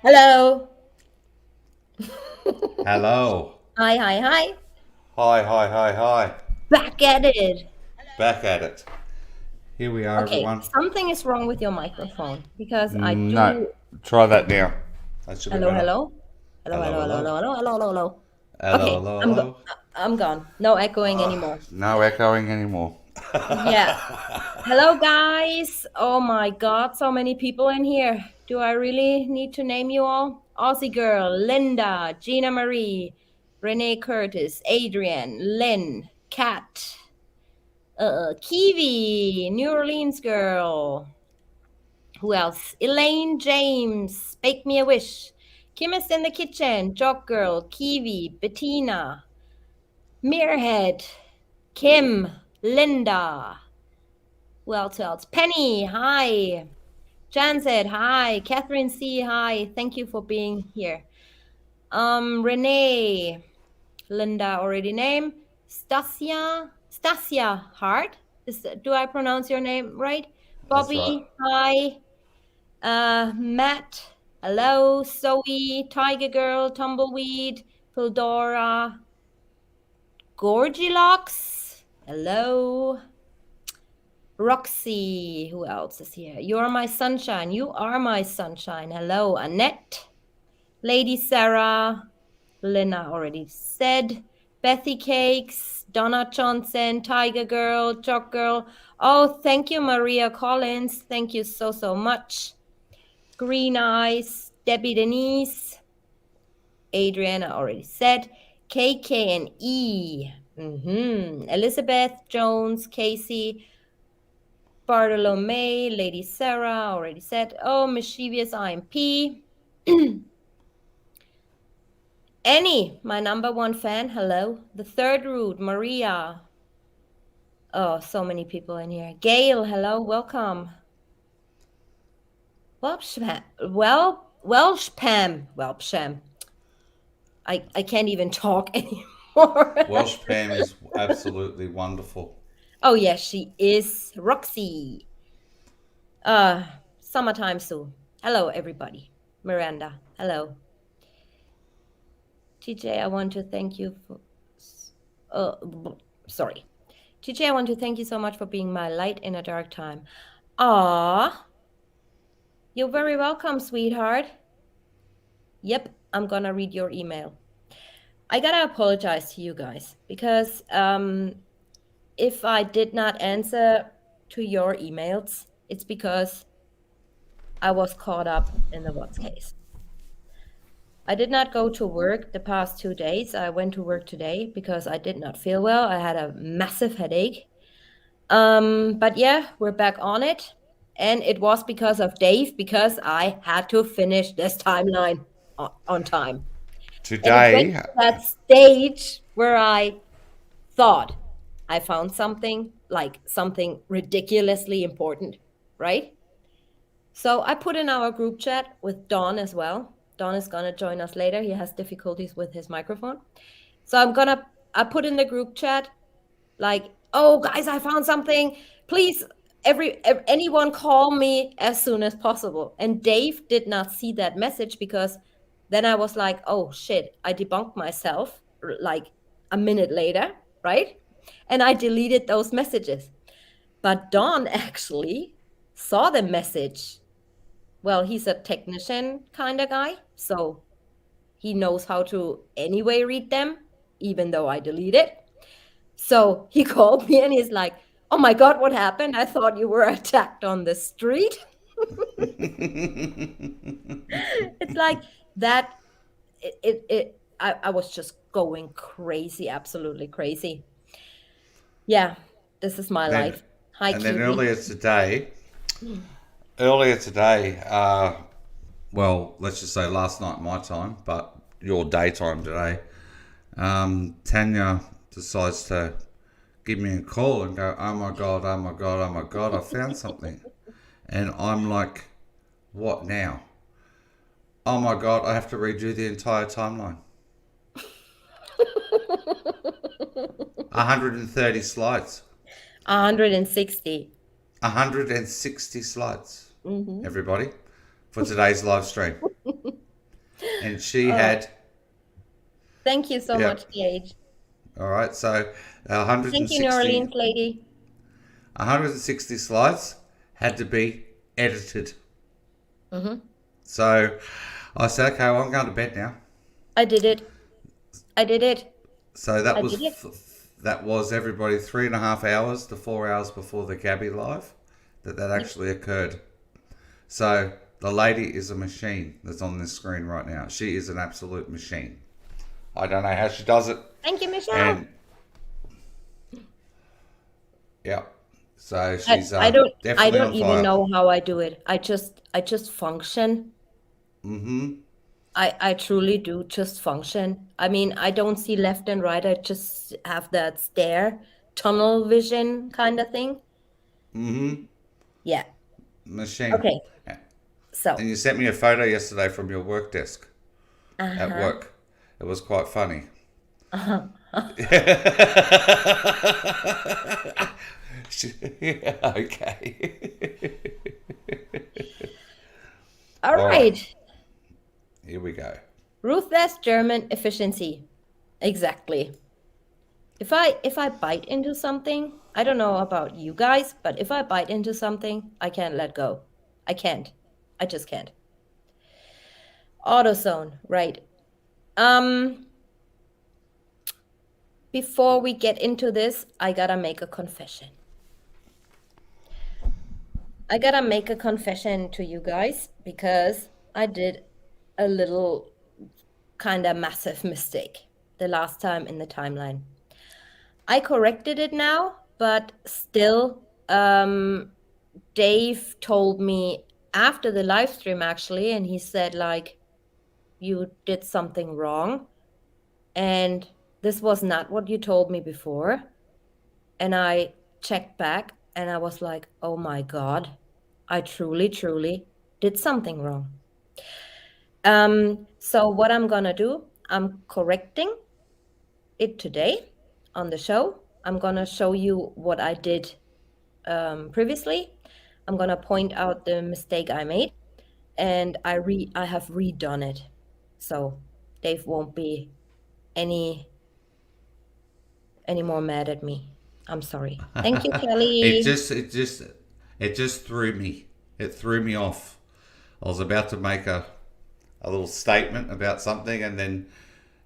Hello. Hello. Hi. Hi. Back at it. Back at it. Here we are, Okay, everyone. something is wrong with your microphone because I No, do. try that now. That should be Hello, better. hello. Hello, Hello, hello, hello, hello. hello, hello, hello, hello. Hello, Okay, hello, I'm hello. I'm gone. No echoing anymore. No echoing anymore. Yeah. Hello, guys. Oh my God, so many people in here. Do I really need to name you all? Aussie Girl, Linda, Gina Marie, Renee Curtis, Adrian, Lynn, Kat, Kiwi, New Orleans Girl. Who else? Elaine James, Bake Me a Wish. Kim is in the kitchen. Jock Girl, Kiwi, Bettina, Mirhead, Kim, Linda. Who else? Penny, hi. Jan said hi. Catherine C, hi. Thank you for being here. Renee, Linda already named. Stasia Hart. Do I pronounce your name right? That's right. Bobby, hi. Matt, hello. Zoe, Tiger Girl, Tumbleweed, Pildora, Gorgilocks, hello. Roxy, who else is here? You're my sunshine. You are my sunshine. Hello, Annette, Lady Sarah, Lena already said. Bethy Cakes, Donna Johnson, Tiger Girl, Jock Girl. Oh, thank you, Maria Collins. Thank you so much. Green Eyes, Debbie Denise, Adriana already said, KK and E, Elizabeth Jones, Casey, Bartolome, Lady Sarah already said, oh, mischievous IMP. Annie, my number one fan, hello. The third root, Maria. Oh, so many people in here. Gail, hello, welcome. Welsham. I can't even talk anymore. anymore. Welsh Pam is absolutely wonderful. Oh, yes, she is. Roxy. Summertime soon. Hello, everybody. Miranda. Hello. TJ, I want to thank you for. Sorry. TJ, I want to thank you so much for being my light in a dark time. Ah, you're very welcome, sweetheart. Yep, I'm gonna read your email. I gotta apologize to you guys because if I did not answer to your emails, it's because I was caught up in the what's case. I did not go to work the past 2 days. I went to work today because I did not feel well. I had a massive headache. But yeah, we're back on it. And it was because of Dave, because I had to finish this timeline on time. And it went Today, to that stage where I thought I found something, like something ridiculously important, right? So I put in our group chat with Don as well. Don is gonna join us later. He has difficulties with his microphone. So I put in the group chat like, "Oh guys, I found something. Please anyone call me as soon as possible." And Dave did not see that message because then I was like, "Oh shit, I debunked myself like a minute later, right?" And I deleted those messages. But Don actually saw the message. Well, he's a technician kind of guy, so he knows how to anyway read them, even though I delete it. So he called me and he's like, "Oh my God, what happened? I thought you were attacked on the street." It's like that. I was just going crazy, absolutely crazy. Yeah, this is my then life. Hi, and then Kiwi. earlier today, well, let's just say last night my time, but your daytime today, Tanya decides to give me a call and go, "Oh my god, oh my god, oh my god, I found something," and I'm like, "What now?" Oh my god, I have to redo the entire timeline. 130 slides. 160. 160 slides, Hmm. everybody, for today's live stream. And she Oh, had, thank you so much, yep, DH. all right, so Thank you, New 160, Orleans lady. 160 slides had to be edited. Hmm. So I said, okay, well, I'm going to bed now. I did it. I did it. So I did it. that was everybody 3.5 hours to 4 hours before the Gabby live that Yep. actually occurred. So the lady is a machine that's on this screen right now. She is an absolute machine. I don't know how she does it, Thank you, Michelle. and yeah, so I, she's I don't I definitely don't on even fire. know how I do it. I just function. Mm-hmm. I truly do just function. I mean, I don't see left and right. I just have that stare, tunnel vision kind of thing. Mm-hmm. Yeah. Machine. Okay. And So, you sent me a photo yesterday from your work desk at uh-huh. work. It was quite funny. Uh-huh. Okay. All All right. right. Here we go. Ruthless German efficiency. Exactly. If I bite into something, I don't know about you guys, but if I bite into something, I can't let go. I can't. I just can't. AutoZone, right. Um, before we get into this, I gotta make a confession. I gotta make a confession to you guys because I did a little kind of massive mistake the last time in the timeline. I corrected it now, but still, Dave told me after the live stream actually, and he said, like, you did something wrong. And this was not what you told me before. And I checked back and I was like, oh my God, I truly, truly did something wrong. So what I'm gonna do, I'm correcting it today on the show. I'm gonna show you what I did previously. I'm gonna point out the mistake I made, and I have redone it, so Dave won't be any any more mad at me. I'm sorry. Thank you, it Kelly. just it just it just threw me. It threw me off. I was about to make a little statement about something, and then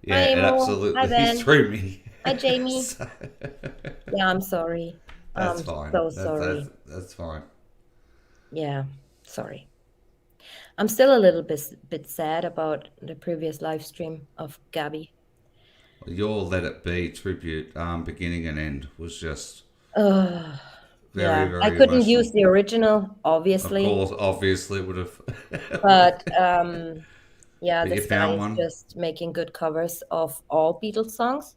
Hi, yeah, it Amo. Hi, absolutely Ben. threw me. Hi, Jamie. So, Yeah, I'm sorry. that's I'm fine. so That's sorry. that's fine. Yeah, sorry. I'm still a little bit sad about the previous live stream of Gabby. Your Let It Be tribute, beginning and end, was just Ugh, very, yeah, I very couldn't use emotional. the original, Of obviously, course, obviously would have. but yeah, But you this guy found is one. just making good covers of all Beatles songs.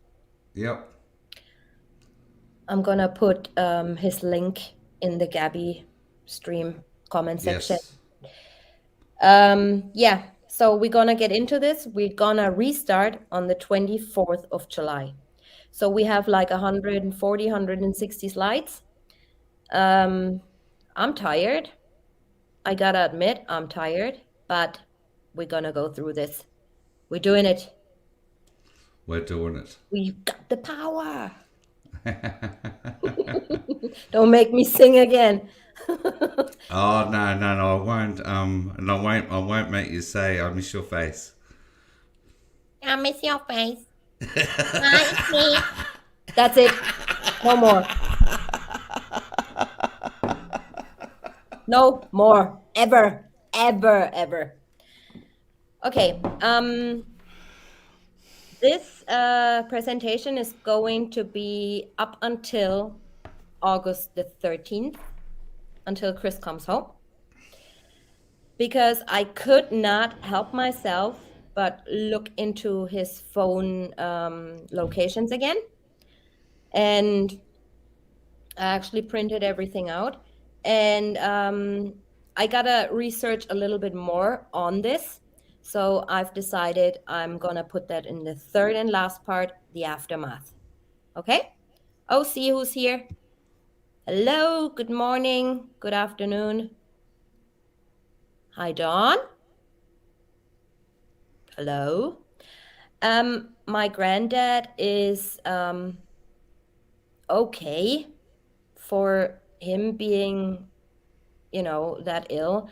Yep. I'm gonna put his link in the Gabby stream comment section. Yes. Yeah, so we're gonna get into this. We're gonna restart on the 24th of July. So we have like 140, 160 slides. Um, I'm tired. I gotta admit, I'm tired, but we're gonna go through this. We're doing it. We're doing it. We've got the power. Don't make me sing again. Oh no, no, no! I won't. And I won't make you say I miss your face. I miss your face. Hi, it's me. That's it. No more. No more. Ever. Ever. Ever. Okay. This presentation is going to be up until August the 13th, until Chris comes home. Because I could not help myself but look into his phone locations again. And I actually printed everything out. And I gotta research a little bit more on this. So I've decided I'm gonna put that in the third and last part, the aftermath. Okay? Oh, see who's here. Hello, good morning, good afternoon. Hi, Dawn. Hello. My granddad is okay for him being, that ill.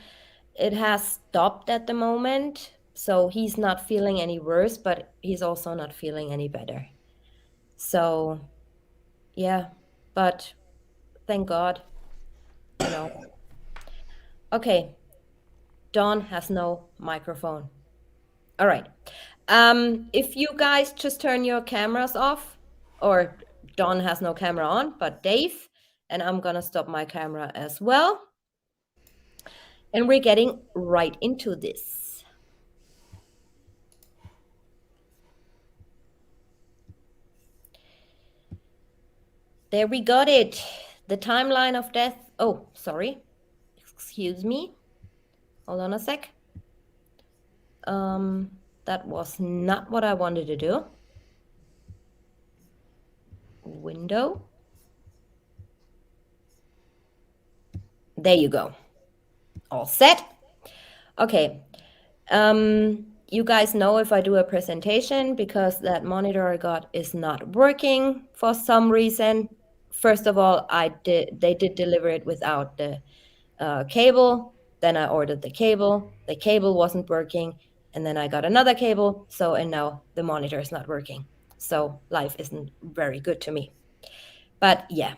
It has stopped at the moment, so he's not feeling any worse, but he's also not feeling any better. So, yeah, but thank God, you know. Okay, Dawn has no microphone. All right. If you guys just turn your cameras off, or Dawn has no camera on, but Dave, and I'm gonna stop my camera as well. And we're getting right into this. There we got it. The timeline of death. Oh, sorry. Excuse me. Hold on a sec. That was not what I wanted to do. Window. There you go. All set. Okay. You guys know if I do a presentation because that monitor I got is not working for some reason. First of all, they did deliver it without the cable. Then I ordered the cable. The cable wasn't working, and then I got another cable. And now the monitor is not working. So life isn't very good to me. But yeah,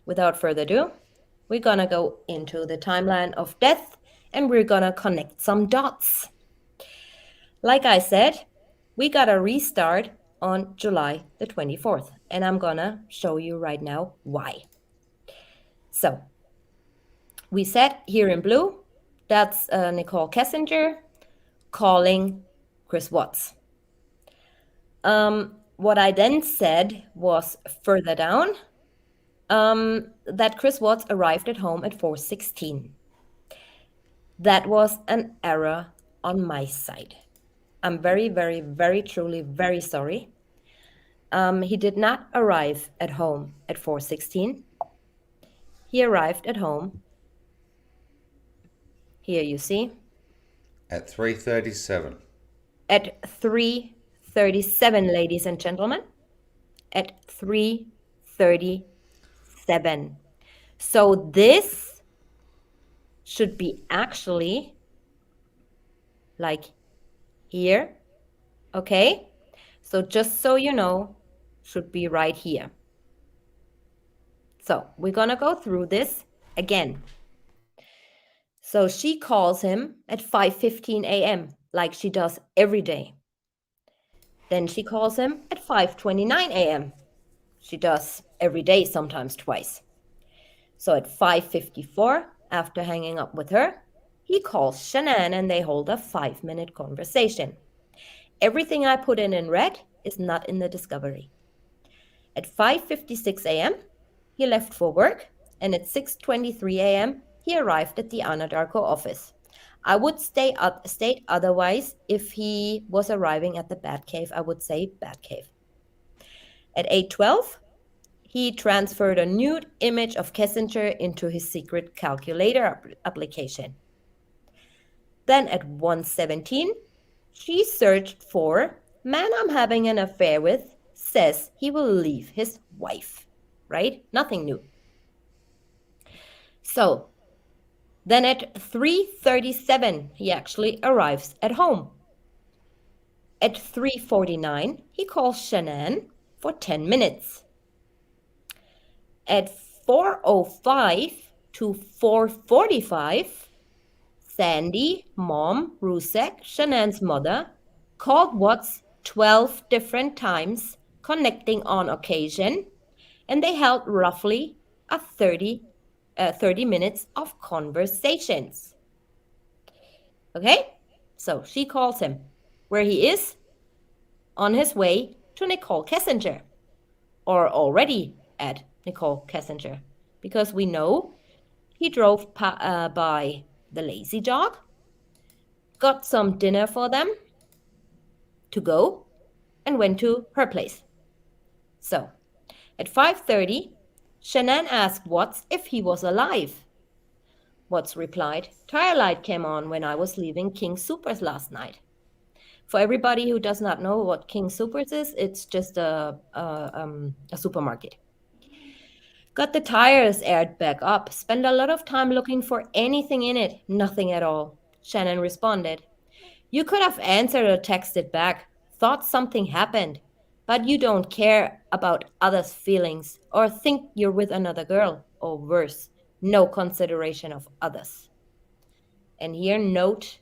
without further ado, we're gonna go into the timeline of death, and we're gonna connect some dots. Like I said, we got a restart on July the 24th, and I'm gonna show you right now why. So, we said here in blue, that's Nicole Kessinger calling Chris Watts. What I then said was further down, that Chris Watts arrived at home at 4:16. That was an error on my side. I'm very, very, very truly very sorry. He did not arrive at home at 4:16. He arrived at home. Here you see. At 3:37. At 3:37, ladies and gentlemen. At 3:37. So this should be actually like here. Okay? So just so you know, should be right here. So we're going to go through this again. So she calls him at 5:15 a.m. like she does every day. Then she calls him at 5:29 a.m. She does every day, sometimes twice. So at 5:54, after hanging up with her, he calls Shanann and they hold a 5-minute conversation. Everything I put in red is not in the discovery. At 5:56 a.m., he left for work, and at 6:23 a.m., he arrived at the Anadarko office. I would state otherwise if he was arriving at the Batcave. I would say Batcave. At 8:12, he transferred a nude image of Kissinger into his secret calculator application. Then at 1:17, she searched for man I'm having an affair with says he will leave his wife, right? Nothing new. So then at 3:37, he actually arrives at home. At 3:49, he calls Shanann for 10 minutes. At 4:05 to 4:45, Sandy, Mom, Rusek, Shanann's mother, called Watts 12 different times, connecting on occasion, and they held roughly 30 minutes of conversations. Okay, so she calls him. Where he is? On his way to Nicole Kissinger, or already at Nicole Kissinger, because we know he drove by the Lazy Dog, got some dinner for them to go, and went to her place. So, at 5:30, Shanann asked Watts if he was alive. Watts replied, "Tire light came on when I was leaving King Soopers last night." For everybody who does not know what King Soopers is, it's just a supermarket. Got the tires aired back up. Spent a lot of time looking for anything in it. Nothing at all. Shanann responded. You could have answered or texted back. Thought something happened. But you don't care about others' feelings or think you're with another girl. Or worse, no consideration of others. And here, note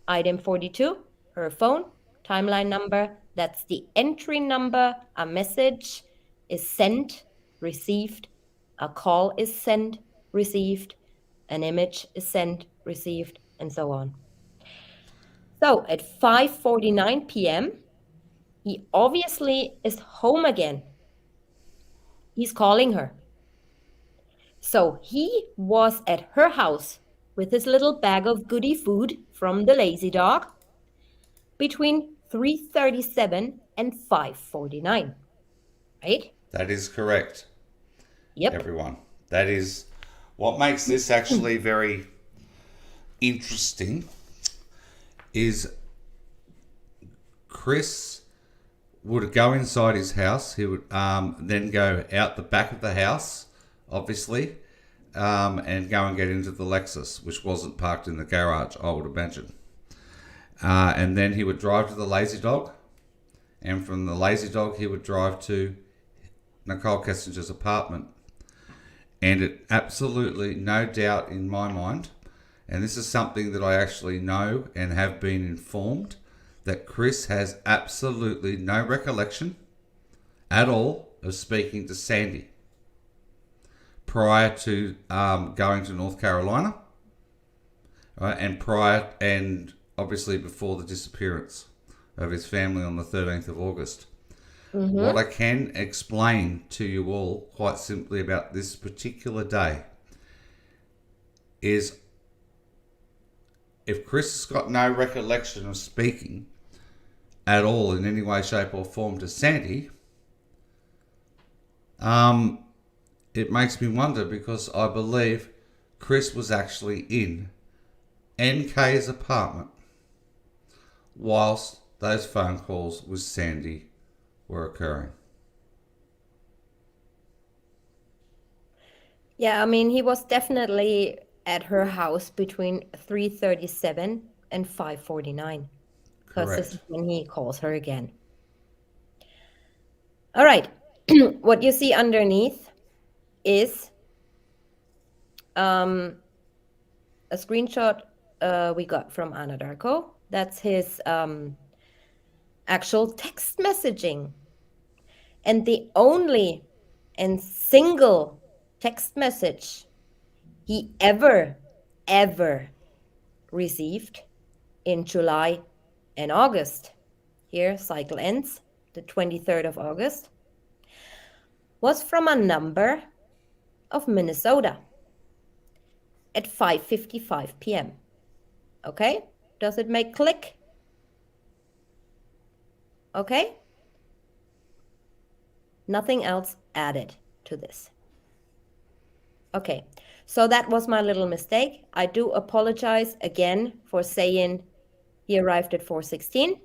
item 42, her phone, timeline number. That's the entry number. A message is sent, received. A call is sent, received. An image is sent, received, and so on. So at 5:49 p.m., he obviously is home again. He's calling her. So he was at her house with his little bag of goodie food from the Lazy Dog between 3:37 and 5:49, right? That is correct. Yep. Everyone. That is what makes this actually very interesting is Chris would go inside his house. He would then go out the back of the house, obviously, and go and get into the Lexus, which wasn't parked in the garage, I would imagine. And then he would drive to the Lazy Dog, and from the Lazy Dog he would drive to Nicole Kissinger's apartment. And it absolutely, no doubt in my mind, and this is something that I actually know and have been informed, that Chris has absolutely no recollection at all of speaking to Sandy prior to going to North Carolina, right, and obviously before the disappearance of his family on the 13th of August. Mm-hmm. What I can explain to you all quite simply about this particular day is if Chris has got no recollection of speaking at all in any way, shape or form to Sandy, Um, it makes me wonder because I believe Chris was actually in NK's apartment whilst those phone calls with Sandy were occurring. Yeah, I mean, he was definitely at her house between 3:37 and 5:49 because this is Correct. when he calls her again. All right. What you see underneath is um, a screenshot we got from Anadarko. That's his actual text messaging. And the only and single text message he ever received in July and August, here cycle ends the 23rd of August, was from a number of Minnesota at 5:55 p.m. Okay? Does it make click? Okay? Nothing else added to this. Okay, so that was my little mistake. I do apologize again for saying he arrived at 4:16.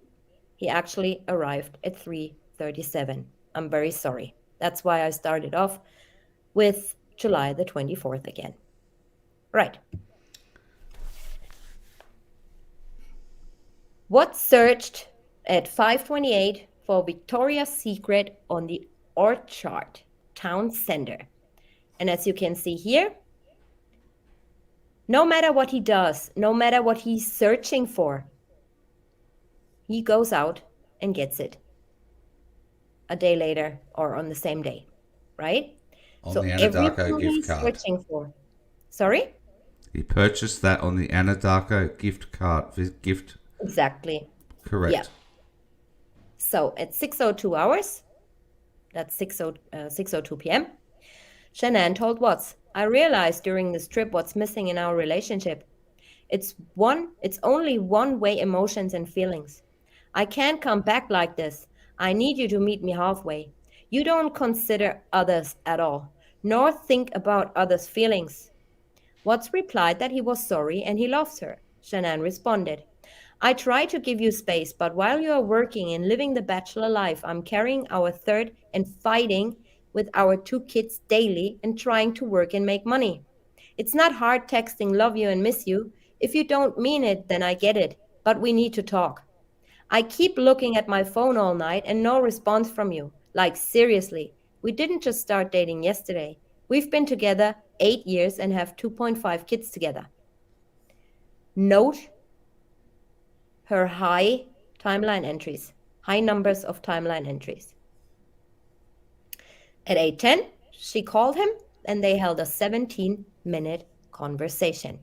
He actually arrived at 3:37. I'm very sorry. That's why I started off with July the 24th again. Right. What searched at 5:28 for Victoria's Secret on the Orchard Town Center? And as you can see here, no matter what he does, no matter what he's searching for, he goes out and gets it a day later or on the same day, right? On the So Anadarko everything gift he's card. searching for. Sorry? He purchased that on the Anadarko gift card. Gift. Exactly. Yeah. Correct. So at 6:02 hours, that's 6:02 p.m., Shanann told Watts, I realized during this trip what's missing in our relationship. It's only one-way emotions and feelings. I can't come back like this. I need you to meet me halfway. You don't consider others at all, nor think about others' feelings. Watts replied that he was sorry and he loves her. Shanann responded, I try to give you space, but while you are working and living the bachelor life, I'm carrying our third and fighting with our two kids daily and trying to work and make money. It's not hard texting love you and miss you. If you don't mean it, then I get it, but we need to talk. I keep looking at my phone all night and no response from you. Like, seriously, we didn't just start dating yesterday. We've been together 8 years and have 2.5 kids together. Note her high timeline entries, high numbers of timeline entries. At 8:10, she called him and they held a 17-minute conversation.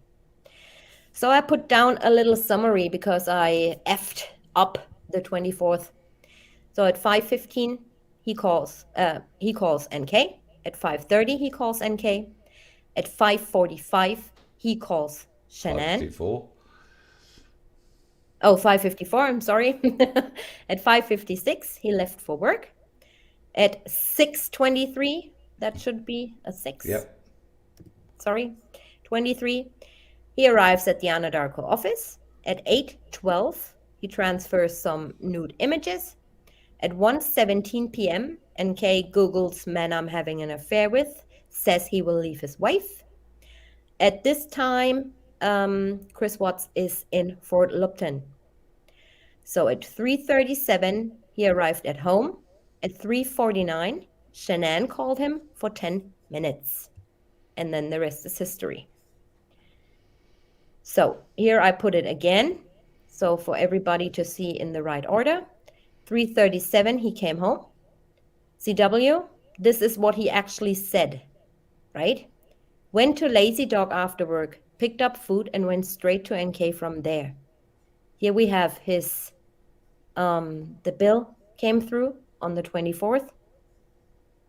So I put down a little summary because I effed up the 24th. So at 5:15, he calls NK. At 5:30, he calls NK. At 5:45, he calls Shanann. 554. Oh, 5:54, I'm sorry. At 5:56, he left for work. At 6:23, that should be a 6. Yep. Sorry. 23, he arrives at the Anadarko office. At 8:12, he transfers some nude images. At 1:17 p.m., NK Googles man I'm having an affair with, says he will leave his wife. At this time, Chris Watts is in Fort Lupton. So at 3:37, he arrived at home. At 3:49, Shanann called him for 10 minutes. And then the rest is history. So here I put it again. So for everybody to see in the right order. 3:37, he came home. CW, this is what he actually said, right? Went to Lazy Dog after work, picked up food, and went straight to NK from there. Here we have his, the bill came through on the 24th,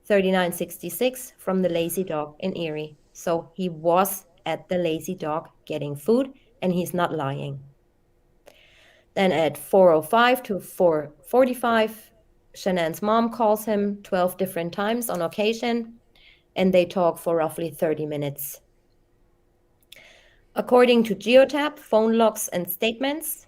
39.66 from the Lazy Dog in Erie. So he was at the Lazy Dog getting food, and he's not lying. Then at 4:05 to 4:45, Shanann's mom calls him 12 different times on occasion, and they talk for roughly 30 minutes. According to Geotab, phone logs and statements,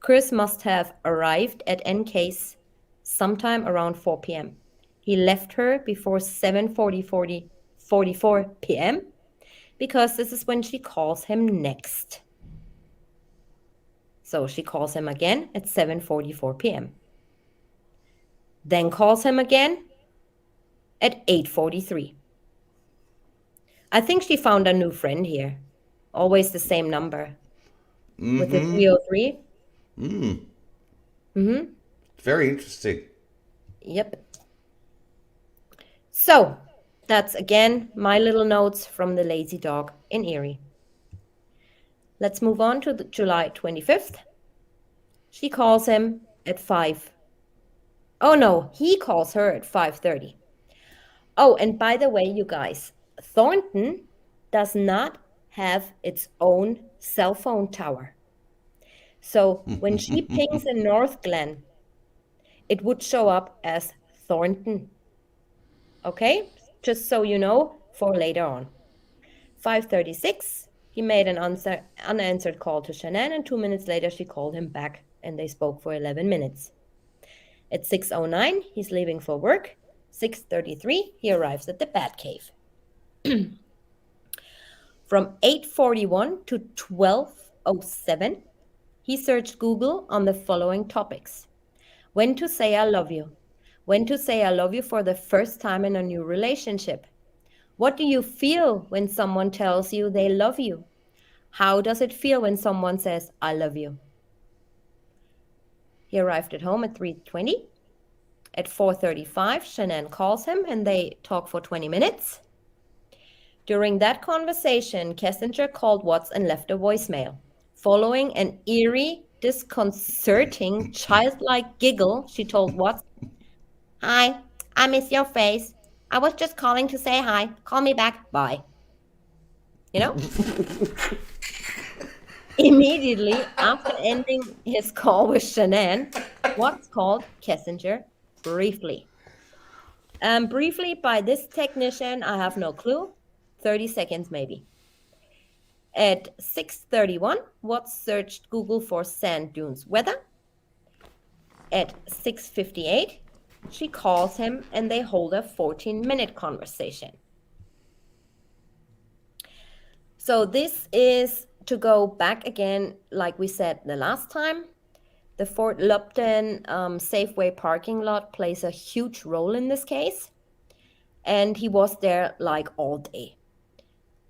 Chris must have arrived at NK's sometime around 4 p.m. He left her before 7:44 p.m. because this is when she calls him next. So she calls him again at 7:44 p.m. Then calls him again at 8:43. I think she found a new friend here. Always the same number with the 303. Very interesting. Yep. So that's again my little notes from the lazy dog in Erie. Let's move on to July 25th. She calls him at 5. Oh no, he calls her at 5:30. Oh, and by the way, you guys, Thornton does not have its own cell phone tower. So when she pings in North Glen, it would show up as Thornton. Okay? Just so you know for later on. 5:36, he made an unanswered call to Shanann, and 2 minutes later she called him back and they spoke for 11 minutes. At 6:09, he's leaving for work. 6:33, he arrives at the Batcave. From 8:41 to 12:07, he searched Google on the following topics: when to say I love you, when to say I love you for the first time in a new relationship, what do you feel when someone tells you they love you, how does it feel when someone says I love you. He arrived at home at 3:20. At 4:35, Shanann calls him and they talk for 20 minutes. During that conversation, Kessinger called Watts and left a voicemail. Following an eerie, disconcerting, childlike giggle, she told Watts, "Hi, I miss your face. I was just calling to say hi. Call me back. Bye." You know? Immediately after ending his call with Shanann, Watts called Kessinger briefly. Briefly, by this technician, I have no clue. 30 seconds maybe. At 6:31, Watts searched Google for sand dunes weather. At 6:58, she calls him and they hold a 14-minute conversation. So this is to go back again, like we said the last time. The Fort Lupton Safeway parking lot plays a huge role in this case. And he was there like all day.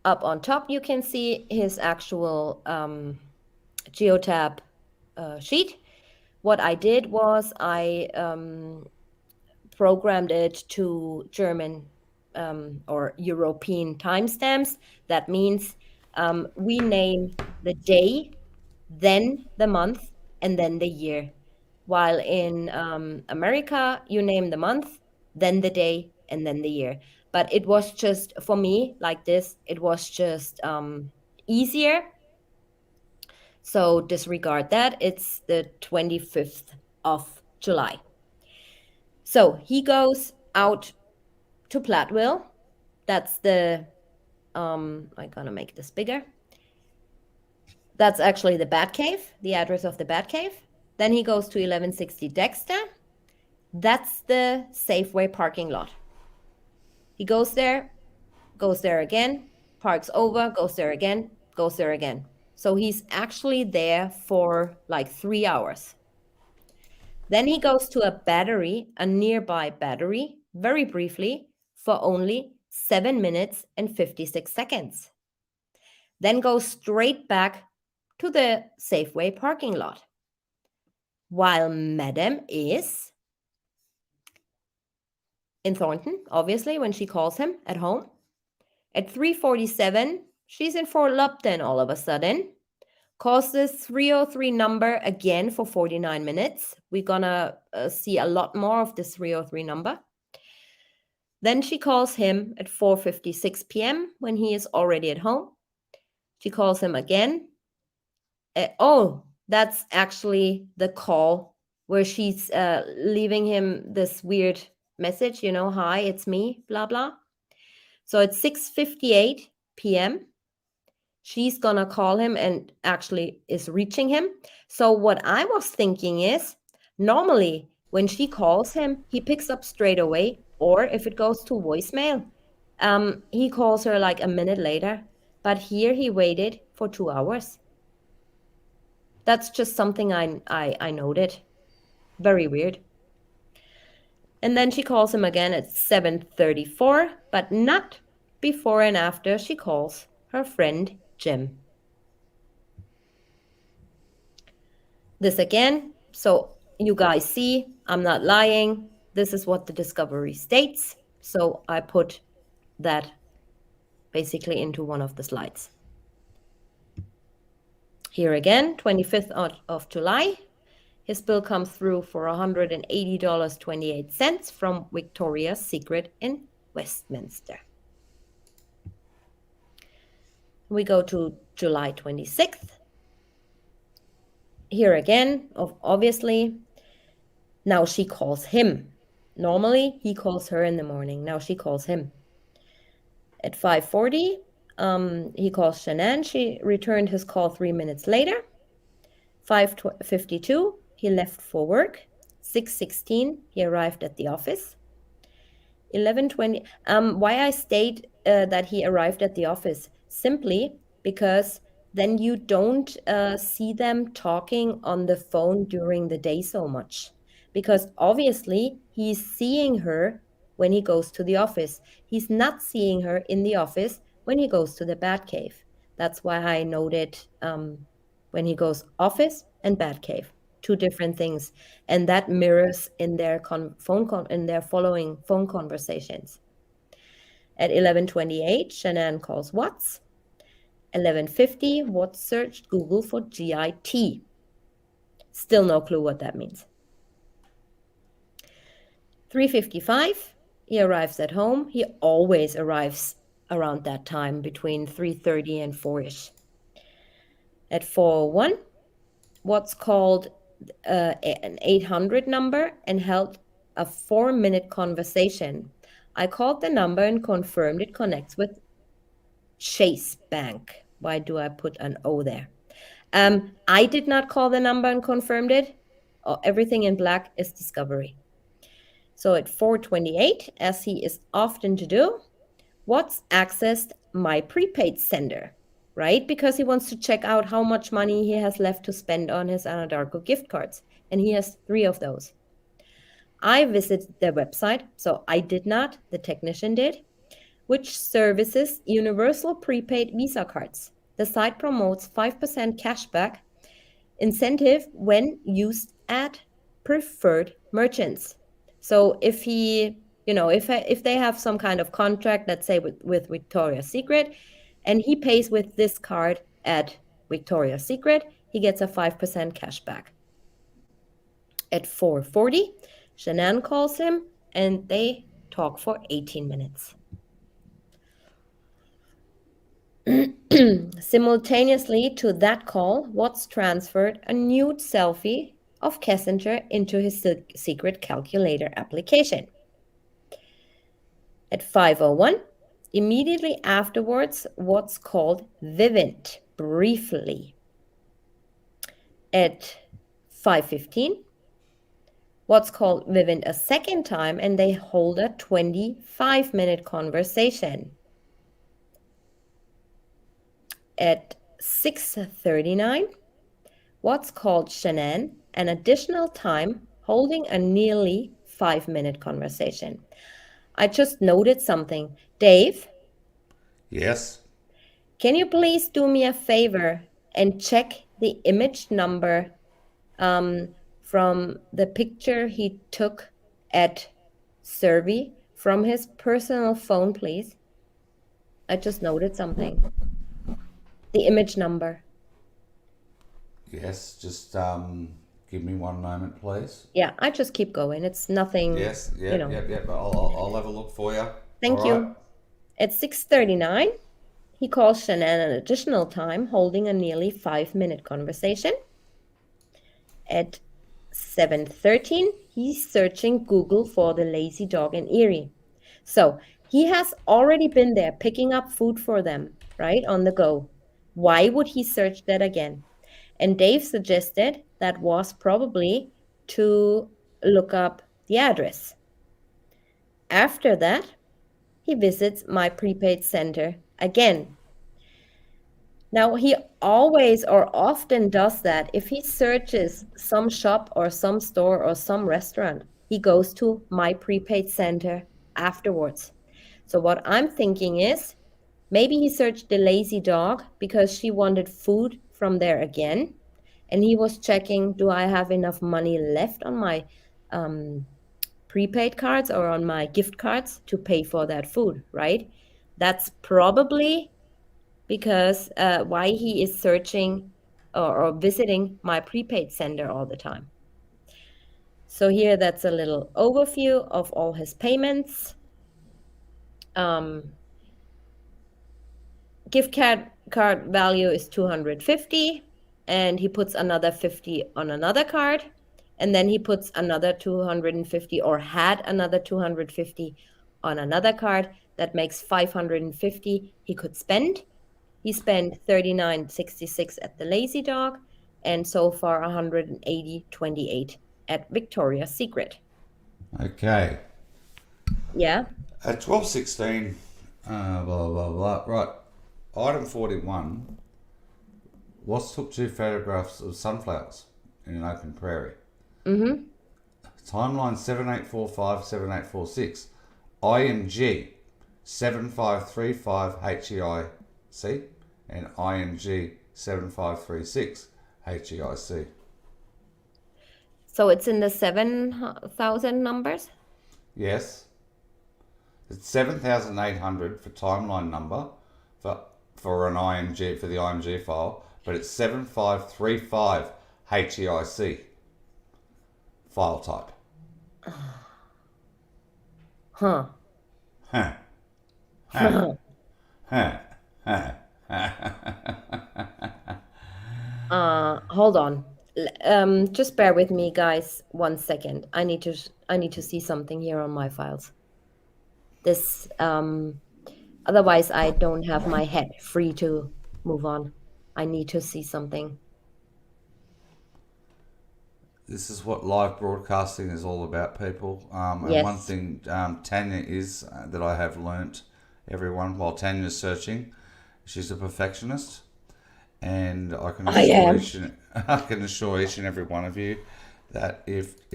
Up on top, you can see his actual Geotab sheet. What I did was I programmed it to German or European timestamps. That means we name the day, then the month, and then the year. While in America, you name the month, then the day, and then the year. But it was just, for me, like this, it was just easier. So disregard that. It's the 25th of July. So he goes out to Platteville. That's the, I'm gonna make this bigger. That's actually the Batcave, the address of the Batcave. Then he goes to 1160 Dexter. That's the Safeway parking lot. He goes there again, parks over, goes there again, goes there again. So he's actually there for like 3 hours. Then he goes to a battery, a nearby battery, very briefly, for only 7 minutes and 56 seconds. Then goes straight back to the Safeway parking lot. While Madam is in Thornton, obviously, when she calls him at home. At 3:47, she's in Fort Lupton all of a sudden. Calls the 303 number again for 49 minutes. We're gonna see a lot more of this 303 number. Then she calls him at 4:56 p.m. when he is already at home. She calls him again. Oh, that's actually the call where she's leaving him this weird message, hi, it's me, blah, blah. So it's 6:58 p.m. She's gonna call him and actually is reaching him. So what I was thinking is, normally when she calls him, he picks up straight away, or if it goes to voicemail, he calls her like a minute later. But here he waited for 2 hours. That's just something I noted. Very weird. And then she calls him again at 7:34, but not before and after she calls her friend Jim. This again, so you guys see, I'm not lying. This is what the discovery states. So I put that basically into one of the slides. Here again, 25th of July, his bill comes through for $180.28 from Victoria's Secret in Westminster. We go to July 26th. Here again, obviously, now she calls him. Normally, he calls her in the morning. Now she calls him. At 5:40, he calls Shanann. She returned his call 3 minutes later. 5:52, he left for work. 6:16, he arrived at the office. 11:20, why I state that he arrived at the office? Simply because then you don't see them talking on the phone during the day so much. Because obviously he's seeing her when he goes to the office. He's not seeing her in the office when he goes to the Batcave. That's why I noted when he goes office and Batcave, two different things, and that mirrors in their following phone conversations. At 11:28, Shanann calls Watts. 11:50, Watts searched Google for GIT. Still no clue what that means. 3:55, he arrives at home. He always arrives around that time, between 3:30 and 4-ish. At 4:01, Watts called an 800 number and held a 4-minute conversation. I called the number and confirmed it connects with Chase Bank. Why do I put an O there? I did not call the number and confirmed it. Everything in black is discovery. So at 4:28, as he is often to do, Watts accessed my prepaid sender, right? Because he wants to check out how much money he has left to spend on his Anadarko gift cards. And he has 3 of those. I visited their website, so I did not, the technician did, which services universal prepaid Visa cards. The site promotes 5% cashback incentive when used at preferred merchants. So if he, if they have some kind of contract, let's say with Victoria's Secret, and he pays with this card at Victoria's Secret, he gets a 5% cashback. At 4:40, Shanann calls him and they talk for 18 minutes. Simultaneously to that call, Watts transferred a nude selfie of Kessinger into his secret calculator application. At 5:01, immediately afterwards, Watts called Vivint briefly. At 5:15, Watts called Vivint a second time and they hold a 25-minute conversation. At 6:39, Watts called Shanann an additional time, holding a nearly 5-minute conversation. I just noted something. Dave? Yes. Can you please do me a favor and check the image number from the picture he took at Survey from his personal phone, please? I just noted something. The image number. Yes, just give me one moment, please. Yeah, I just keep going. It's nothing. Yes, yep. I'll have a look for you. Thank All you. right. At 6:39, he calls Shanann an additional time, holding a nearly 5-minute conversation. At 7:13, he's searching Google for the lazy dog in Erie. So he has already been there picking up food for them, right, on the go. Why would he search that again? And Dave suggested that was probably to look up the address. After that, he visits my prepaid center again. Now, he always or often does that. If he searches some shop or some store or some restaurant, he goes to my prepaid center afterwards. So, what I'm thinking is maybe he searched the lazy dog because she wanted food from there again. And he was checking, do I have enough money left on my um, prepaid cards or on my gift cards to pay for that food, right? That's probably because why he is searching or visiting my prepaid center all the time. So here that's a little overview of all his payments. Gift card value is 250, and he puts another 50 on another card, and then he puts another 250 or had another 250 on another card. That makes 550 he could spend. He spent 39.66 at the Lazy Dog, and so far 180.28 at Victoria's Secret. Okay. Yeah. At 12:16, blah, blah, blah. Right. Item 41 was took two photographs of sunflowers in an open prairie. Mm-hmm. Timeline 7845 7846. IMG 7535 HEIC and IMG 7536 HEIC. So it's in the 7,000 numbers? Yes. It's 7,800 for timeline number for an IMG for the IMG file, but it's 7535 HEIC file type. Huh. Huh. Huh. Huh. Huh. Hold on. Just bear with me, guys, 1 second. I need to see something here on my files. This otherwise I don't have my head free to move on. I need to see something. This is what live broadcasting is all about, people. And one Yes, thing Tanya is that I have learnt, everyone, while Tanya's searching, she's a perfectionist, and I can I assure am. I can assure each and every one of you that if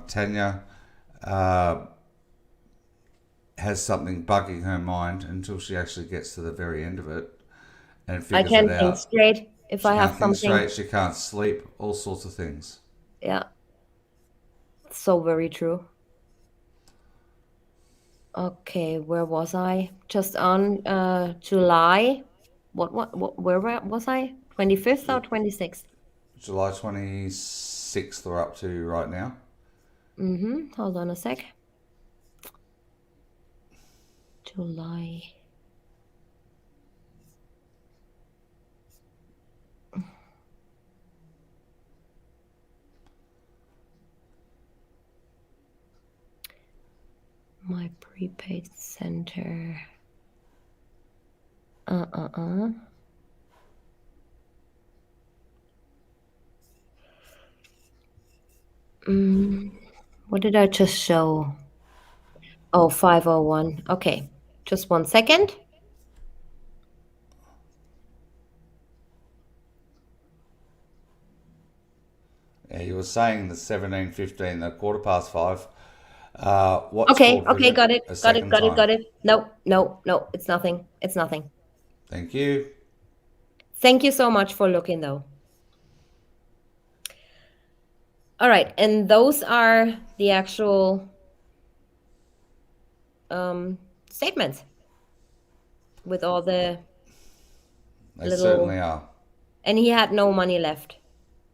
Tanya has something bugging her mind until she actually gets to the very end of it and I figures it can't think out, straight if she I have can't think something. straight, she can't sleep, all sorts of things. Yeah, so very true. Okay, where was I? Just on July. What where was I? 25th or 26th? July 26th we're up to right now. Mm-hmm. Hold on a sec. July. My prepaid center. Uh-uh-uh. What did I just show? Oh, 501. Okay. Just 1 second. Yeah, you were saying the 17:15, the quarter past five. What's Okay, called for okay, got it. a Got it, second got it, time? got it. No, no, no, it's nothing. It's nothing. Thank you. Thank you so much for looking though. All right, and those are the actual statements with all the They little, certainly are. and he had no money left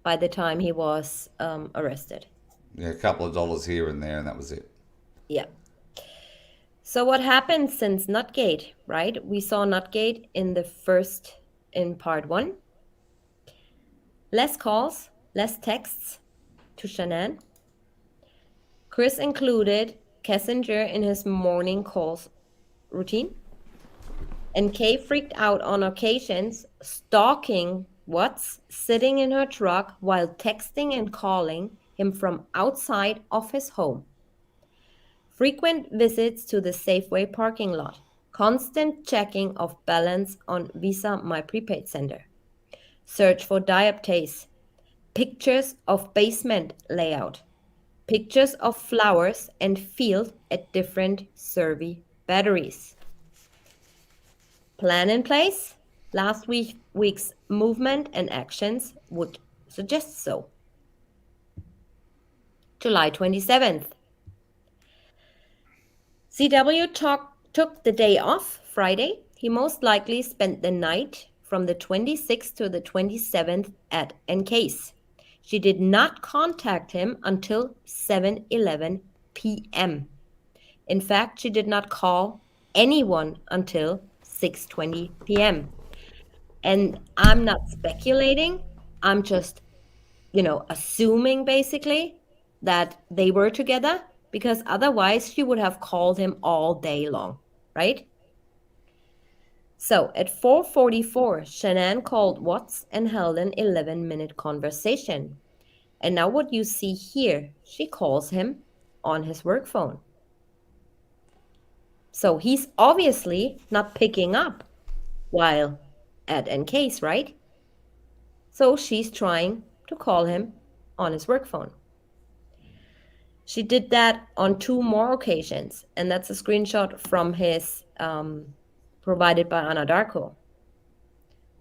by the time he was arrested. Yeah, a couple of dollars here and there, and that was it. Yeah. So what happened since Nutgate, right? We saw Nutgate in part one. Less calls, less texts to Shanann. Chris included Kessinger in his morning calls routine. And Kay freaked out on occasions, stalking Watts sitting in her truck while texting and calling him from outside of his home. Frequent visits to the Safeway parking lot. Constant checking of balance on Visa My Prepaid Center. Search for dioptase. Pictures of basement layout. Pictures of flowers and field at different survey batteries. Plan in place? Last week's movement and actions would suggest so. July 27th. CW took the day off, Friday. He most likely spent the night from the 26th to the 27th at NK's. She did not contact him until 7:11 p.m. In fact, she did not call anyone until 6:20 p.m. And I'm not speculating. I'm just, assuming basically that they were together, because otherwise she would have called him all day long, right? So at 4:44, Shanann called Watts and held an 11-minute conversation. And now what you see here, she calls him on his work phone. So he's obviously not picking up while at NK's, right? So she's trying to call him on his work phone. She did that on 2 more occasions, and that's a screenshot from his provided by Anna Darko.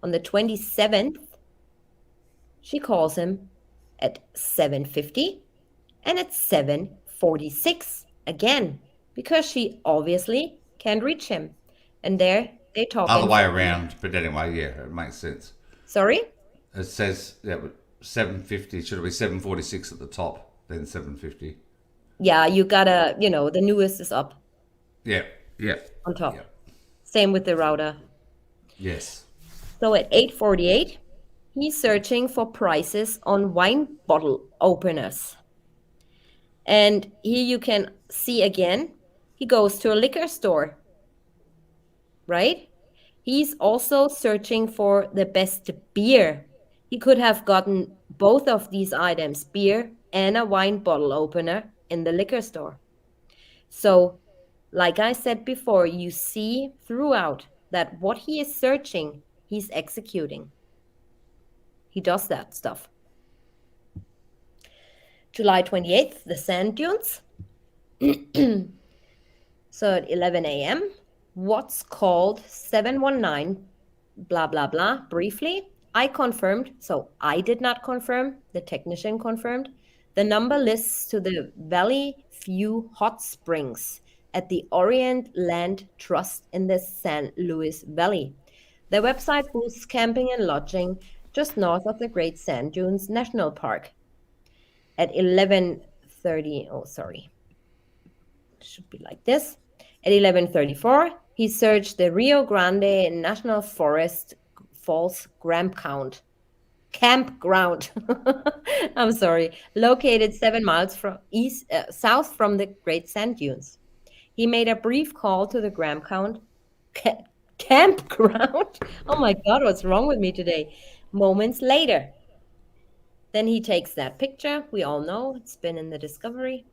On the 27th, she calls him at 7:50 and at 7:46 again, because she obviously can't reach him. And there they talk. Other way around, but anyway, yeah, it makes sense. Sorry? It says 7:50, should it be 7:46 at the top, then 7:50? Yeah, you gotta, the newest is up Yeah, yeah. on top. Yeah. Same with the router. Yes. So at 8:48, he's searching for prices on wine bottle openers. And here you can see again, he goes to a liquor store, right? He's also searching for the best beer. He could have gotten both of these items, beer and a wine bottle opener, in the liquor store. So, like I said before, you see throughout that what he is searching, he's executing. He does that stuff. July 28th, the sand dunes. So at 11 a.m., Watts called 719, blah, blah, blah, briefly. I confirmed, so I did not confirm, the technician confirmed. The number lists to the Valley View Hot Springs at the Orient Land Trust in the San Luis Valley. The website boosts camping and lodging just north of the Great Sand Dunes National Park. At 11:30, should be like this. At 11:34, he searched the Rio Grande National Forest Falls campground. I'm sorry, located 7 miles from south from the Great Sand Dunes. He made a brief call to the campground. Oh my God, what's wrong with me today? Moments later. Then he takes that picture. We all know it's been in the Discovery.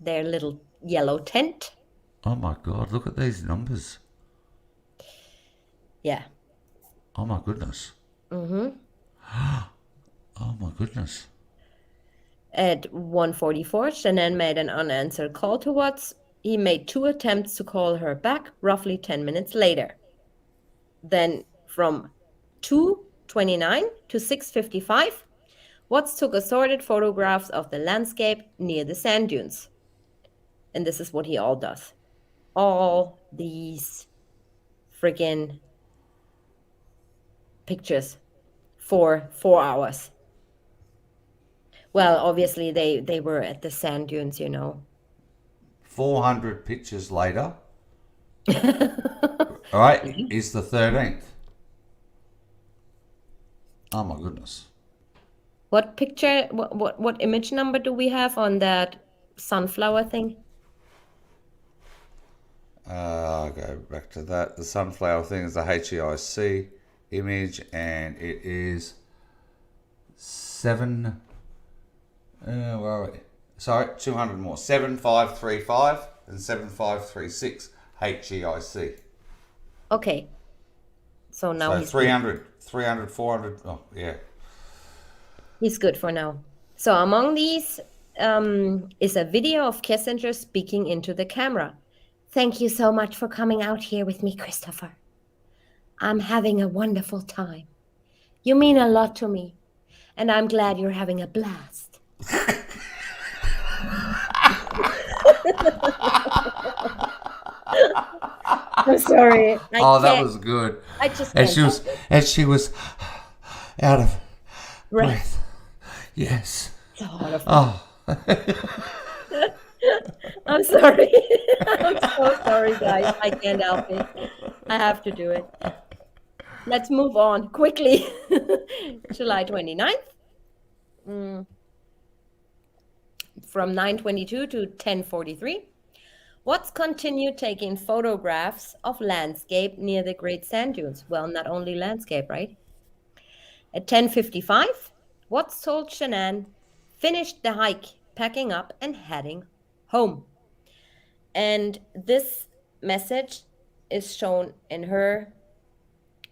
Their little yellow tent. Oh my God, look at these numbers. Yeah. Oh my goodness. Mm-hmm. Oh my goodness. At 1:44, Shanann made an unanswered call to Watts. He made 2 attempts to call her back roughly 10 minutes later. Then from 2:29 to 6:55, Watts took assorted photographs of the landscape near the sand dunes. And this is what he all does. All these friggin' pictures for 4 hours. Well, obviously they were at the sand dunes, 400 pictures later. All right, is the 13th. Oh my goodness. What picture, what image number do we have on that sunflower thing? I'll go back to that. The sunflower thing is the HEIC image, and it is 7. Where are we? Sorry, 200 more. 7535 and 7536 HEIC. Okay. So now So he's 300, 300, 400. Oh, yeah. He's good for now. So among these is a video of Kissinger speaking into the camera. Thank you so much for coming out here with me, Christopher. I'm having a wonderful time. You mean a lot to me, and I'm glad you're having a blast. I'm sorry. That was good. I just And can't she was, help it. and she was out of Breath. breath. Yes. So hard of Oh, I'm sorry. I'm so sorry, guys. I can't help it. I have to do it. Let's move on quickly. July 29th. From 9:22 to 10:43. Watts continued taking photographs of landscape near the Great Sand Dunes. Well, not only landscape, right? At 10:55, Watts told Shanann, finished the hike, packing up and heading home. And this message is shown in her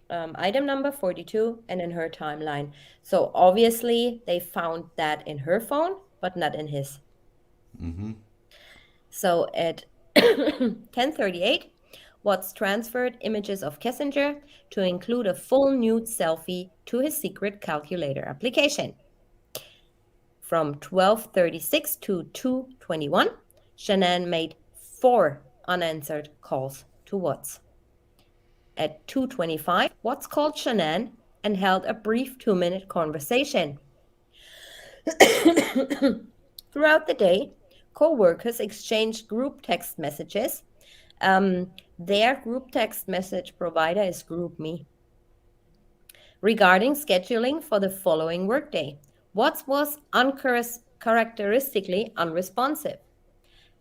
item number 42 and in her timeline. So obviously they found that in her phone, but not in his. So at 10:38, Watts transferred images of Kissinger to include a full nude selfie to his secret calculator application. From 12:36 to 2:21, Shanann made 4 unanswered calls to Watts. At 2:25, Watts called Shanann and held a brief 2-minute conversation. Throughout the day, co-workers exchanged group text messages. Their group text message provider is GroupMe. Regarding scheduling for the following workday, Watts was uncharacteristically unresponsive.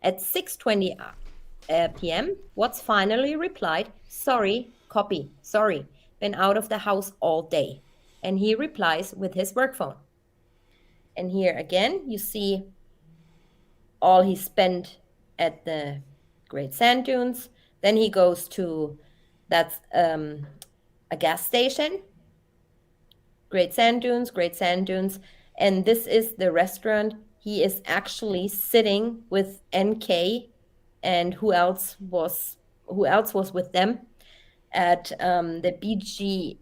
At 6:20 p.m., Watts finally replied, sorry, copy, sorry, been out of the house all day. And he replies with his work phone. And here again, you see all he spent at the Great Sand Dunes. Then he goes to, that's a gas station. Great Sand Dunes, Great Sand Dunes. And this is the restaurant. He is actually sitting with NK and who else was with them at the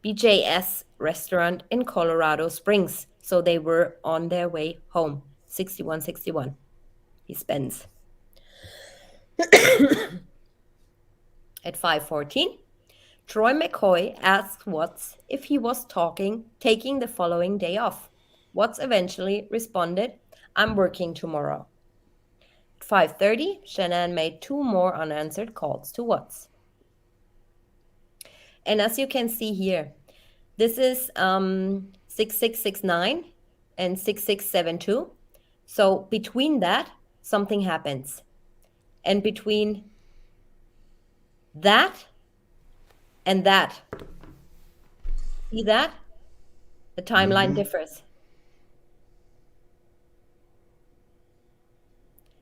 BJS restaurant in Colorado Springs. So they were on their way home. 6161. He spends. At 5:14, Troy McCoy asked Watts if he was taking the following day off. Watts eventually responded, I'm working tomorrow. At 5:30, Shanann made 2 more unanswered calls to Watts. And as you can see here, this is 6669 and 6672. So between that, something happens. And between that and that, see that? The timeline differs.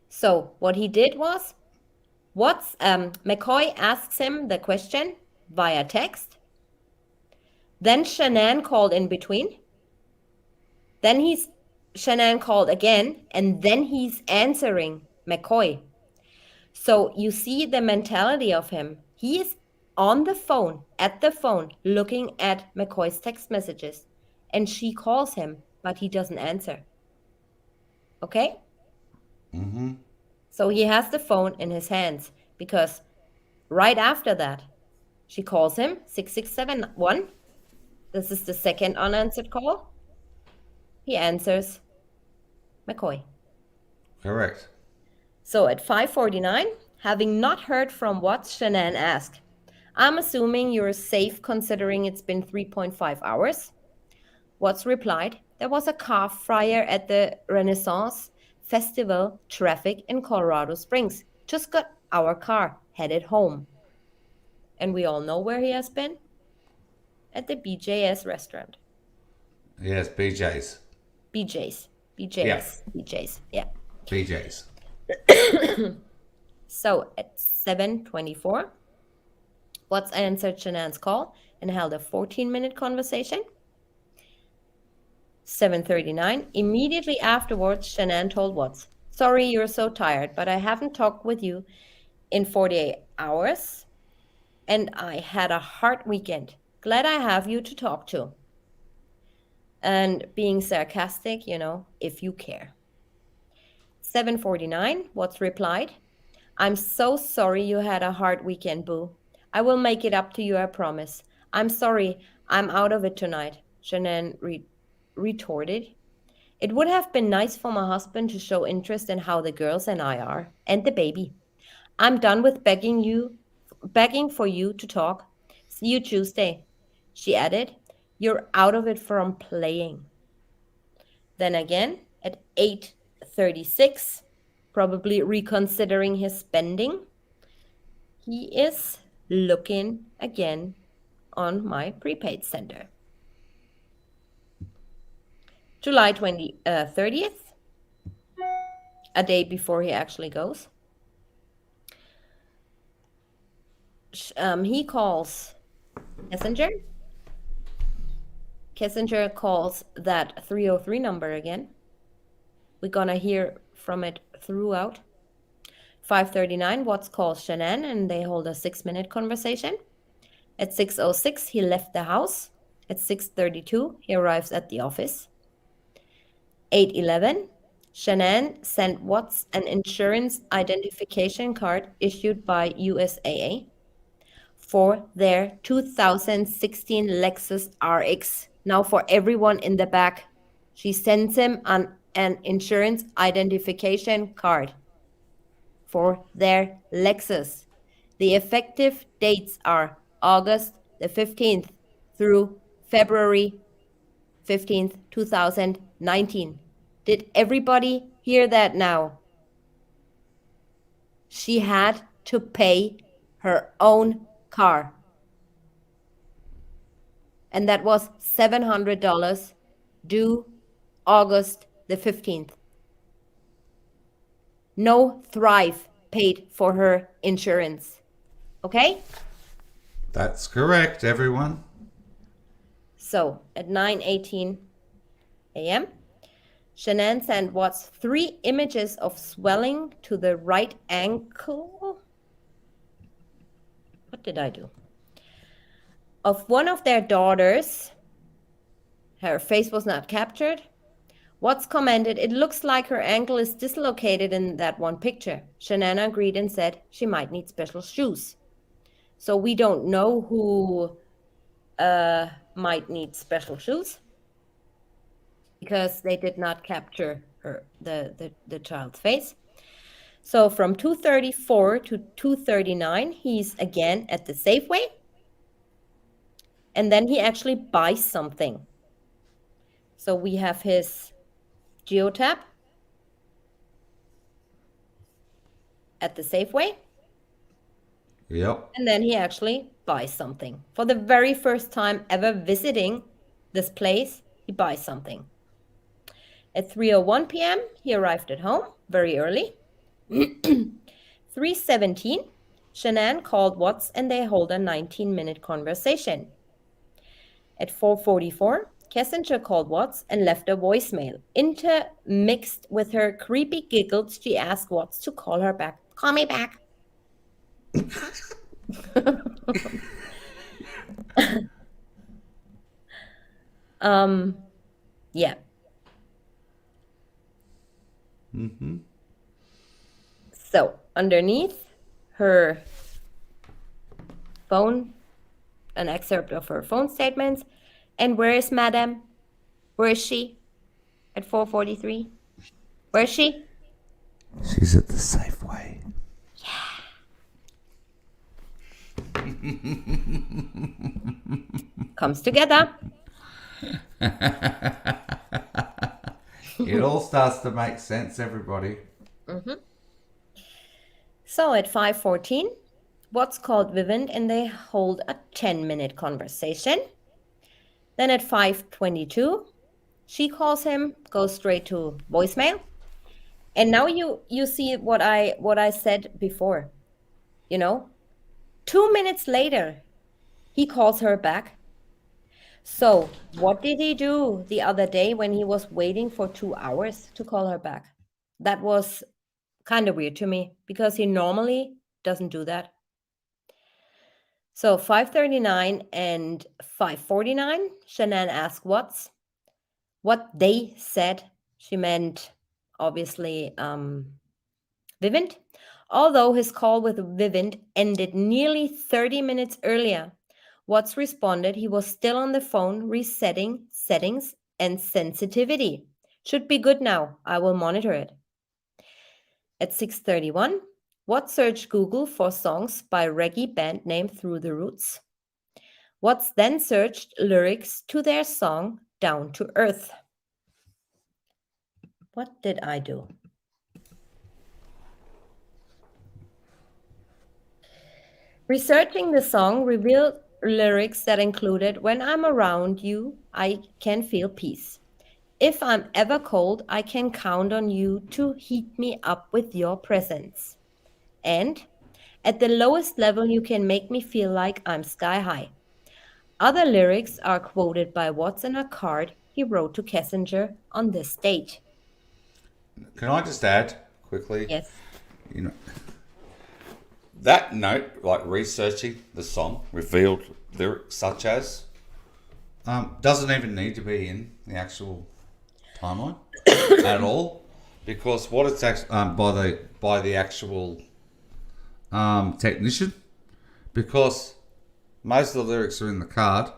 So what he did was, McCoy asks him the question via text. Then Shanann called in between. Then Shanann called again, and then he's answering McCoy. So you see the mentality of him. He is on the phone, at the phone, looking at McCoy's text messages. And she calls him, but he doesn't answer. Okay? So he has the phone in his hands because right after that, she calls him, 6671. This is the second unanswered call. He answers McCoy. correct. So at 5:49, having not heard from Watts, Shanann asked, I'm assuming you're safe considering it's been 3.5 hours. Watts replied, There was a car fire at the Renaissance Festival traffic in Colorado Springs. Just got our car headed home. And we all know where he has been? At the BJS restaurant. Yes, BJ's. BJ's. Yeah, BJS. BJ's. Yeah. BJ's. So at 7:24, Watts answered Shanann's call and held a 14-minute conversation. 7:39, immediately afterwards, Shanann told Watts, "Sorry you're so tired, but I haven't talked with you in 48 hours, and I had a hard weekend. Glad I have you to talk to." And being sarcastic, if you care. 7:49, Watts replied, "I'm so sorry you had a hard weekend, boo. I will make it up to you, I promise. I'm sorry I'm out of it tonight," Shanann retorted. "It would have been nice for my husband to show interest in how the girls and I are, and the baby. I'm done with begging for you to talk. See you Tuesday." She added, "You're out of it from playing." Then again, at 8:36, probably reconsidering his spending, he is looking again on my prepaid sender. July 30th, a day before he actually goes. He calls Kissinger. Kissinger calls that 303 number again. We're gonna hear from it throughout. 5:39, Watts calls Shanann and they hold a 6-minute conversation. At 6:06, he left the house. At 6:32, he arrives at the office. 8:11, Shanann sent Watts an insurance identification card issued by USAA for their 2016 Lexus RX. Now for everyone in the back, she sends him an insurance identification card for their Lexus. The effective dates are August the 15th through February 15th, 2019. Did everybody hear that now? She had to pay her own car. And that was $700 due August the 15th. No Thrive paid for her insurance. Okay? That's correct, everyone. So at 9:18 a.m., Shanann sent Watts 3 images of swelling to the right ankle. What did I do? Of one of their daughters. Her face was not captured. Watts commented, "It looks like her ankle is dislocated in that one picture." Shanann agreed and said she might need special shoes. So we don't know who might need special shoes because they did not capture the child's face. So from 2:34 to 2:39, he's again at the Safeway. And then he actually buys something. So we have his geotab at the Safeway. Yep. And then he actually buys something. For the very first time ever visiting this place, he buys something. At 3:01 p.m., he arrived at home very early. 3:17, Shanann called Watts and they hold a 19-minute conversation. At 4:44, Kissinger called Watts and left a voicemail. Intermixed with her creepy giggles, she asked Watts to call her back. "Call me back." Yeah. Mm-hmm. So underneath her phone, an excerpt of her phone statements. "And where is Madame? Where is she?" At 4:43. Where is she? She's at the Safeway. Yeah. 'Comes together. 4:45, Shanann called Watts and they hold a 20-minute conversation. At 4:47, Watts called Shanann and they hold a 6-minute conversation. 4:48, Shanann sent Watts 3 images of swelling to the right ankle. Of one of their daughters. Her face was not captured. Watts commented, "It looks like her ankle is dislocated in that one picture." Shanann agreed and said she might need special shoes. So we don't know who might need special shoes because they did not capture the child's face. It all starts to make sense, everybody. Mhm. So at 5:14, what's called Vivint and they hold a 10-minute conversation. Then at 5:22, she calls him, goes straight to voicemail. And now you see what I said before. You know, 2 minutes later, he calls her back. So, what did he do the other day when he was waiting for 2 hours to call her back? That was kind of weird to me because he normally doesn't do that. So 5:39 and 5:49, Shanann asked what they said. She meant obviously Vivint. Although his call with Vivint ended nearly 30 minutes earlier, Watts responded he was still on the phone resetting settings and sensitivity. Should be good now. I will monitor it. At 6:31, Watts searched Google for songs by reggae band name Through the Roots. Watts then searched lyrics to their song Down to Earth. What did I do? Researching the song revealed lyrics that included When I'm around you, I can feel peace. If I'm ever cold, I can count on you to heat me up with your presence. And at the lowest level, you can make me feel like I'm sky high. Other lyrics are quoted by Watts in a card he wrote to Kissinger on this date. Can I just add quickly? Yes. You know, that note, like researching the song, revealed lyrics such as doesn't even need to be in the actual timeline at all, because what it's actually by the actual technician, because most of the lyrics are in the card,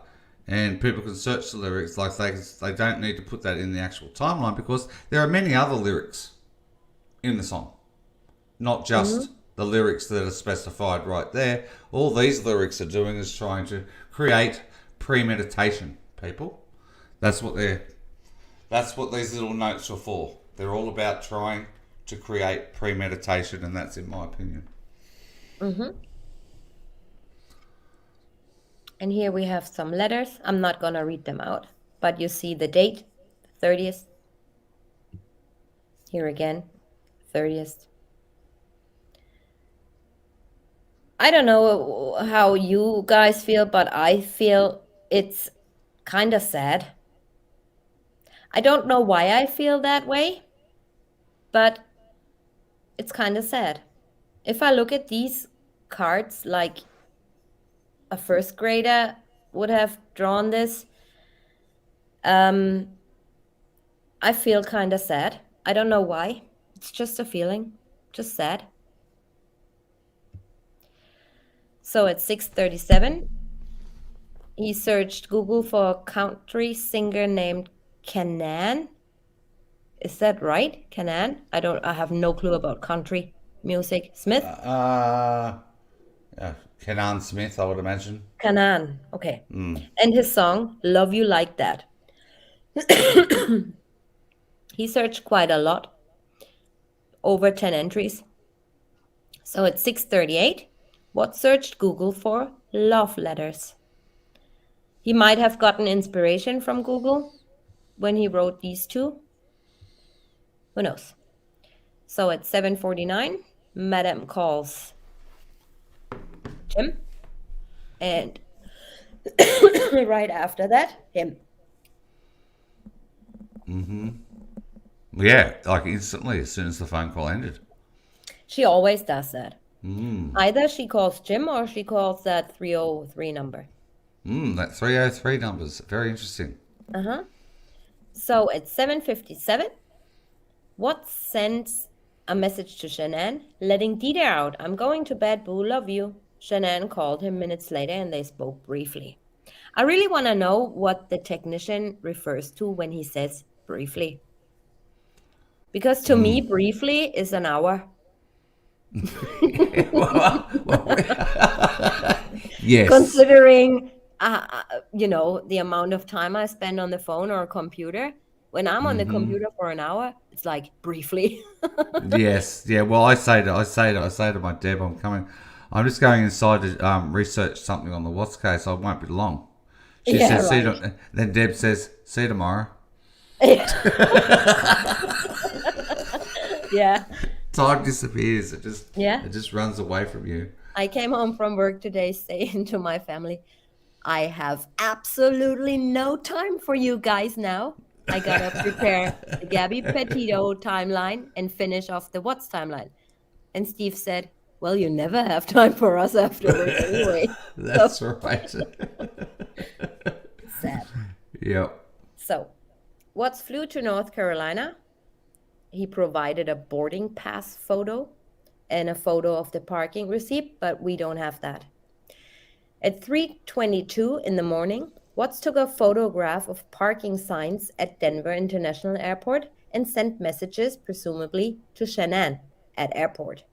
and people can search the lyrics. Like they don't need to put that in the actual timeline because there are many other lyrics in the song, not just the lyrics that are specified right there. All these lyrics are doing is trying to create premeditation. People, that's what they're. That's what these little notes are for. They're all about trying to create premeditation, and that's in my opinion. Mm-hmm. And here we have some letters. I'm not going to read them out, but you see the date, 30th. Here again, 30th. I don't know how you guys feel, but I feel it's kind of sad. I don't know why I feel that way, but it's kind of sad. If I look at these cards, like a first grader would have drawn this, I feel kind of sad. I don't know why. It's just a feeling, just sad. So at 6:37, he searched Google for a country singer named Kanan. Is that right? Kanan? I have no clue about country music. Smith? Kenan Smith, I would imagine. Kanan. Okay. And his song, Love You Like That. He searched quite a lot, over 10 entries. So at 6:38, Watt searched Google for love letters. He might have gotten inspiration from Google when he wrote these two. Who knows? So at 7:49, Madame calls Jim. And right after that, him. Yeah, like instantly as soon as the phone call ended. She always does that. Either she calls Jim or she calls that 303 number. That 303 numbers, very interesting. Uh-huh. So at 7:57, Watt sends a message to Shanann, letting Dieter out. I'm going to bed, boo, love you. Shanann called him minutes later and they spoke briefly. I really want to know what the technician refers to when he says briefly. Because to me, briefly is an hour. Yes. Considering the amount of time I spend on the phone or a computer. When I'm on the computer for an hour, it's like briefly. Yes, yeah. Well, I say to my Deb, I'm coming. I'm just going inside to research something on the Watts case. I won't be long. She Yeah, says, "See." right. Then Deb says, "See you tomorrow." Yeah, Time disappears. yeah. it just runs away from you. I came home from work today saying to my family, I have absolutely no time for you guys now. I gotta prepare the Gabby Petito timeline and finish off the What's timeline. And Steve said, well, you never have time for us afterwards anyway. So That's right. sad. Yep. So Watts flew to North Carolina. He provided a boarding pass photo and a photo of the parking receipt, but we don't have that. At 3:22 in the morning, Watts took a photograph of parking signs at Denver International Airport and sent messages, presumably to Shanann at airport.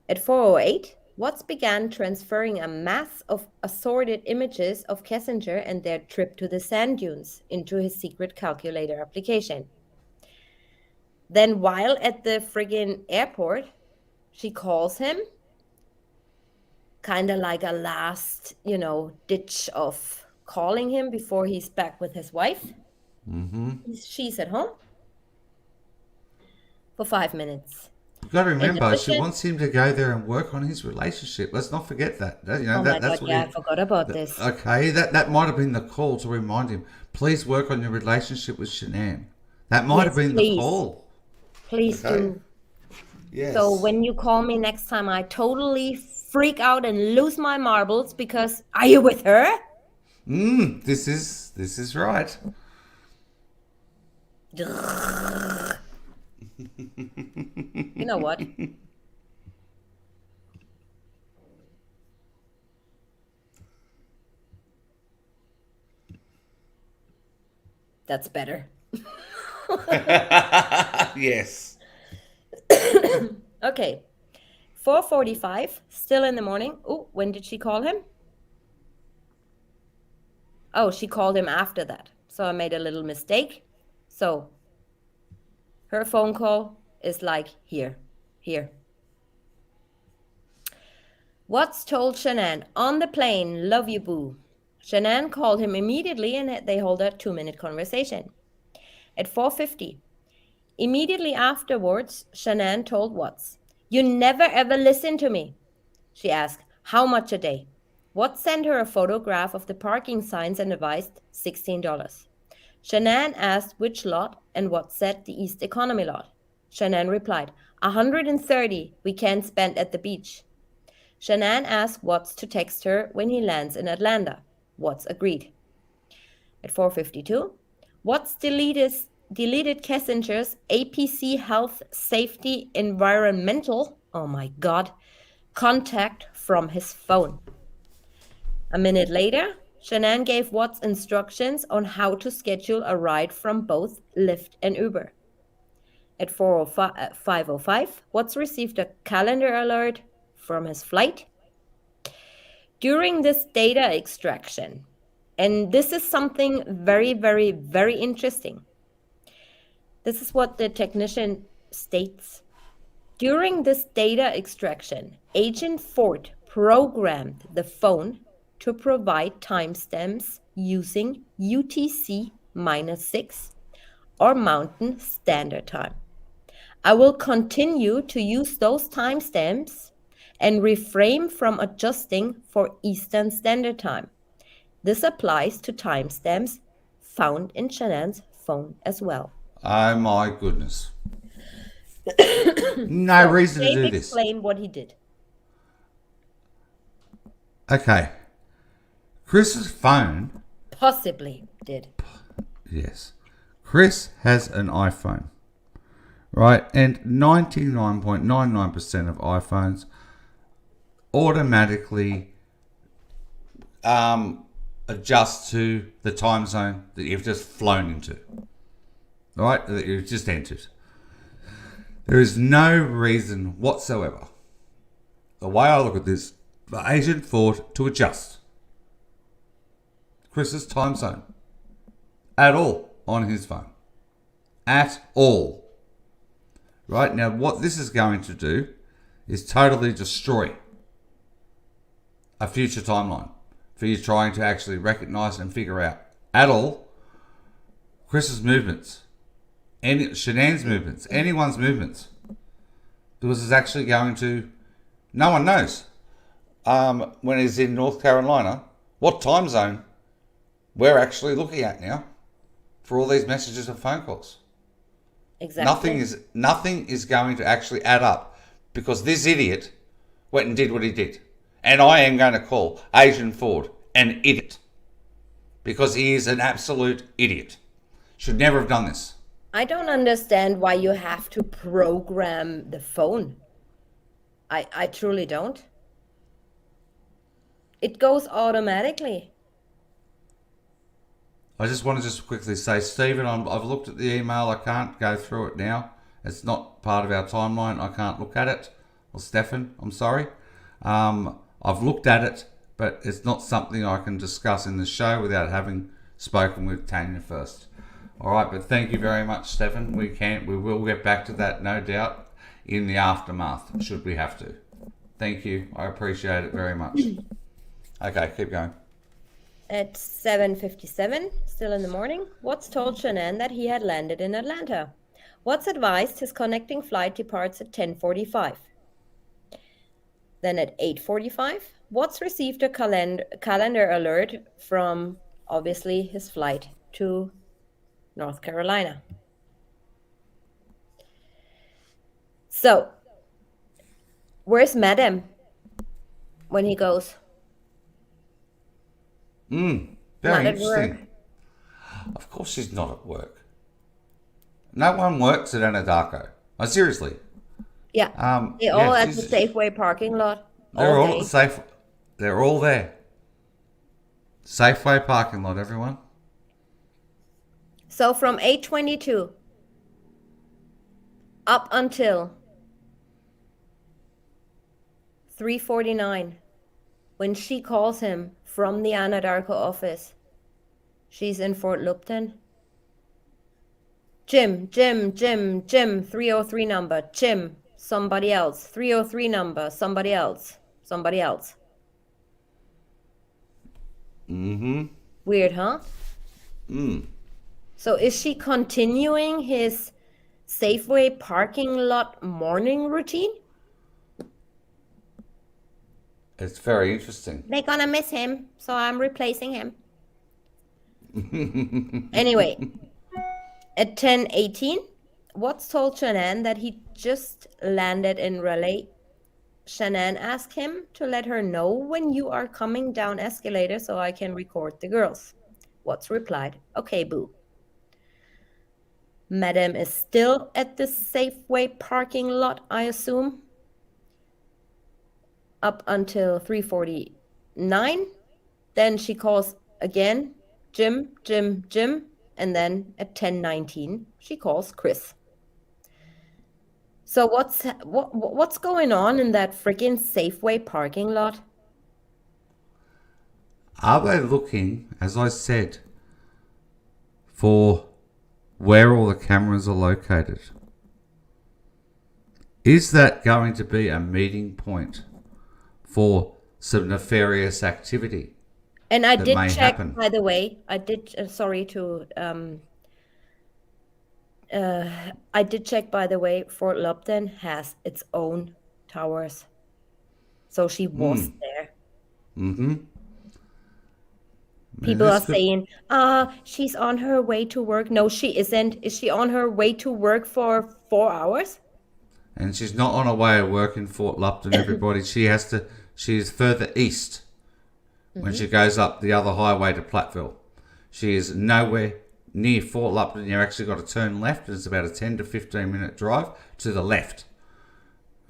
At 4:08, Watts began transferring a mass of assorted images of Kessinger and their trip to the sand dunes into his secret calculator application. Then, while at the friggin' airport, she calls him, kind of like a last, ditch of calling him before he's back with his wife. She's at home for 5 minutes. You've got to In remember, she addition, wants him to go there and work on his relationship. Let's not forget that. oh my God, That's what yeah, I he. forgot about this. Okay, that might have been the call to remind him. Please work on your relationship with Shanann. That might have Yes, been the please. call. Please Okay. do. So Yes. when you call me next time, I totally freak out and lose my marbles because are you with her? This is right. You know what? That's better. Yes. Okay. 4:45, still in the morning. Oh, when did she call him? Oh, she called him after that. So I made a little mistake. So her phone call is like here, here. Watts told Shanann on the plane, love you, boo. Shanann called him immediately and they hold a 2-minute conversation. At 4:50, immediately afterwards, Shanann told Watts, you never ever listen to me. She asked, how much a day? Watts sent her a photograph of the parking signs and advised $16. Shanann asked which lot and Watts said the East Economy lot. Shanann replied, 130 we can't spend at the beach. Shanann asked Watts to text her when he lands in Atlanta. Watts agreed. At 4:52, Watts deleted Kessinger's APC Health Safety Environmental, oh my God, contact from his phone. A minute later, Shanann gave Watts instructions on how to schedule a ride from both Lyft and Uber. At 5:05, Watts received a calendar alert from his flight. During this data extraction, and this is something very, very, very interesting. This is what the technician states. During this data extraction, Agent Ford programmed the phone to provide timestamps using UTC-6 or Mountain Standard Time. I will continue to use those timestamps and refrain from adjusting for Eastern Standard Time. This applies to timestamps found in Shanann's phone as well. Oh my goodness. No So reason to Dave do this. explained what he did. Okay. Chris's phone. Possibly did. Yes. Chris has an iPhone. Right? And 99.99% of iPhones automatically adjust to the time zone that you've just flown into. Right? That you've just entered. There is no reason whatsoever, the way I look at this, for Agent Ford to adjust. Chris's time zone at all on his phone. At all. Right? Now, what this is going to do is totally destroy a future timeline for you trying to actually recognize and figure out at all Chris's movements, Shanann's movements, anyone's movements. Because it's actually going to, no one knows when he's in North Carolina what time zone we're actually looking at now for all these messages and phone calls. Exactly. Nothing is going to actually add up because this idiot went and did what he did. And I am going to call Adrian Ford an idiot because he is an absolute idiot. Should never have done this. I don't understand why you have to program the phone. I truly don't. It goes automatically. I just want to just quickly say, Stephen, I've looked at the email. I can't go through it now. It's not part of our timeline. I can't look at it. Or Stefan, I'm sorry. I've looked at it, but it's not something I can discuss in the show without having spoken with Tanya first. All right, but thank you very much, Stefan. We will get back to that, no doubt, in the aftermath, should we have to. Thank you. I appreciate it very much. Okay, keep going. At 7:57, still in the morning, Watts told Shanann that he had landed in Atlanta. Watts advised his connecting flight departs at 10:45. Then at 8:45, Watts received a calendar alert from, obviously, his flight to North Carolina. So, where's Madam when he goes? Very Not at interesting. work. Of course she's not at work. No one works at Anadarko. Oh, seriously. Yeah, they all at the Safeway parking lot. They're all day. at the safe. They're all there. Safeway parking lot, everyone. So from 8:22 up until 3:49, when she calls him from the Anadarko office, she's in Fort Lupton. Jim, 303 number. Jim, somebody else. 303 number, somebody else. Weird, huh? So is she continuing his Safeway parking lot morning routine? It's very interesting. They're gonna miss him, so I'm replacing him. Anyway, at 10:18, Watts told Shanann that he just landed in Raleigh. Shanann asked him to let her know when you are coming down escalator so I can record the girls. Watts replied, "Okay, boo." Madam is still at the Safeway parking lot, I assume, up until 3:49. Then she calls again, Jim, and then at 10:19 she calls Chris. So what's going on in that freaking Safeway parking lot? Are they looking, as I said, for where all the cameras are located? Is that going to be a meeting point for some nefarious activity? And I did check, happen? by the way, I did check, by the way, Fort Lupton has its own towers. So she was there. People are saying, she's on her way to work. No, she isn't. Is she on her way to work for 4 hours? And she's not on her way to work in Fort Lupton, everybody. She's further east when she goes up the other highway to Platteville. She is nowhere near Fort Lupton. You've actually got to turn left. It's about a 10 to 15 minute drive to the left.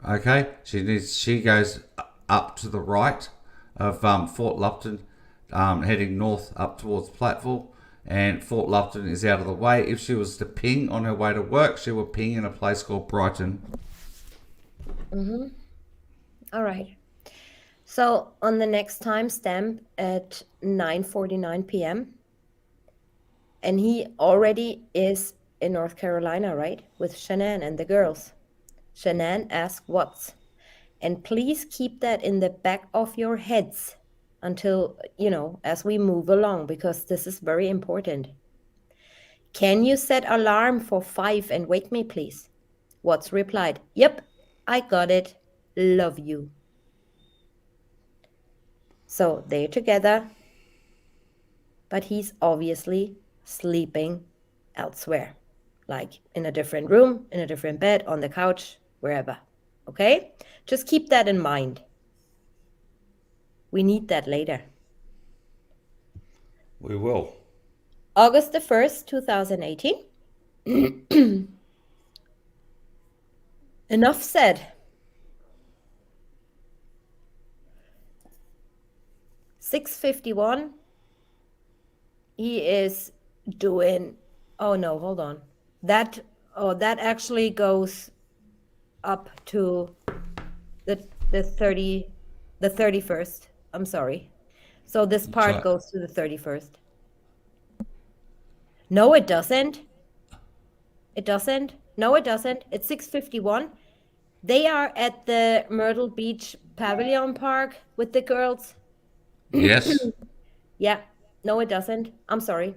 Okay? She goes up to the right of Fort Lupton, heading north up towards Platteville, and Fort Lupton is out of the way. If she was to ping on her way to work, she would ping in a place called Brighton. All right. So on the next timestamp at 9:49 p.m., and he already is in North Carolina, right? With Shanann and the girls. Shanann asks what's. And please keep that in the back of your heads until, as we move along, because this is very important. Can you set alarm for 5 and wake me, please? Watts replied, Yep, I got it. Love you. So they're together, but he's obviously sleeping elsewhere, like in a different room, in a different bed, on the couch, wherever. Okay? Just keep that in mind. We need that later. We will. August the 1st, 2018. Enough said. 6:51. He is doing. Oh no, hold on. That actually goes up to the 31st. I'm sorry. So this part goes to the 31st. No, it doesn't. It doesn't. No, it doesn't. It's 6:51. They are at the Myrtle Beach Pavilion Park with the girls. Yes. Yeah. No, it doesn't. I'm sorry.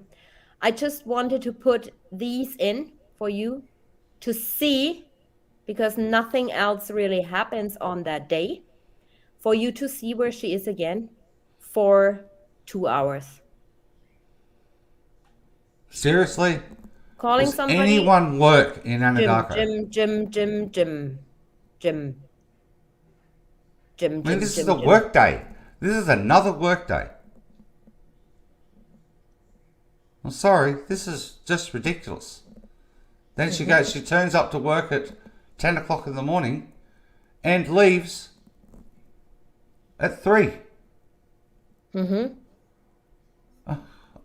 I just wanted to put these in for you to see, because nothing else really happens on that day, for you to see where she is again for 2 hours. Seriously? Calling Does somebody. anyone work in Jim, Anadarko? Jim, Jim, Jim, Jim, Jim, Jim, I mean, Jim, this is a Jim, Jim. work day. This is another work day. I'm sorry, this is just ridiculous. Then she turns up to work at 10 o'clock in the morning and leaves at 3. Mm-hmm.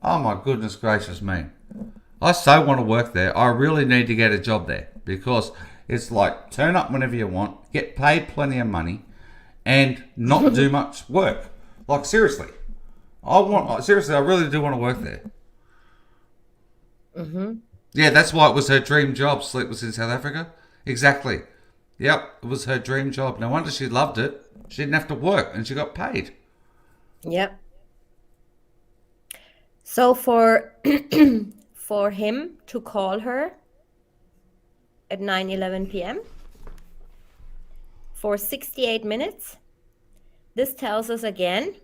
Oh my goodness gracious me. I so want to work there. I really need to get a job there because it's like turn up whenever you want, get paid plenty of money, and not do much work. Like seriously, I really do want to work there. Mm-hmm. Yeah, that's why it was her dream job. Sleep was in South Africa. Exactly. Yep, it was her dream job. No wonder she loved it. She didn't have to work, and she got paid. Yep. So for for him to call her at 9:11 p.m. for 68 minutes, this tells us again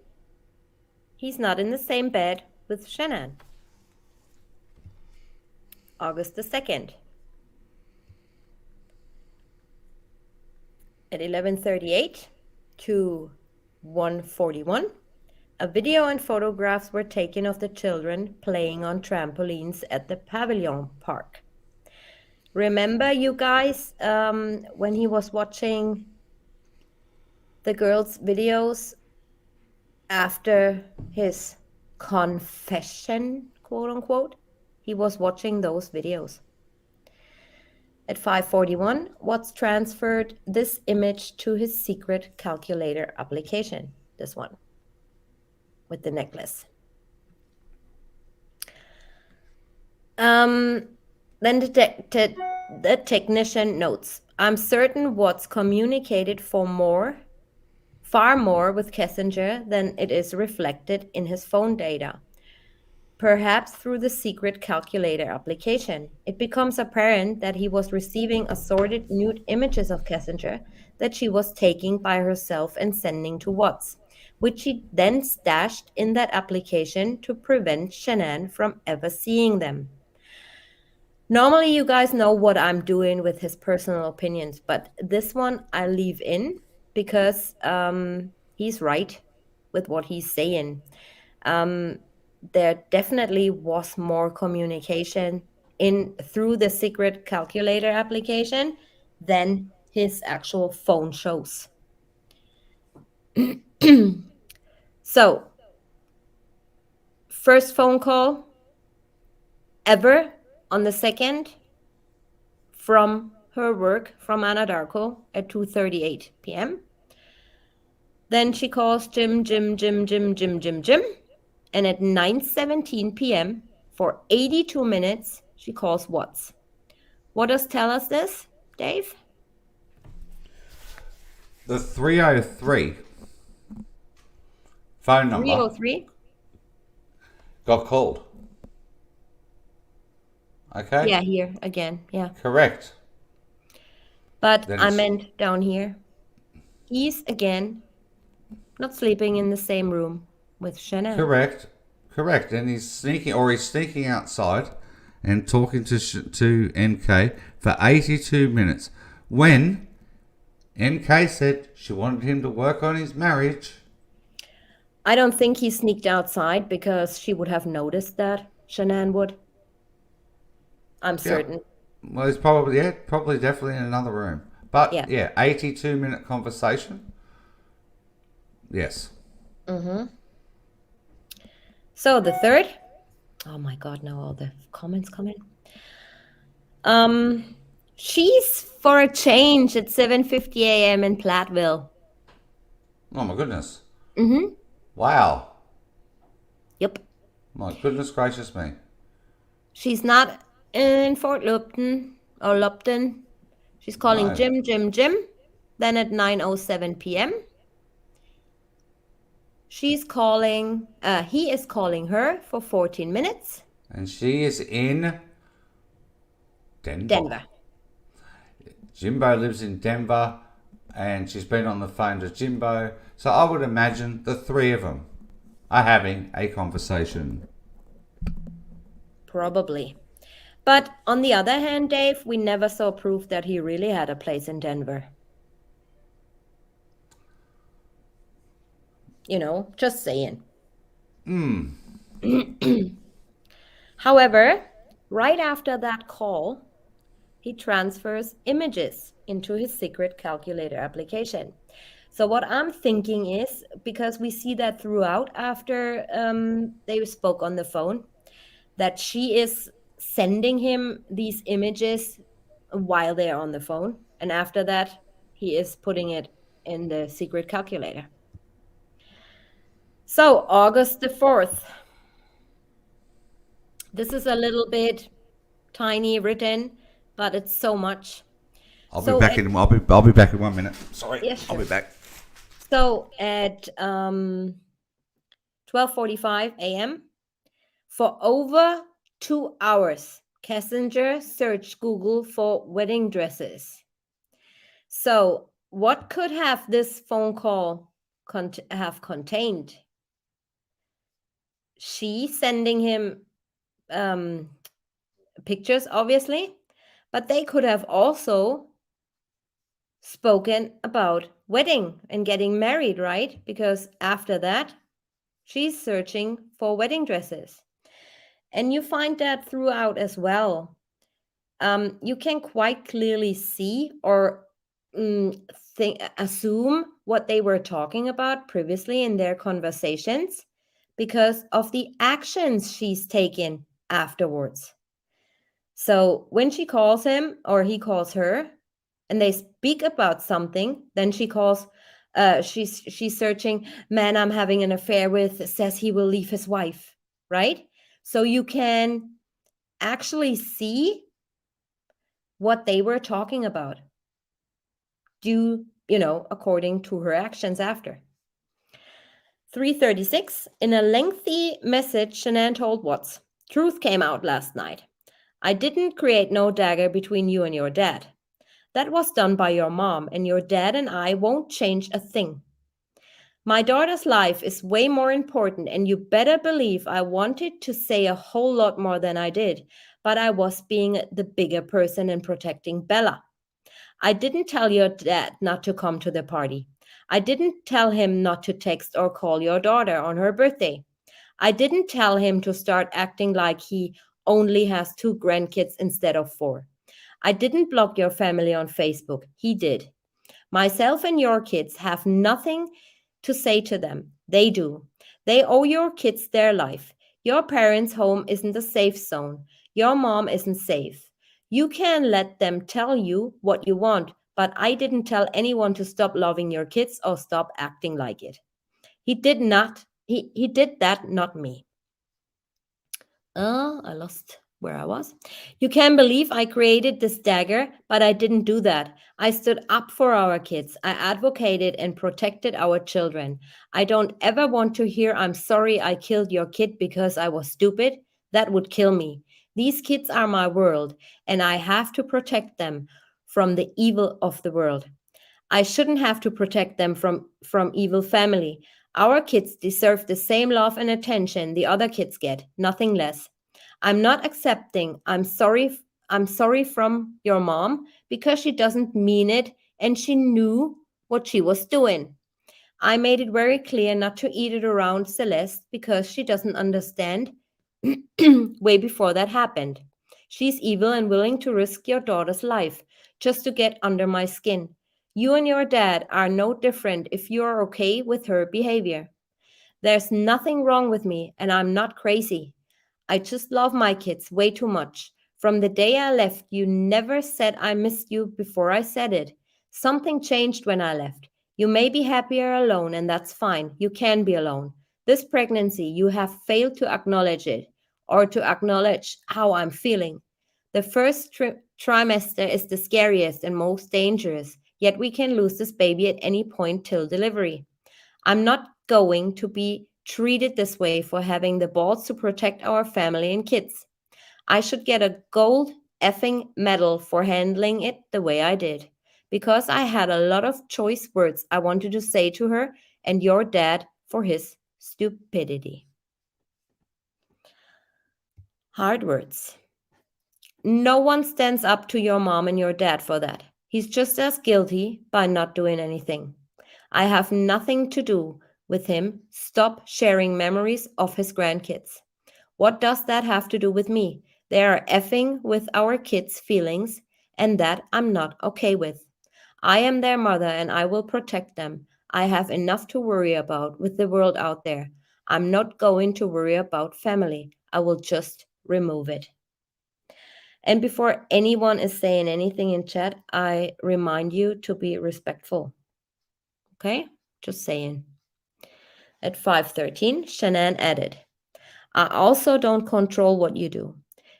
he's not in the same bed with Shanann. August the 2nd. At 11:38 to 1:41, a video and photographs were taken of the children playing on trampolines at the Pavilion Park. Remember, you guys, when he was watching the girls' videos after his confession, quote unquote, he was watching those videos. At 5:41, Watts transferred this image to his secret calculator application, this one, with the necklace. Then the technician notes, I'm certain Watts communicated far more with Kissinger than it is reflected in his phone data. Perhaps through the secret calculator application, it becomes apparent that he was receiving assorted nude images of Kissinger that she was taking by herself and sending to Watts, which she then stashed in that application to prevent Shanann from ever seeing them. Normally, you guys know what I'm doing with his personal opinions, but this one I leave in because he's right with what he's saying. There definitely was more communication through the secret calculator application than his actual phone shows. So, first phone call ever on the 2nd from her work from Anadarko at 2:38 p.m. Then she calls Jim, Jim, Jim, Jim, Jim, Jim, Jim. And at 9:17 p.m., for 82 minutes, she calls Watts. What does tell us this, Dave? The 303 phone number 303? got called. Okay? Yeah, here again. Yeah. Correct. But Then I it's meant down here. He's again not sleeping in the same room with Shanann. correct. Correct. And he's sneaking outside and talking to NK for 82 minutes. When NK said she wanted him to work on his marriage. I don't think he sneaked outside because she would have noticed that. Shanann would. I'm Yeah. certain. Well, he's probably definitely in another room. But Yeah. yeah, 82-minute conversation. Yes. Mm-hmm. So the third. Oh my God! Now all the comments come in. She's for a change at 7:50 a.m. in Platteville. Oh my goodness. Mm-hmm. Wow. Yep. My goodness gracious me. She's not in Fort Lupton or Lupton. She's calling No. Jim, Jim, Jim. Then at 9:07 p.m. She's calling, he is calling her for 14 minutes. And she is in Denver. Denver. Jimbo lives in Denver and she's been on the phone to Jimbo. So I would imagine the three of them are having a conversation. Probably. But on the other hand, Dave, we never saw proof that he really had a place in Denver. You know, just saying. However, right after that call, he transfers images into his secret calculator application. So what I'm thinking is, because we see that throughout after they spoke on the phone, that she is sending him these images while they're on the phone. And after that, he is putting it in the secret calculator. So August the 4th. This is a little bit tiny written, but it's so much. I'll So be back at- in. I'll be back in 1 minute. Sorry. Yeah, I'll sure. be back. So at 12:45 a.m., for over 2 hours, Kessinger searched Google for wedding dresses. So what could have this phone call have contained? She sending him pictures, obviously, but they could have also spoken about wedding and getting married, right? Because after that, she's searching for wedding dresses. And you find that throughout as well. You can quite clearly see or assume what they were talking about previously in their conversations because of the actions she's taken afterwards. So when she calls him or he calls her and they speak about something, then she calls, she's searching, man I'm having an affair with says he will leave his wife, right? So you can actually see what they were talking about according to her actions after. 3:36, in a lengthy message, Shanann told Watts, truth came out last night. I didn't create no dagger between you and your dad. That was done by your mom, and your dad and I won't change a thing. My daughter's life is way more important, and you better believe I wanted to say a whole lot more than I did, but I was being the bigger person and protecting Bella. I didn't tell your dad not to come to the party. I didn't tell him not to text or call your daughter on her birthday. I didn't tell him to start acting like he only has 2 grandkids instead of 4. I didn't block your family on Facebook. He did. Myself and your kids have nothing to say to them. They do. They owe your kids their life. Your parents' home isn't a safe zone. Your mom isn't safe. You can let them tell you what you want, but I didn't tell anyone to stop loving your kids or stop acting like it. He did that, not me. I lost where I was. You can believe I created this dagger, but I didn't do that. I stood up for our kids. I advocated and protected our children. I don't ever want to hear I'm sorry I killed your kid because I was stupid. That would kill me. These kids are my world, and I have to protect them from the evil of the world. I shouldn't have to protect them from evil family. Our kids deserve the same love and attention the other kids get, nothing less. I'm not accepting. I'm sorry from your mom because she doesn't mean it and she knew what she was doing. I made it very clear not to eat it around Celeste because she doesn't understand way before that happened. She's evil and willing to risk your daughter's life just to get under my skin. You and your dad are no different if you're okay with her behavior. There's nothing wrong with me, and I'm not crazy. I just love my kids way too much. From the day I left, you never said I missed you before I said it. Something changed when I left. You may be happier alone, and that's fine. You can be alone. This pregnancy, you have failed to acknowledge it or to acknowledge how I'm feeling. The first trimester is the scariest and most dangerous, yet we can lose this baby at any point till delivery. I'm not going to be treated this way for having the balls to protect our family and kids. I should get a gold effing medal for handling it the way I did. Because I had a lot of choice words I wanted to say to her and your dad for his stupidity. Hard words. No one stands up to your mom and your dad for that. He's just as guilty by not doing anything. I have nothing to do with him. Stop sharing memories of his grandkids. What does that have to do with me? They are effing with our kids' feelings, and that I'm not okay with. I am their mother and I will protect them. I have enough to worry about with the world out there. I'm not going to worry about family. I will just remove it. And before anyone is saying anything in chat, I remind you to be respectful. Okay? Just saying. At 5:13, Shanann added, I also don't control what you do.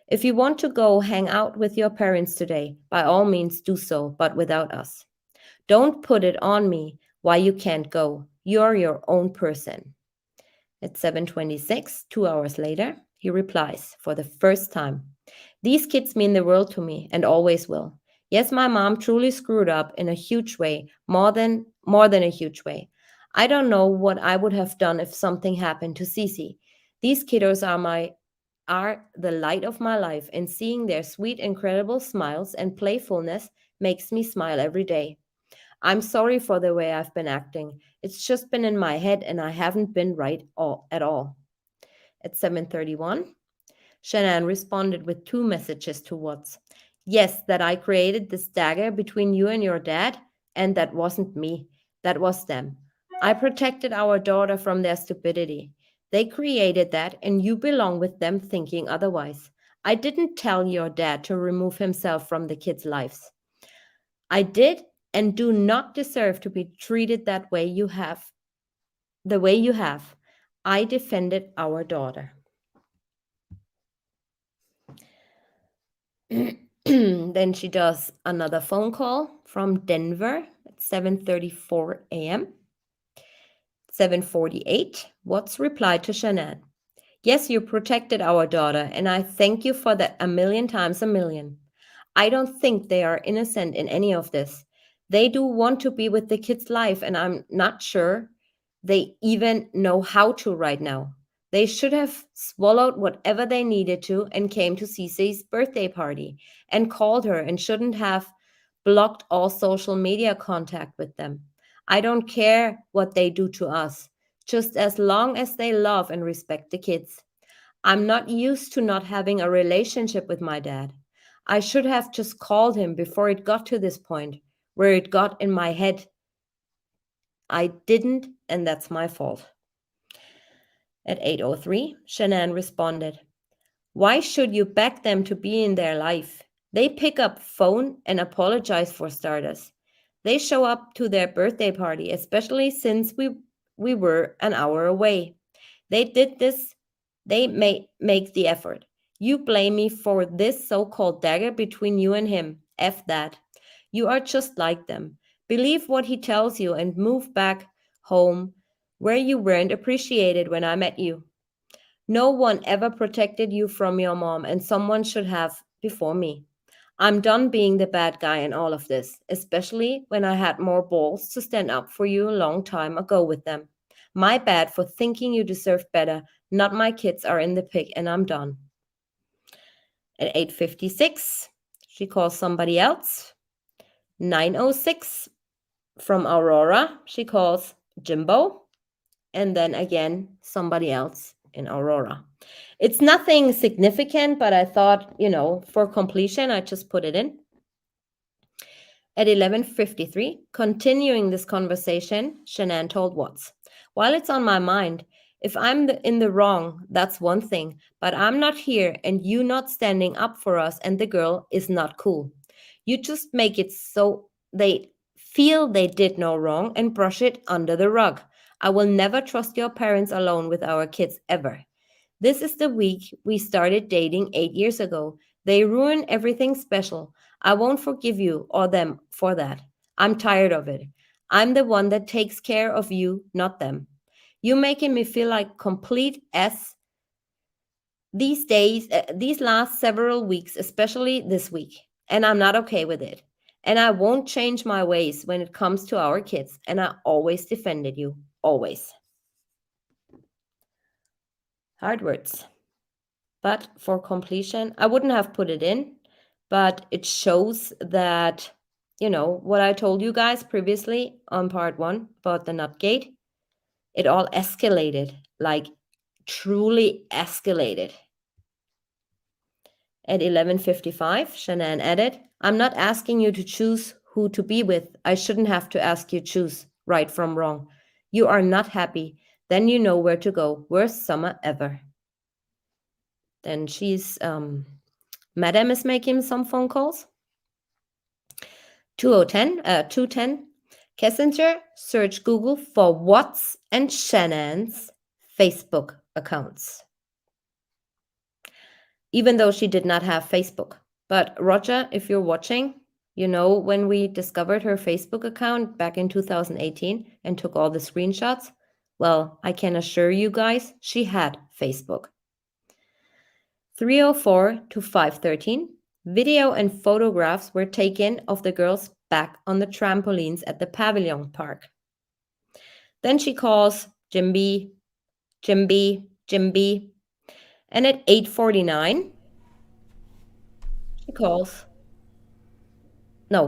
If you want to go hang out with your parents today, by all means do so, but without us. Don't put it on me why you can't go. You're your own person. At 7:26, 2 hours later, he replies for the first time. These kids mean the world to me and always will. Yes, my mom truly screwed up in a huge way, more than a huge way. I don't know what I would have done if something happened to Cece. These kiddos are the light of my life, and seeing their sweet, incredible smiles and playfulness makes me smile every day. I'm sorry for the way I've been acting. It's just been in my head and I haven't been right at all. At 7:31, Shanann responded with two messages to Watts. Yes, that I created this dagger between you and your dad, and that wasn't me. That was them. I protected our daughter from their stupidity. They created that, and you belong with them thinking otherwise. I didn't tell your dad to remove himself from the kids' lives. I did and do not deserve to be treated the way you have. I defended our daughter. Then she does another phone call from Denver at 7:34 a.m. 7:48, Watts replied to Shanann. Yes, you protected our daughter, and I thank you for that a million times a million. I don't think they are innocent in any of this. They do want to be with the kid's life, and I'm not sure they even know how to right now. They should have swallowed whatever they needed to and came to Cece's birthday party and called her and shouldn't have blocked all social media contact with them. I don't care what they do to us, just as long as they love and respect the kids. I'm not used to not having a relationship with my dad. I should have just called him before it got to this point where it got in my head. I didn't, and that's my fault. At 8:03, Shanann responded, Why should you beg them to be in their life? They pick up phone and apologize for starters. They show up to their birthday party, especially since we were an hour away. They did this, they may make the effort. You blame me for this so-called dagger between you and him. F that. You are just like them. Believe what he tells you and move back home where you weren't appreciated when I met you. No one ever protected you from your mom, and someone should have before me. I'm done being the bad guy in all of this, especially when I had more balls to stand up for you a long time ago with them. My bad for thinking you deserve better. Not my kids are in the pig, and I'm done. At 8:56, she calls somebody else. 9:06, from Aurora, she calls Jimbo, and then again somebody else in Aurora. It's nothing significant, but I thought, for completion, I just put it in. At 11:53, continuing this conversation, Shanann told Watts, "While it's on my mind, if I'm in the wrong, that's one thing, but I'm not here and you not standing up for us and the girl is not cool. You just make it so they feel they did no wrong and brush it under the rug. I will never trust your parents alone with our kids ever. This is the week we started dating 8 years ago. They ruin everything special. I won't forgive you or them for that. I'm tired of it. I'm the one that takes care of you, not them. You making me feel like complete S these days, these last several weeks, especially this week. And I'm not okay with it. And I won't change my ways when it comes to our kids. And I always defended you. Always." Hard words. But for completion, I wouldn't have put it in, but it shows that, what I told you guys previously on part one about the nut gate, it all escalated, like truly escalated. At 11:55, Shanann added, "I'm not asking you to choose who to be with. I shouldn't have to ask you choose right from wrong. You are not happy. Then you know where to go. Worst summer ever." Then Madam is making some phone calls. 210, Kessinger, search Google for Watts and Shannon's Facebook accounts. Even though she did not have Facebook. But Roger, if you're watching, when we discovered her Facebook account back in 2018 and took all the screenshots, well, I can assure you guys, she had Facebook. 3:04 to 5:13, video and photographs were taken of the girls back on the trampolines at the pavilion park. Then she calls Jimby, Jimby, Jimby. And at 8:49,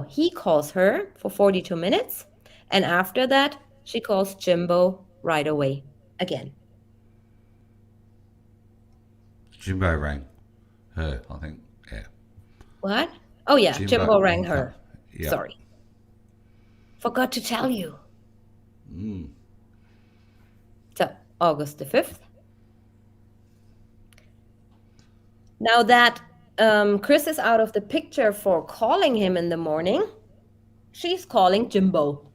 he calls her for 42 minutes. And after that, she calls Jimbo right away again. Jimbo rang her, I think. Yeah. What? Oh, yeah, Jimbo rang her. Yeah. Sorry. Forgot to tell you. So, August the 5th. Now that Chris is out of the picture for calling him in the morning, she's calling Jimbo.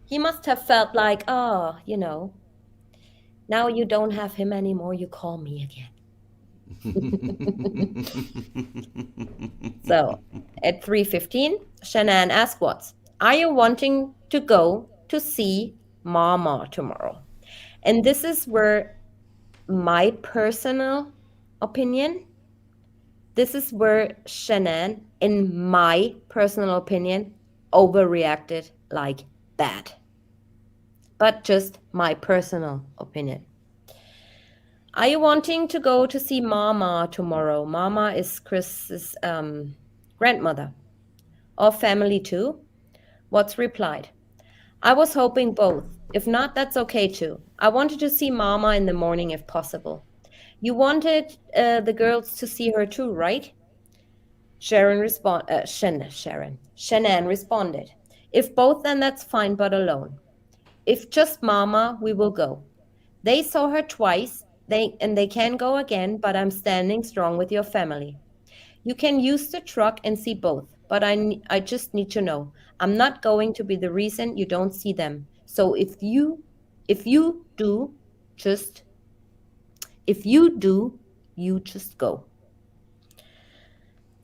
He must have felt like, now you don't have him anymore, you call me again. So, at 3:15, Shanann asked Watts, "Are you wanting to go to see Mama tomorrow?" And this is where my personal opinion, this is where Shanann, in my personal opinion, overreacted like bad. But just my personal opinion. "Are you wanting to go to see Mama tomorrow?" Mama is Chris's grandmother. "Or family too?" Watts replied, "I was hoping both. If not, that's okay too. I wanted to see Mama in the morning if possible. You wanted the girls to see her too, right?" Shanann responded, "If both, then that's fine, but alone. If just Mama, we will go. They saw her twice, they can go again, but I'm standing strong with your family. You can use the truck and see both, but I just need to know. I'm not going to be the reason you don't see them. So if you do, just if you do, you just go.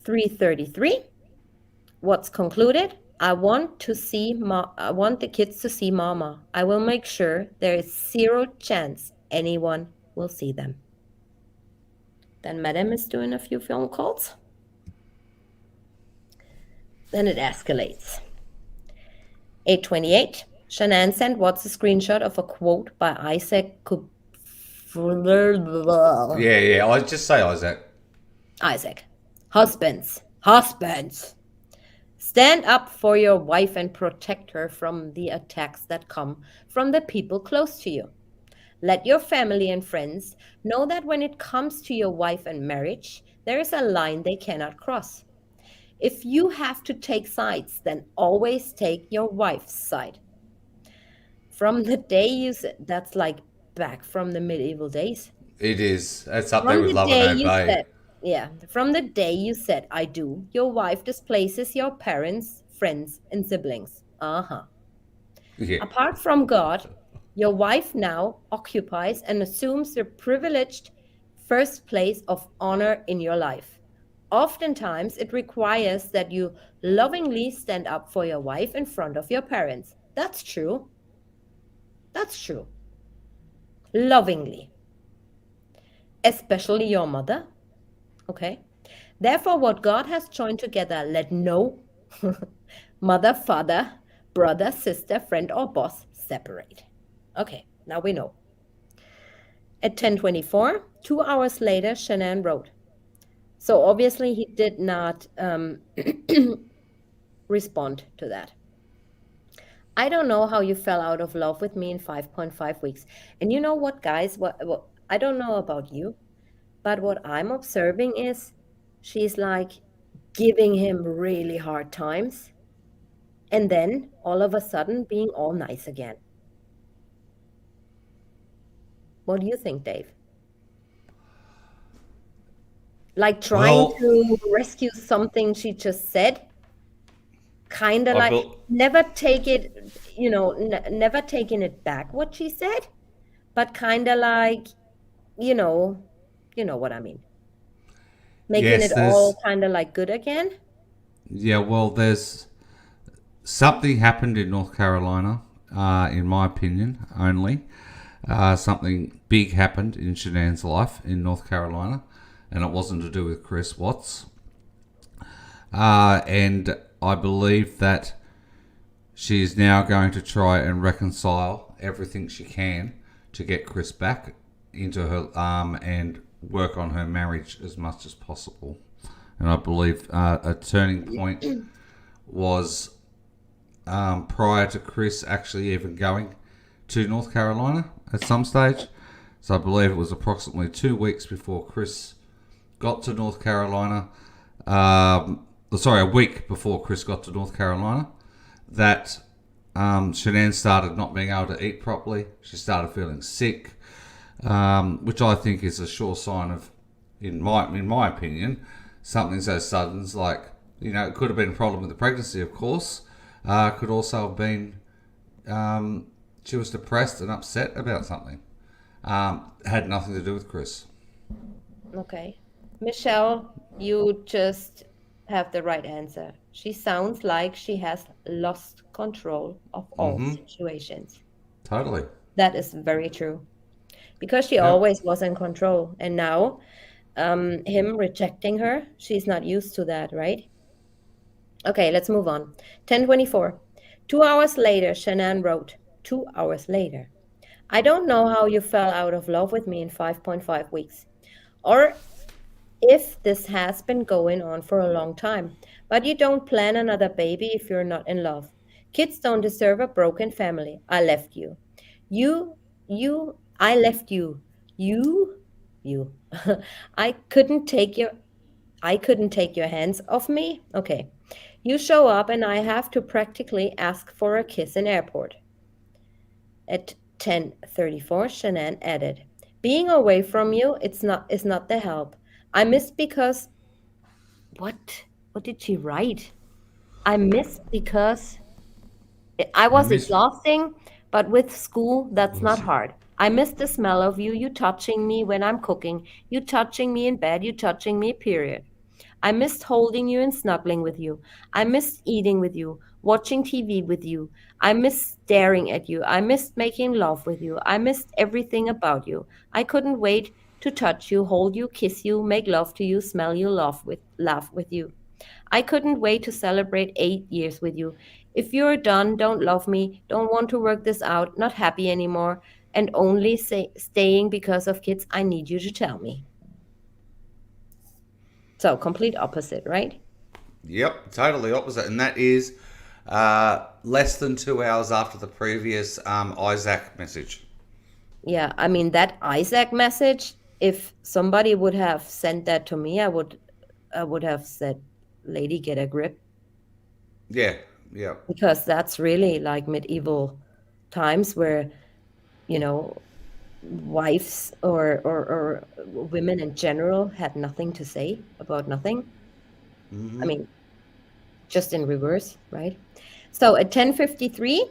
333. What's concluded? I want the kids to see mama. I will make sure there is zero chance anyone will see them. Then Madame is doing a few phone calls. Then it escalates. 828. Shanann sent Watts a screenshot of a quote by Isaac Yeah, yeah. I just say Isaac. Isaac. Husbands. Stand up for your wife and protect her from the attacks that come from the people close to you. Let your family and friends know that when it comes to your wife and marriage, there is a line they cannot cross. If you have to take sides, then always take your wife's side. From the day that's like back from the medieval days. It is. It's up there From with the love and day you obey. said, yeah, from the day you said I do, your wife displaces your parents, friends, and siblings. Uh-huh. Yeah. Apart from God, your wife now occupies and assumes the privileged first place of honor in your life. Oftentimes, it requires that you lovingly stand up for your wife in front of your parents. That's true. That's true. Lovingly, especially your mother. Okay. Therefore, what God has joined together, let no mother, father, brother, sister, friend, or boss separate. Okay, now we know. At 10:24, 2 hours later, Shanann wrote. So obviously he did not respond to that. I don't know how you fell out of love with me in 5.5 weeks. And you know what, guys? What I don't know about you, but what I'm observing is she's like giving him really hard times and then all of a sudden being all nice again. What do you think, Dave? Like trying Well, to rescue something she just said, kind of I like built. never take it, never taking it back what she said, but kind of like, you know, you know what I mean. Making Yes, it all there's. kind of like good again. Yeah, well, there's something happened in North Carolina, in my opinion, only. Something big happened in Shanann's life in North Carolina, and it wasn't to do with Chris Watts. And I believe that she is now going to try and reconcile everything she can to get Chris back into her and work on her marriage as much as possible. And I believe a turning point was prior to Chris actually even going to North Carolina at some stage. So I believe it was approximately 2 weeks before Chris got to North Carolina. A week before Chris got to North Carolina, that Shanann started not being able to eat properly. She started feeling sick, which I think is a sure sign of, in my opinion, something so sudden as like, it could have been a problem with the pregnancy, of course. Could also have been she was depressed and upset about something. Had nothing to do with Chris. Okay. Michelle, you just have the right answer. She sounds like she has lost control of all situations. Totally. That is very true. Because she Yep. always was in control. And now, him rejecting her, she's not used to that, right? Okay, let's move on. 10:24. 2 hours later, Shanann wrote. 2 hours later. I don't know how you fell out of love with me in 5.5 weeks. Or if this has been going on for a long time. But you don't plan another baby if you're not in love. Kids don't deserve a broken family. I left you. I left you. You. I couldn't take your, I couldn't take your hands off me. Okay. You show up and I have to practically ask for a kiss in airport. At 10:34, Shanann added, being away from you, is not the help. I missed because what? What did she write? I missed because I I was miss. exhausting, but with school, that's not Was it? hard. I miss the smell of you, you touching me when I'm cooking, you touching me in bed, you touching me, period. I missed holding you and snuggling with you. I missed eating with you, watching TV with you. I missed staring at you. I missed making love with you. I missed everything about you. I couldn't wait to touch you, hold you, kiss you, make love to you, smell you, laugh with you. I couldn't wait to celebrate 8 years with you. If you're done, don't love me, don't want to work this out, not happy anymore, and only staying because of kids, I need you to tell me. So, complete opposite, right? Yep, totally opposite. And that is less than 2 hours after the previous Isaac message. Yeah, I mean, that Isaac message, if somebody would have sent that to me, I would have said, lady, get a grip, Yeah, yeah. because that's really like medieval times where, you know, wives or women in general had nothing to say about nothing. I Hmm. mean, just in reverse, right? So at 10:53,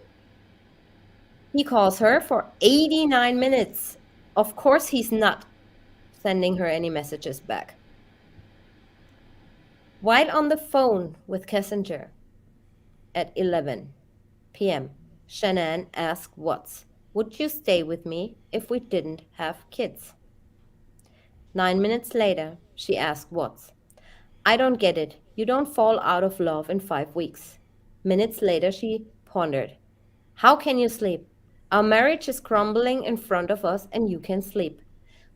he calls her for 89 minutes. Of course, he's not sending her any messages back. While on the phone with Kessinger at 11 p.m., Shanann asked Watts, would you stay with me if we didn't have kids? 9 minutes later, she asked Watts, I don't get it. You don't fall out of love in 5 weeks. Minutes later, she pondered, how can you sleep? Our marriage is crumbling in front of us and you can sleep.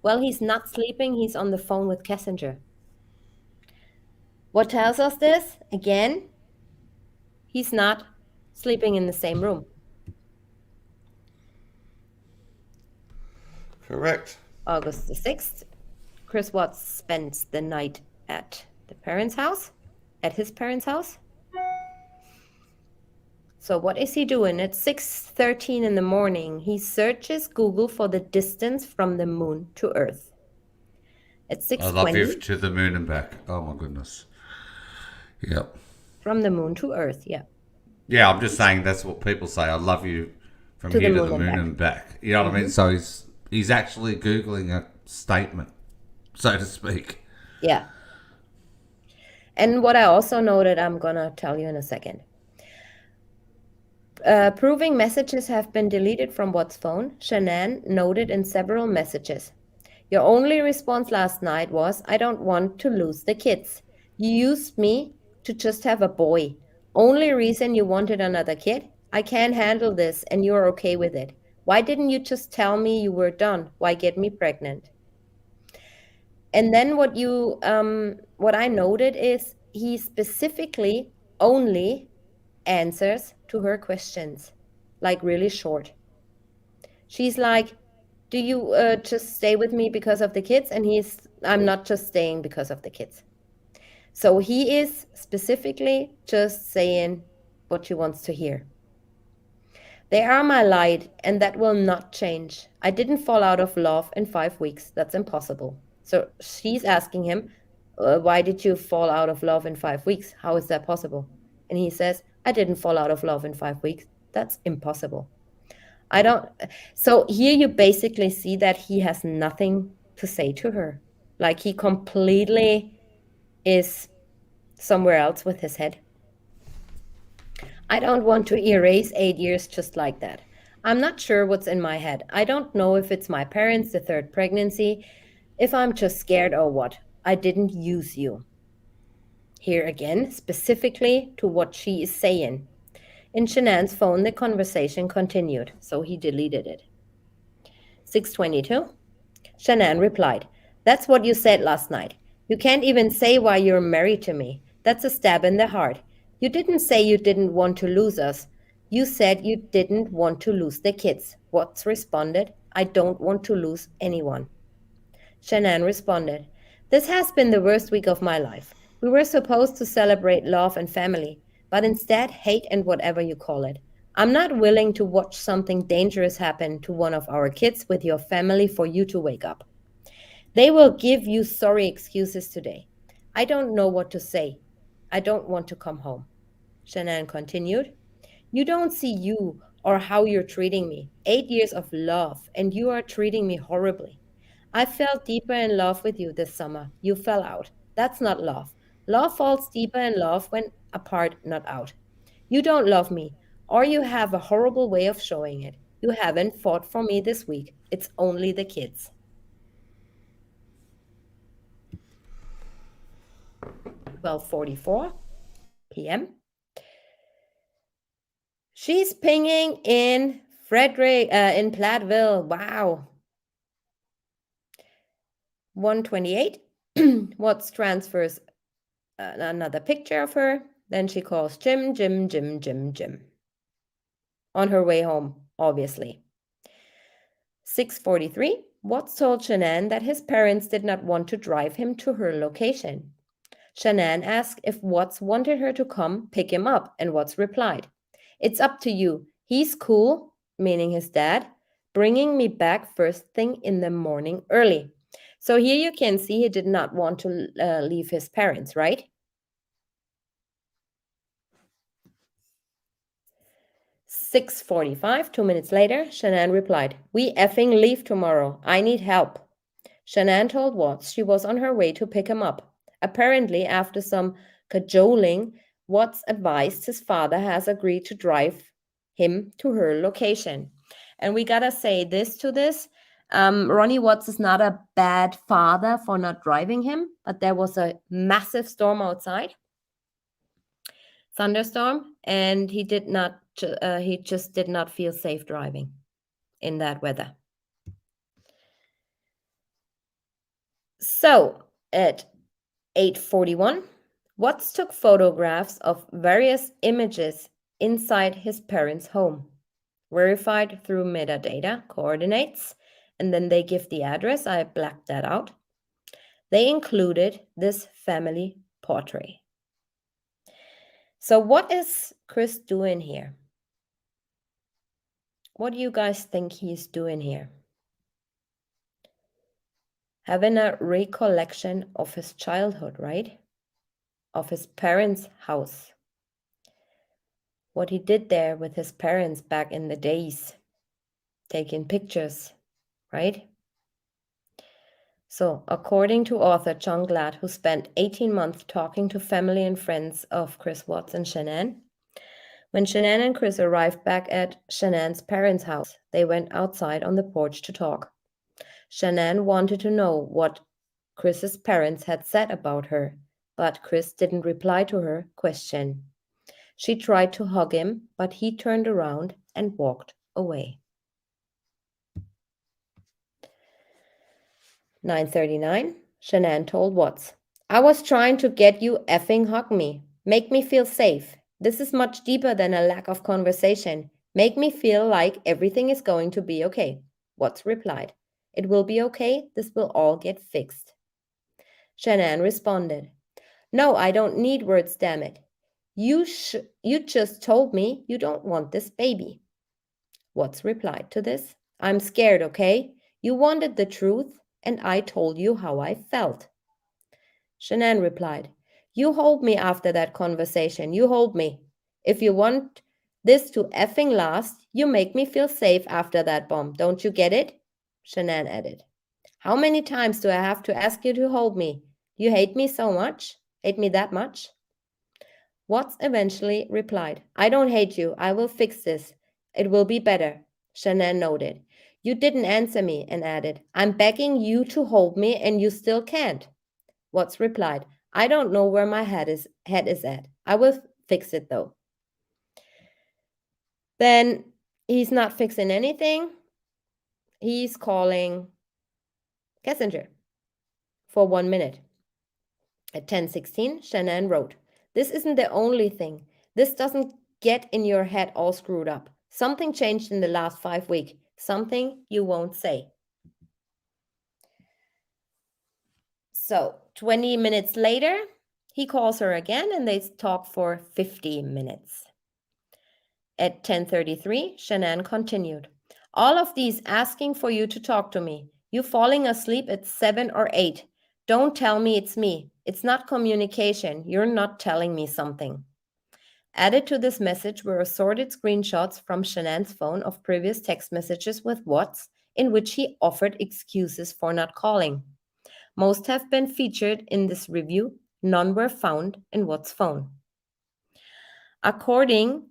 Well, he's not sleeping, he's on the phone with Kessinger. What tells us this? Again, he's not sleeping in the same room. Correct. August the 6th, Chris Watts spends the night at the parents' house, at his parents' house. So what is he doing? At 6:13 in the morning, he searches Google for the distance from the moon to Earth. At I love you 6:20, to the moon and back. Oh my goodness. Yep. from the moon to Earth, yeah, Yeah, I'm just saying that's what people say. I love you from to the here to moon the and moon back. and back. You know what I mean? Hmm. So he's actually googling a statement, so to speak. Yeah. And what I also noted, I'm gonna tell you in a second. Proving messages have been deleted from Watt's phone, Shanann noted in several messages. Your only response last night was, I don't want to lose the kids. You used me to just have a boy. Only reason you wanted another kid? I can't handle this and you're okay with it. Why didn't you just tell me you were done? Why get me pregnant? And then what I noted is he specifically only answers to her questions, like really short. She's like, do you just stay with me because of the kids? And I'm not just staying because of the kids. So he is specifically just saying what she wants to hear. They are my light, and that will not change. I didn't fall out of love in 5 weeks. That's impossible. So she's asking him, why did you fall out of love in 5 weeks? How is that possible? And he says, I didn't fall out of love in 5 weeks. That's impossible. I don't. So here you basically see that he has nothing to say to her. Like he completely is somewhere else with his head. I don't want to erase 8 years just like that. I'm not sure what's in my head. I don't know if it's my parents, the third pregnancy, if I'm just scared or what. I didn't use you. Here again, specifically to what she is saying. In Shanann's phone, the conversation continued, so he deleted it. 6:22. Shanann replied, that's what you said last night. You can't even say why you're married to me. That's a stab in the heart. You didn't say you didn't want to lose us. You said you didn't want to lose the kids. Watts responded, I don't want to lose anyone. Shanann responded, this has been the worst week of my life. We were supposed to celebrate love and family, but instead hate and whatever you call it. I'm not willing to watch something dangerous happen to one of our kids with your family for you to wake up. They will give you sorry excuses today. I don't know what to say. I don't want to come home. Shanann continued. You don't see you or how you're treating me. 8 years of love, and you are treating me horribly. I fell deeper in love with you this summer. You fell out. That's not love. Love falls deeper in love when apart, not out. You don't love me, or you have a horrible way of showing it. You haven't fought for me this week. It's only the kids. 12:44 p.m. She's pinging in in Platteville. Wow. 1:28. Watts transfers another picture of her. Then she calls Jim, Jim, Jim, Jim, Jim. On her way home, obviously. 6:43. Watts told Shanann that his parents did not want to drive him to her location. Shanann asked if Watts wanted her to come pick him up, and Watts replied, It's up to you. He's cool, meaning his dad, bringing me back first thing in the morning early. So here you can see he did not want to leave his parents, right? 6:45, 2 minutes later, Shanann replied, We effing leave tomorrow. I need help. Shanann told Watts she was on her way to pick him up. Apparently, after some cajoling, Watts advised his father has agreed to drive him to her location. And we gotta say this to this. Ronnie Watts is not a bad father for not driving him, but there was a massive storm outside, thunderstorm, and he just did not feel safe driving in that weather. So at 8:41, Watts took photographs of various images inside his parents' home, verified through metadata coordinates, and then they give the address. I blacked that out. They included this family portrait. So what is Chris doing here? What do you guys think he's doing here? Having a recollection of his childhood, right? Of his parents' house. What he did there with his parents back in the days. Taking pictures, right? So, according to author John Glatt, who spent 18 months talking to family and friends of Chris Watts and Shanann, when Shanann and Chris arrived back at Shanann's parents' house, they went outside on the porch to talk. Shanann wanted to know what Chris's parents had said about her, but Chris didn't reply to her question. She tried to hug him, but he turned around and walked away. 9:39, Shanann told Watts, I was trying to get you effing hug me. Make me feel safe. This is much deeper than a lack of conversation. Make me feel like everything is going to be okay. Watts replied, It will be okay. This will all get fixed. Shanann responded, No, I don't need words, damn it. You just told me you don't want this baby. Watts replied to this, I'm scared, okay? You wanted the truth, and I told you how I felt. Shanann replied, You hold me after that conversation. You hold me. If you want this to effing last, you make me feel safe after that bomb. Don't you get it? Shanann added, How many times do I have to ask you to hold me? You hate me so much? Hate me that much? Watts eventually replied, I don't hate you. I will fix this. It will be better. Shanann noted. You didn't answer me and added, I'm begging you to hold me and you still can't. Watts replied, I don't know where my head is at. I will fix it though. Then he's not fixing anything. He's calling Kessinger for 1 minute. At 10:16, Shanann wrote, This isn't the only thing. This doesn't get in your head all screwed up. Something changed in the last 5 weeks. Something you won't say. So 20 minutes later, he calls her again and they talk for 50 minutes. At 10:33, Shanann continued, All of these asking for you to talk to me. You falling asleep at 7 or 8. Don't tell me it's me. It's not communication. You're not telling me something. Added to this message were assorted screenshots from Shanann's phone of previous text messages with Watts, in which he offered excuses for not calling. Most have been featured in this review, none were found in Watts' phone. According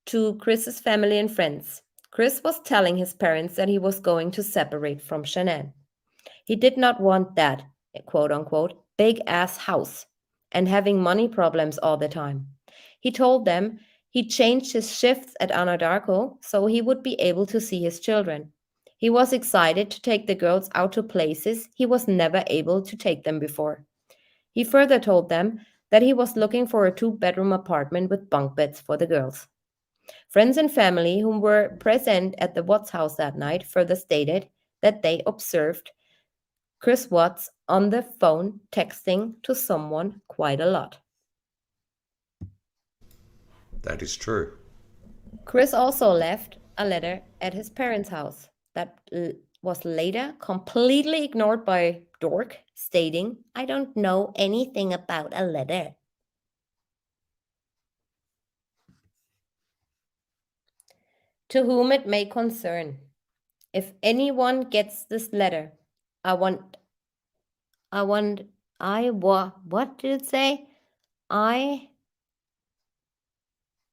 to Chris's family and friends, Chris was telling his parents that he was going to separate from Shanann. He did not want that, quote unquote, big ass house and having money problems all the time. He told them he changed his shifts at Anadarko so he would be able to see his children. He was excited to take the girls out to places he was never able to take them before. He further told them that he was looking for a two-bedroom apartment with bunk beds for the girls. Friends and family who were present at the Watts house that night further stated that they observed Chris Watts on the phone texting to someone quite a lot. That is true. Chris also left a letter at his parents' house that was later completely ignored by Dork, stating, I don't know anything about a letter. To whom it may concern, if anyone gets this letter, what did it say? I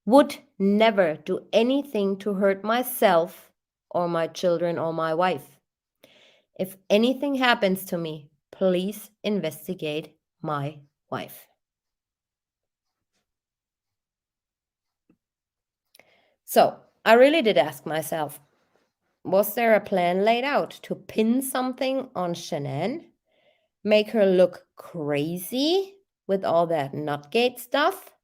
would never do anything to hurt myself or my children or my wife. If anything happens to me, please investigate my wife. So I really did ask myself, was there a plan laid out to pin something on Shanann? Make her look crazy with all that Nutgate stuff?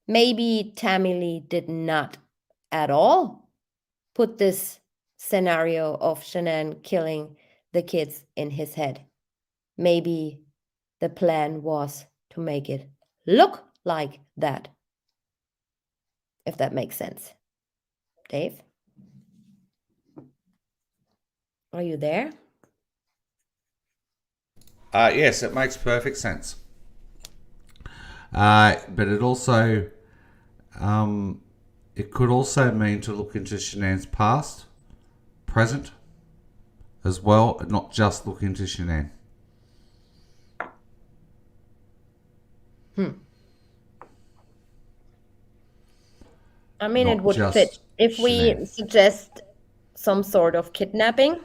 Maybe Tammy Lee did not at all put this scenario of Shanann killing the kids in his head. Maybe the plan was to make it look like that. If that makes sense. Dave? Are you there? Yes, it makes perfect sense. But it also, it could also mean to look into Shanann's past, present, as well, and not just look into Shanann. I mean, it Not would just fit if we Shanann. suggest some sort of kidnapping,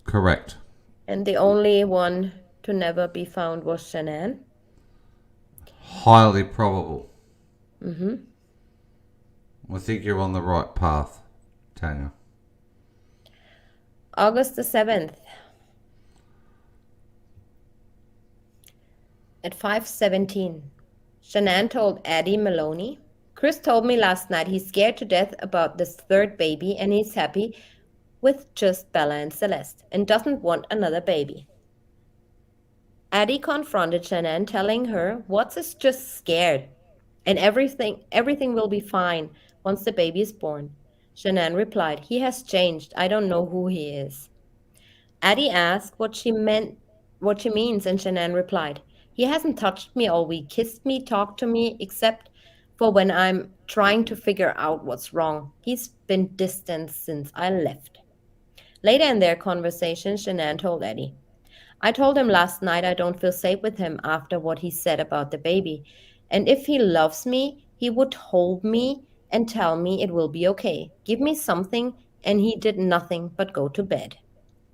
Correct. and the only one to never be found was Shanann. Highly probable. I think you're on the right path, Tanya. August the 7th at 5:17. Shanann told Addie Maloney, Chris told me last night he's scared to death about this third baby and he's happy with just Bella and Celeste and doesn't want another baby. Addie confronted Shanann, telling her Watts is just scared and everything will be fine once the baby is born. Shanann replied, he has changed. I don't know who he is. Addie asked what she means, and Shanann replied, he hasn't touched me all week, kissed me, talked to me, except for when I'm trying to figure out what's wrong. He's been distant since I left. Later in their conversation, Shanann told Eddie, I told him last night I don't feel safe with him after what he said about the baby. And if he loves me, he would hold me and tell me it will be okay. Give me something, and he did nothing but go to bed.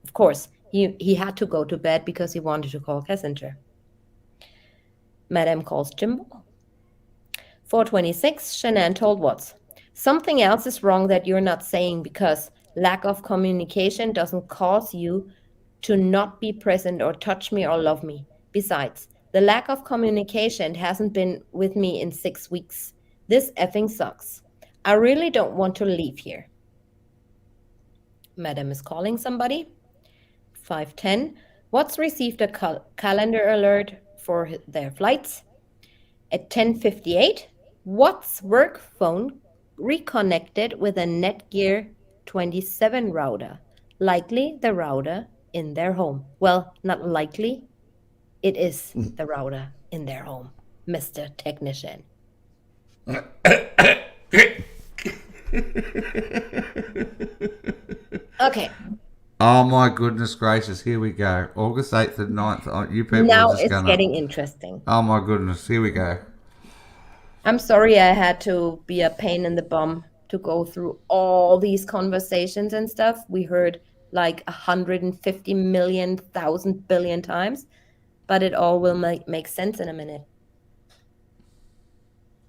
Of course, he had to go to bed because he wanted to call Kessinger. Madame calls Jimbo. 4:26, Shanann told Watts, something else is wrong that you're not saying because lack of communication doesn't cause you to not be present or touch me or love me. Besides, the lack of communication hasn't been with me in 6 weeks. This effing sucks. I really don't want to leave here. Madam is calling somebody. 5:10. Watts received a calendar alert for their flights. At 10:58, Watts' work phone reconnected with a Netgear 27 router, likely the router in their home. Well, not likely. It is the router in their home, Mr. Technician. Okay, Oh my goodness gracious, here we go. August 8th and 9th. Oh, you people are now just it's gonna. getting interesting. Oh my goodness, here we go. I'm sorry I had to be a pain in the bum to go through all these conversations and stuff. We heard like 150 million, thousand billion times, but it all will make sense in a minute.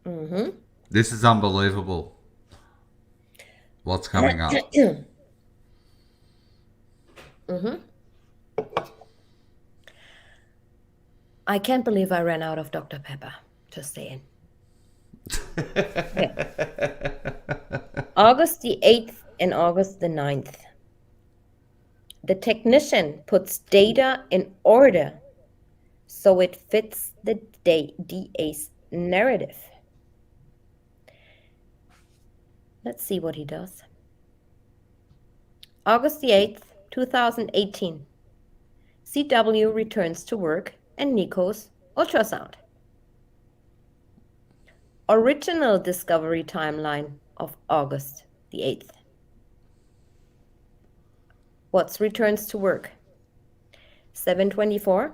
Mm-hmm. This is unbelievable. What's coming up? Mm-hmm. I can't believe I ran out of Dr. Pepper. Just saying. Okay. August the 8th and August the 9th. The technician puts data in order so it fits the DA's narrative. Let's see what he does. August the 8th, 2018. CW returns to work and Nico's ultrasound. Original discovery timeline of August the 8th. What's returns to work? 7:24.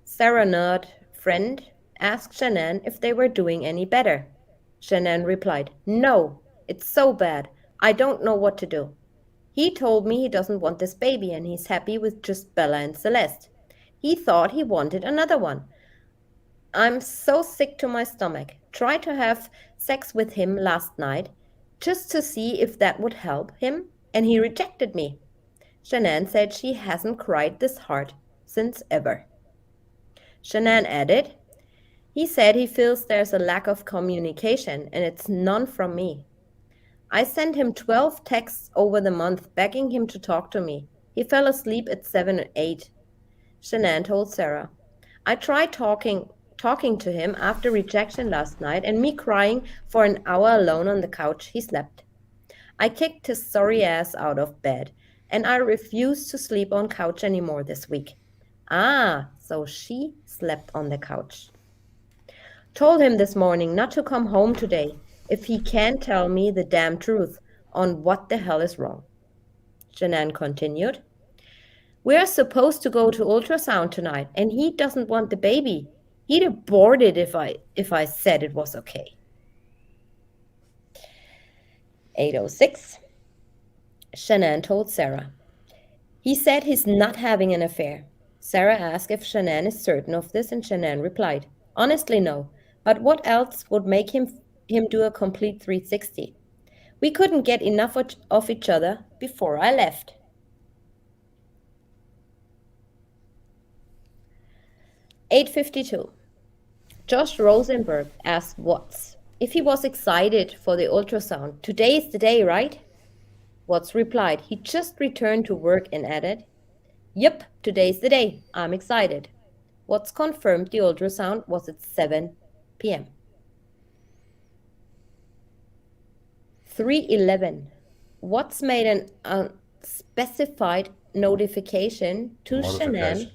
Sarah Nerd, friend, asked Shanann if they were doing any better. Shanann replied, "No, it's so bad. I don't know what to do. He told me he doesn't want this baby and he's happy with just Bella and Celeste. He thought he wanted another one. I'm so sick to my stomach. Tried to have sex with him last night just to see if that would help him, and he rejected me." Shanann said she hasn't cried this hard since ever. Shanann added, "He said he feels there's a lack of communication and it's none from me. I sent him 12 texts over the month begging him to talk to me. He fell asleep at 7 or 8. Shanann told Sarah, "I tried talking to him after rejection last night and me crying for an hour alone on the couch. He slept. I kicked his sorry ass out of bed and I refused to sleep on couch anymore this week." Ah, so she slept on the couch. "Told him this morning not to come home today if he can't tell me the damn truth on what the hell is wrong." Shanann continued, "We're supposed to go to ultrasound tonight and he doesn't want the baby. He'd abort it if I said it was okay." 8:06. Shanann told Sarah, "He said he's not having an affair." Sarah asked if Shanann is certain of this and Shanann replied, "Honestly, no. But what else would make him do a complete 360? We couldn't get enough of each other before I left." 8:52. Josh Rosenberg asked Watts if he was excited for the ultrasound. "Today is the day, right?" Watts replied he just returned to work and added, "Yep, today's the day. I'm excited." Watts confirmed the ultrasound was at 7 p.m. 3:11. Watts made an unspecified notification to Shanann.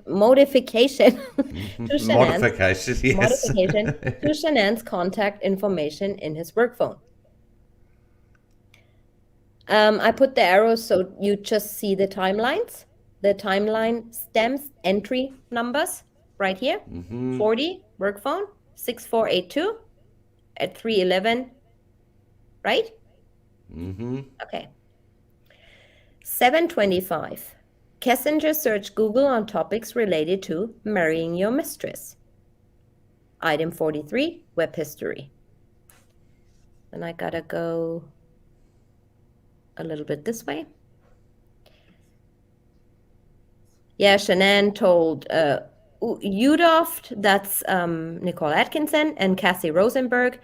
Modification to Shanann's Modification, yes. modification to Shanann's contact information in his work phone. I put the arrows so you just see the timelines. The timeline stems entry numbers right here. 40 work phone 6482 at 3:11, right? Okay. 7:25. Kessinger searched Google on topics related to marrying your mistress. Item 43, web history. Then I gotta go a little bit this way. Yeah, Shanann told Udoft, that's Nicole Atkinson, and Cassie Rosenberg,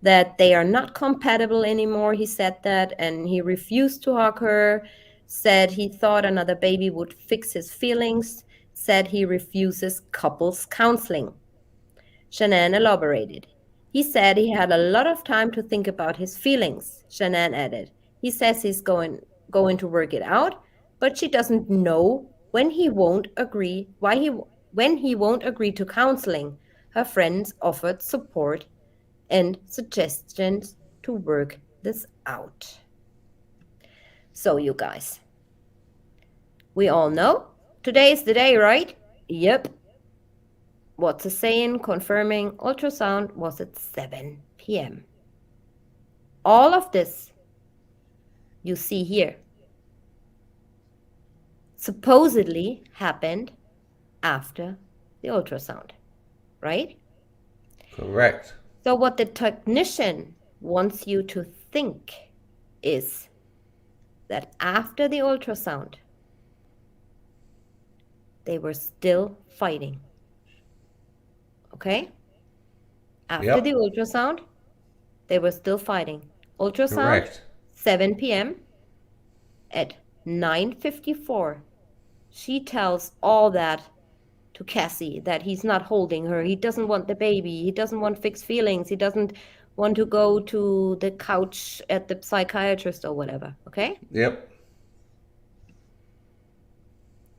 that they are not compatible anymore. He said that, and he refused to hug her, said he thought another baby would fix his feelings, said he refuses couples counseling. Shanann elaborated. He said he had a lot of time to think about his feelings. Shanann added, he says he's going to work it out, but she doesn't know when he won't agree, why he When he won't agree to counseling, her friends offered support and suggestions to work this out. So, you guys, we all know today is the day, right? Yep. What's a saying confirming ultrasound was at 7 p.m. All of this you see here supposedly happened after the ultrasound, right? Correct. So, what the technician wants you to think is that after the ultrasound, they were still fighting. Okay? After the Yep. ultrasound, they were still fighting. Ultrasound, Correct. 7 p.m. At 9:54, she tells all that to Cassie, that he's not holding her. He doesn't want the baby. He doesn't want fixed feelings. He doesn't want to go to the couch at the psychiatrist or whatever. Okay? Yep.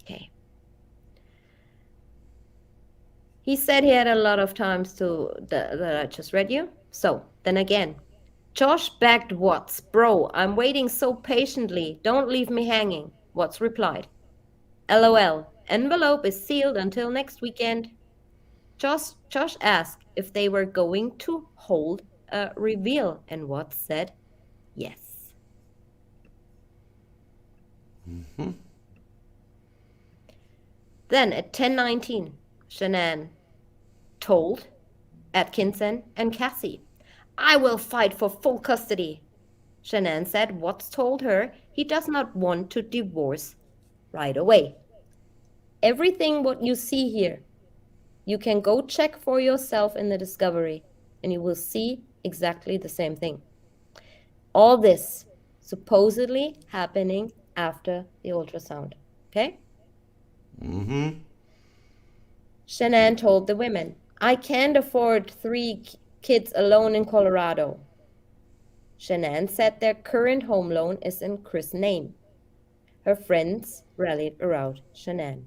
Okay. He said he had a lot of times that I just read you. So then again, Josh begged Watts, "Bro, I'm waiting so patiently. Don't leave me hanging." Watts replied, "LOL. Envelope is sealed until next weekend." Josh asked if they were going to hold a reveal, and Watts said yes. Then at 10:19, Shanann told Atkinson and Cassie, "I will fight for full custody." Shanann said Watts told her he does not want to divorce right away. Everything what you see here, you can go check for yourself in the discovery, and you will see exactly the same thing. All this supposedly happening after the ultrasound. Okay? Mm-hmm. Shanann told the women, "I can't afford 3 kids alone in Colorado." Shanann said their current home loan is in Chris' name. Her friends rallied around Shanann.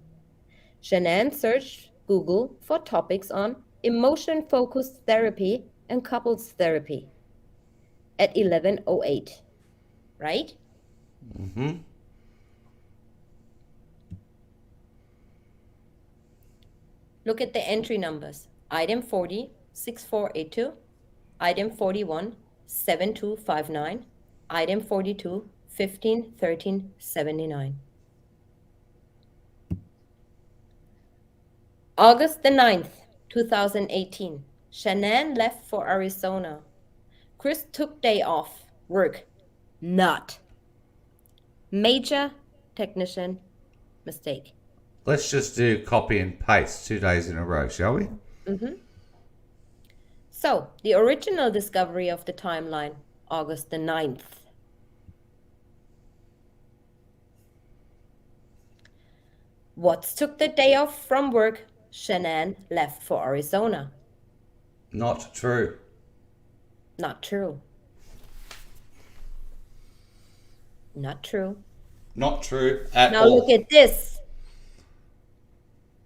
Shanann searched Google for topics on emotion-focused therapy and couples therapy at 11:08, right? Mm-hmm. Look at the entry numbers. Item 40, 6482. Item 41, 7259. Item 42, 151379. August the 9th, 2018. Shanann left for Arizona. Chris took day off. Work. Not. Major technician mistake. Let's just do copy and paste 2 days in a row, shall we? Mm-hmm. So, the original discovery of the timeline, August the 9th. Watts took the day off from work. Shanann left for Arizona. Not true. Not true. Not true. Not true at Now all. look at this.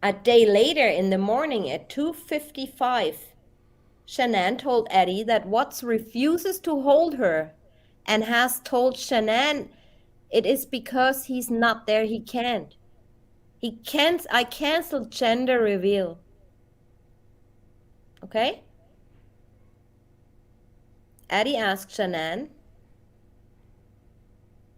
A day later in the morning at 2:55, Shanann told Eddie that Watts refuses to hold her and has told Shanann it is because he's not there he can't. I canceled gender reveal. Okay? Addie asked Shanann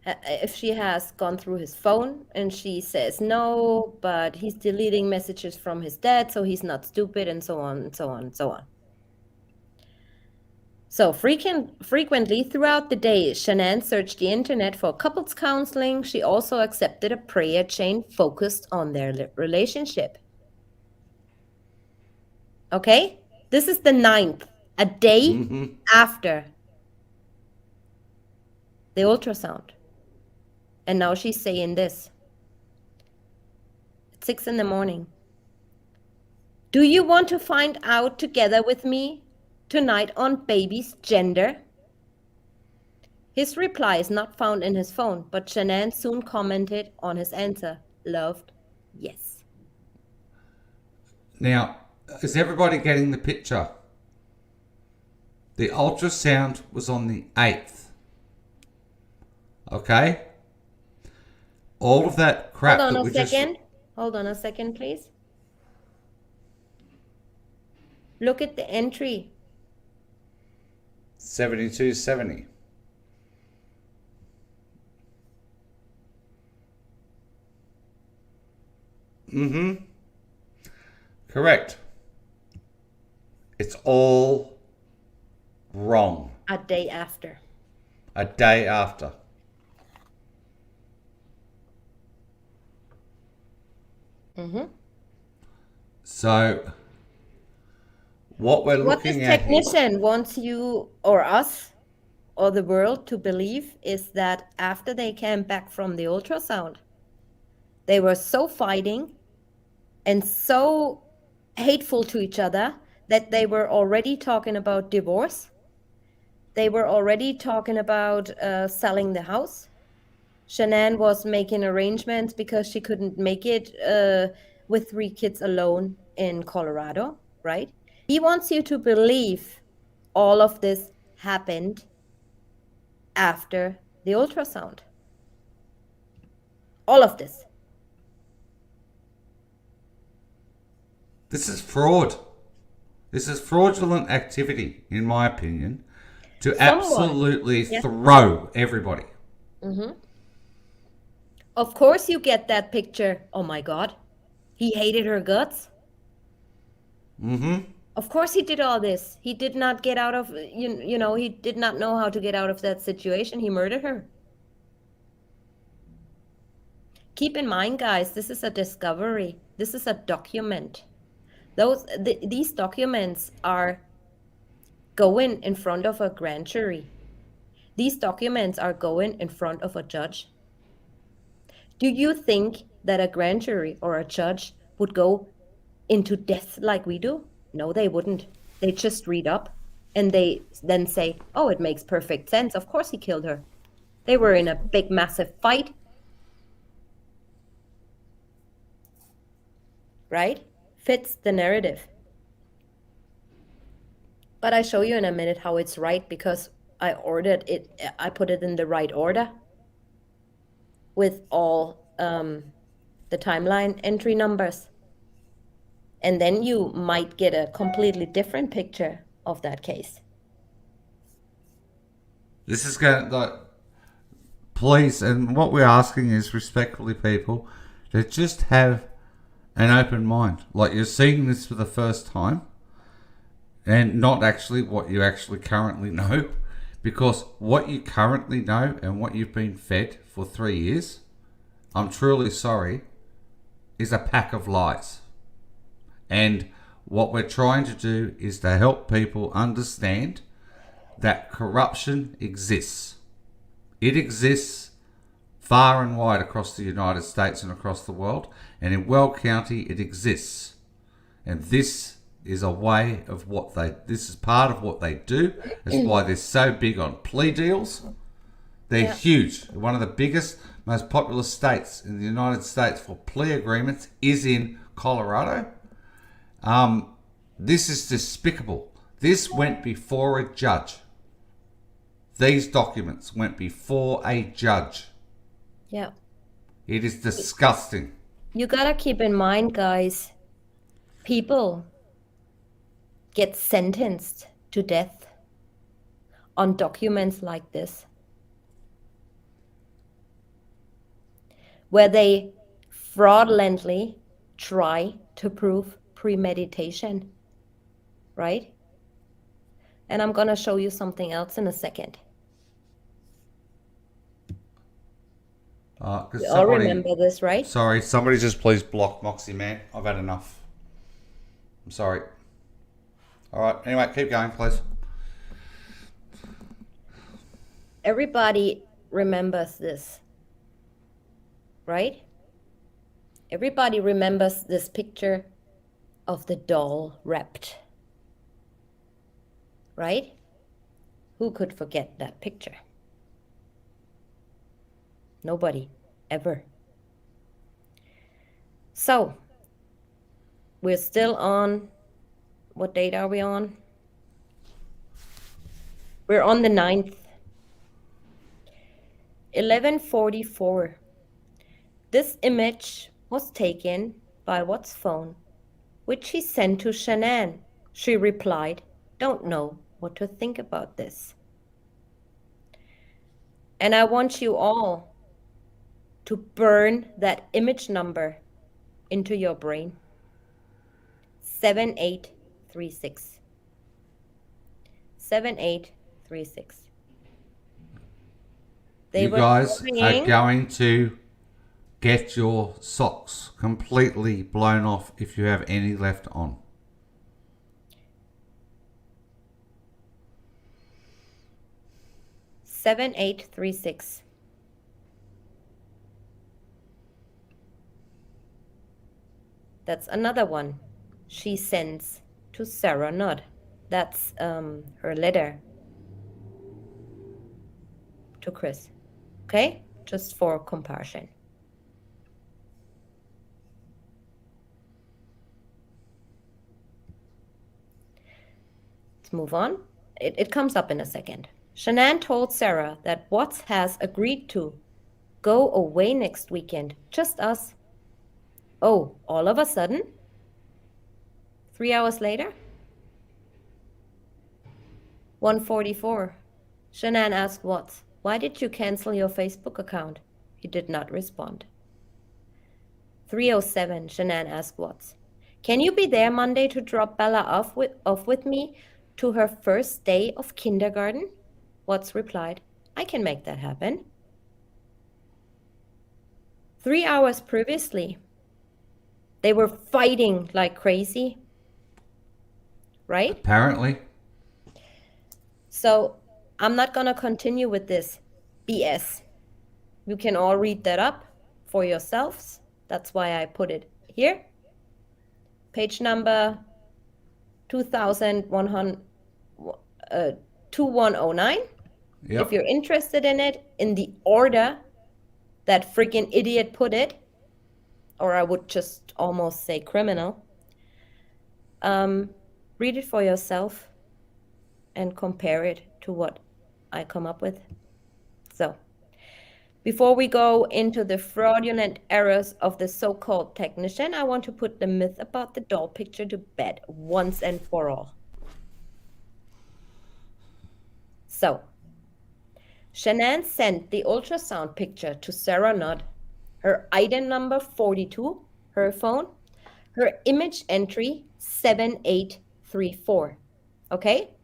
if she has gone through his phone, and she says no, but he's deleting messages from his dad, so he's not stupid, and so on and so on and so on. So frequently throughout the day, Shanann searched the internet for couples counseling. She also accepted a prayer chain focused on their relationship. Okay? This is the 9th, a day after the ultrasound. And now she's saying this. At 6 in the morning. "Do you want to find out together with me tonight on baby's gender?" His reply is not found in his phone, but Shanann soon commented on his answer. Loved, yes. Now, is everybody getting the picture? The ultrasound was on the 8th. Okay? All of that crap Hold on that a we just... second. Hold on a second, please. Look at the entry. 7270. Mm-hmm. Correct. It's all wrong. A day after. A day after. Mm-hmm. So, what we're What this looking at here... technician wants you or us or the world to believe is that after they came back from the ultrasound, they were so fighting and so hateful to each other that they were already talking about divorce. They were already talking about selling the house. Shanann was making arrangements because she couldn't make it with 3 kids alone in Colorado, right? He wants you to believe all of this happened after the ultrasound. All of this. This is fraud. This is fraudulent activity, in my opinion, to absolutely throw everybody. Mm-hmm. Of course you get that picture. Oh my God. He hated her guts. Mm-hmm. Of course he did all this. He did not get out of, you know, he did not know how to get out of that situation. He murdered her. Keep in mind, guys, this is a discovery. This is a document. These documents are going in front of a grand jury. These documents are going in front of a judge. Do you think that a grand jury or a judge would go into depth like we do? No, they wouldn't. They just read up and they then say, oh, it makes perfect sense. Of course he killed her. They were in a big, massive fight. Right? Fits the narrative. But I show you in a minute how it's right because I ordered it. I put it in the right order with all the timeline entry numbers. And then you might get a completely different picture of that case. This is going to... Please, and what we're asking is respectfully, people, to just have an open mind. Like you're seeing this for the first time and not actually what you actually currently know. Because what you currently know and what you've been fed for 3 years, I'm truly sorry, is a pack of lies. And what we're trying to do is to help people understand that corruption exists. It exists far and wide across the United States and across the world. And in Weld County, it exists. And this is a way of what this is part of what they do. It's why they're so big on plea deals. They're huge. One of the biggest, most popular states in the United States for plea agreements is in Colorado. This is despicable. This went before a judge. These documents went before a judge. Yeah. It is disgusting. You gotta keep in mind, guys, people get sentenced to death on documents like this, where they fraudulently try to prove premeditation, right? And I'm gonna show you something else in a second. You all remember this, right? Sorry, somebody just please block Moxie, man. I've had enough. I'm sorry. All right, anyway, keep going, please. Everybody remembers this, right? Everybody remembers this picture of the doll wrapped, right? Who could forget that picture? Nobody, ever. So, We're still on, what date are we on? We're on the 9th. 11:44. This image was taken by Watt's phone, which he sent to Shanann. She replied, "Don't know what to think about this." And I want you all to burn that image number into your brain. 7836. 7836. They You were guys are trying. going to get your socks completely blown off if you have any left on. Seven, 836. That's another one she sends to Sarah Nudd. That's her letter to Chris. Okay? Just for comparison. Let's move on. It comes up in a second. Shanann told Sarah that Watts has agreed to go away next weekend. Just us. Oh, all of a sudden? 3 hours later? 1:44. Shanann asked Watts, "Why did you cancel your Facebook account?" He did not respond. 3:07. Shanann asked Watts, "Can you be there Monday to drop Bella off with me to her first day of kindergarten?" Watts replied, "I can make that happen." 3 hours previously, they were fighting like crazy, right? Apparently. So I'm not going to continue with this BS. You can all read that up for yourselves. That's why I put it here. Page number 2109. Yep. If you're interested in it, in the order that freaking idiot put it, or I would just almost say criminal, read it for yourself and compare it to what I come up with. So, before we go into the fraudulent errors of the so-called technician, I want to put the myth about the doll picture to bed once and for all. So, Shanann sent the ultrasound picture to Sarah Nudd, her item number 42, her phone, her image entry 7834. Okay?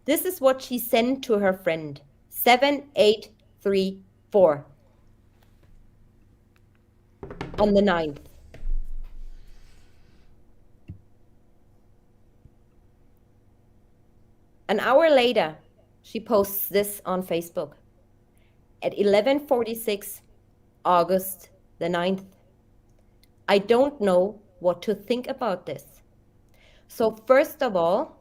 This is what she sent to her friend. 7834. On the 9th. An hour later, she posts this on Facebook. At 11:46, August the 9th. I don't know what to think about this. So first of all,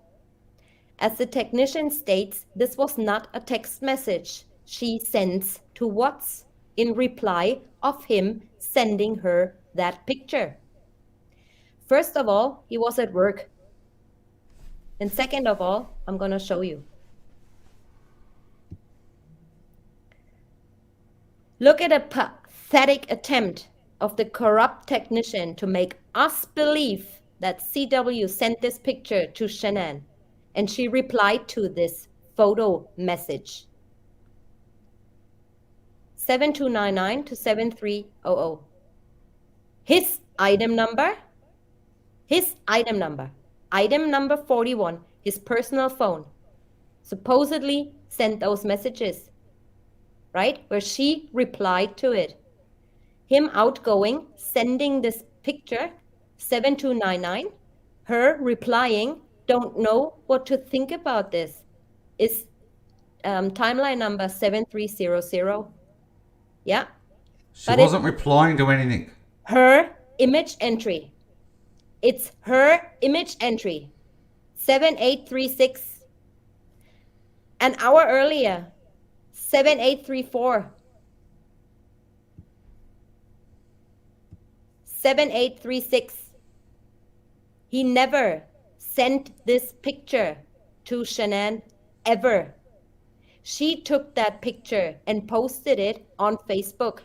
as the technician states, this was not a text message she sends to Watts in reply of him sending her that picture. First of all, he was at work. And second of all, I'm going to show you. Look at a pathetic attempt of the corrupt technician to make us believe that CW sent this picture to Shanann, and she replied to this photo message. 7299 to 7300. His item number, item number 41, his personal phone, supposedly sent those messages, right? Where she replied to it. Him outgoing, sending this picture, 7299, her replying, "Don't know what to think about this," is timeline number 7300. Yeah. She wasn't replying to anything. Her image entry. It's her image entry. 7836. An hour earlier, 7834. 7836. He never sent this picture to Shanann ever. She took that picture and posted it on Facebook.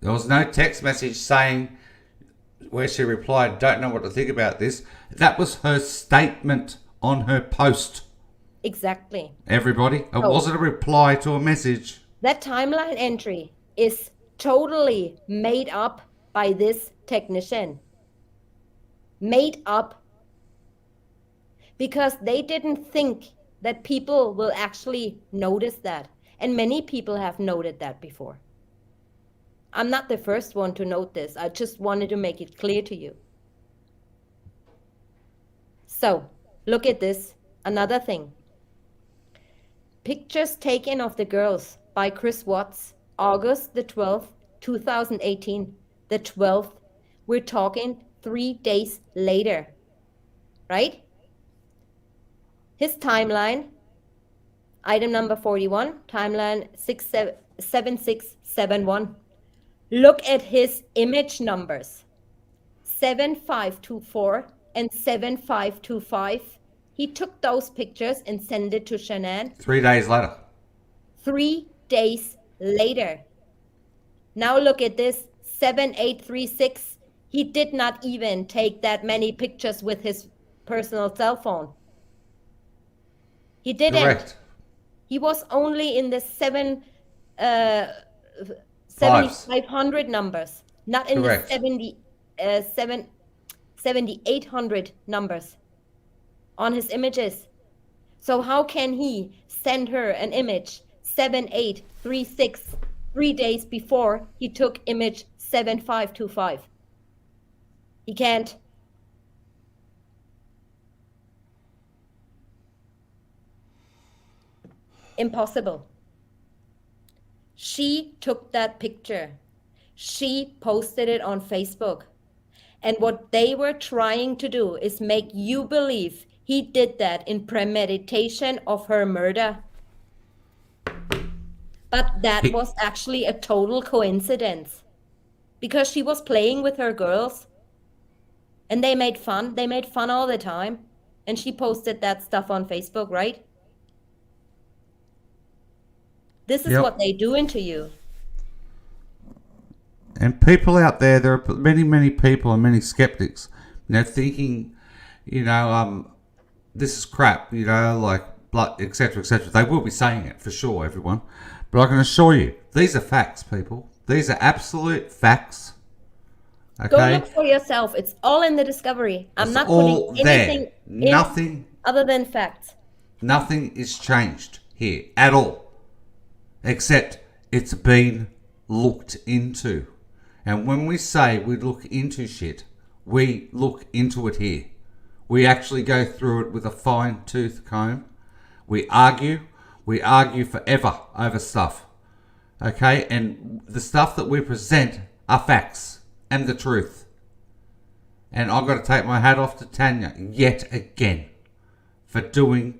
There was no text message saying where she replied, "Don't know what to think about this." That was her statement on her post. Exactly. Everybody, it So wasn't a reply to a message. that timeline entry is totally made up by this technician. Made up because they didn't think that people will actually notice that. And many people have noted that before. I'm not the first one to note this. I just wanted to make it clear to you. So, look at this. Another thing. Pictures taken of the girls by Chris Watts, August the 12th, 2018. The 12th. We're talking 3 days later, right? His timeline, item number 41, timeline 7671. Look at his image numbers, 7524 and 7525. He took those pictures and sent it to Shanann 3 days later. 3 days later. Now look at this, 7836. He did not even take that many pictures with his personal cell phone. He didn't. Correct. He was only in the 7,500 numbers, not in Correct. the 7,800 numbers on his images. So how can he send her an image 7836 3 days before he took image 7525? He can't. Impossible. She took that picture. She posted it on Facebook. And what they were trying to do is make you believe he did that in premeditation of her murder. But that was actually a total coincidence. Because she was playing with her girls. And they made fun. They made fun all the time. And she posted that stuff on Facebook, right? This is Yep. what they doing to you. And people out there, there are many, many people and many skeptics, thinking, this is crap, like blood, etc., etc. They will be saying it for sure, everyone. But I can assure you, these are facts, people. These are absolute facts. Okay? Go look for yourself. It's all in the discovery. I'm It's not all putting there. anything Nothing, in other than facts. nothing is changed here at all, except it's been looked into. And when we say we look into shit, we look into it here. We actually go through it with a fine-tooth comb. We argue forever over stuff. Okay? And the stuff that we present are facts and the truth. And I've got to take my hat off to Tanya yet again for doing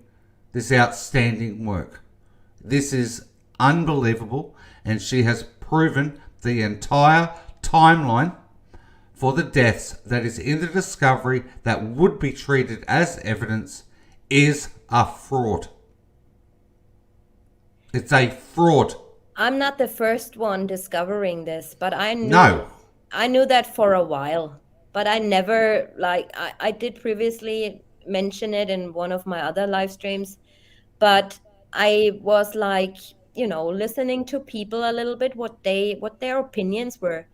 this outstanding work. This is unbelievable, and she has proven the entire timeline for the deaths that is in the discovery that would be treated as evidence is a fraud. It's a fraud. I'm not the first one discovering this, but I knew that for a while. But I never, I did previously mention it in one of my other live streams, but I was listening to people a little bit, what their opinions were.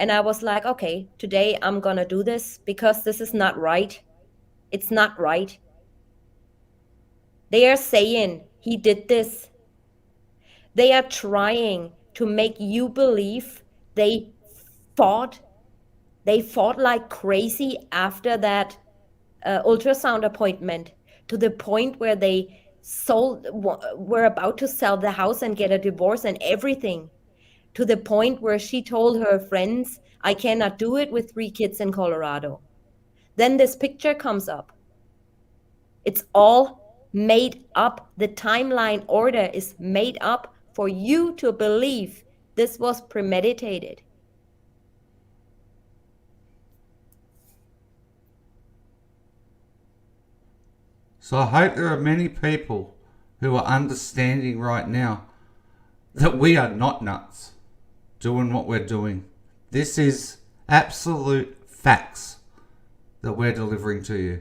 And I was like, okay, today I'm gonna do this because this is not right. It's not right. They are saying he did this. They are trying to make you believe they fought like crazy after that ultrasound appointment, to the point where they were about to sell the house and get a divorce and everything, to the point where she told her friends, I cannot do it with 3 kids in Colorado. Then this picture comes up. It's all made up. The timeline order is made up for you to believe this was premeditated. So I hope there are many people who are understanding right now that we are not nuts doing what we're doing. This is absolute facts that we're delivering to you.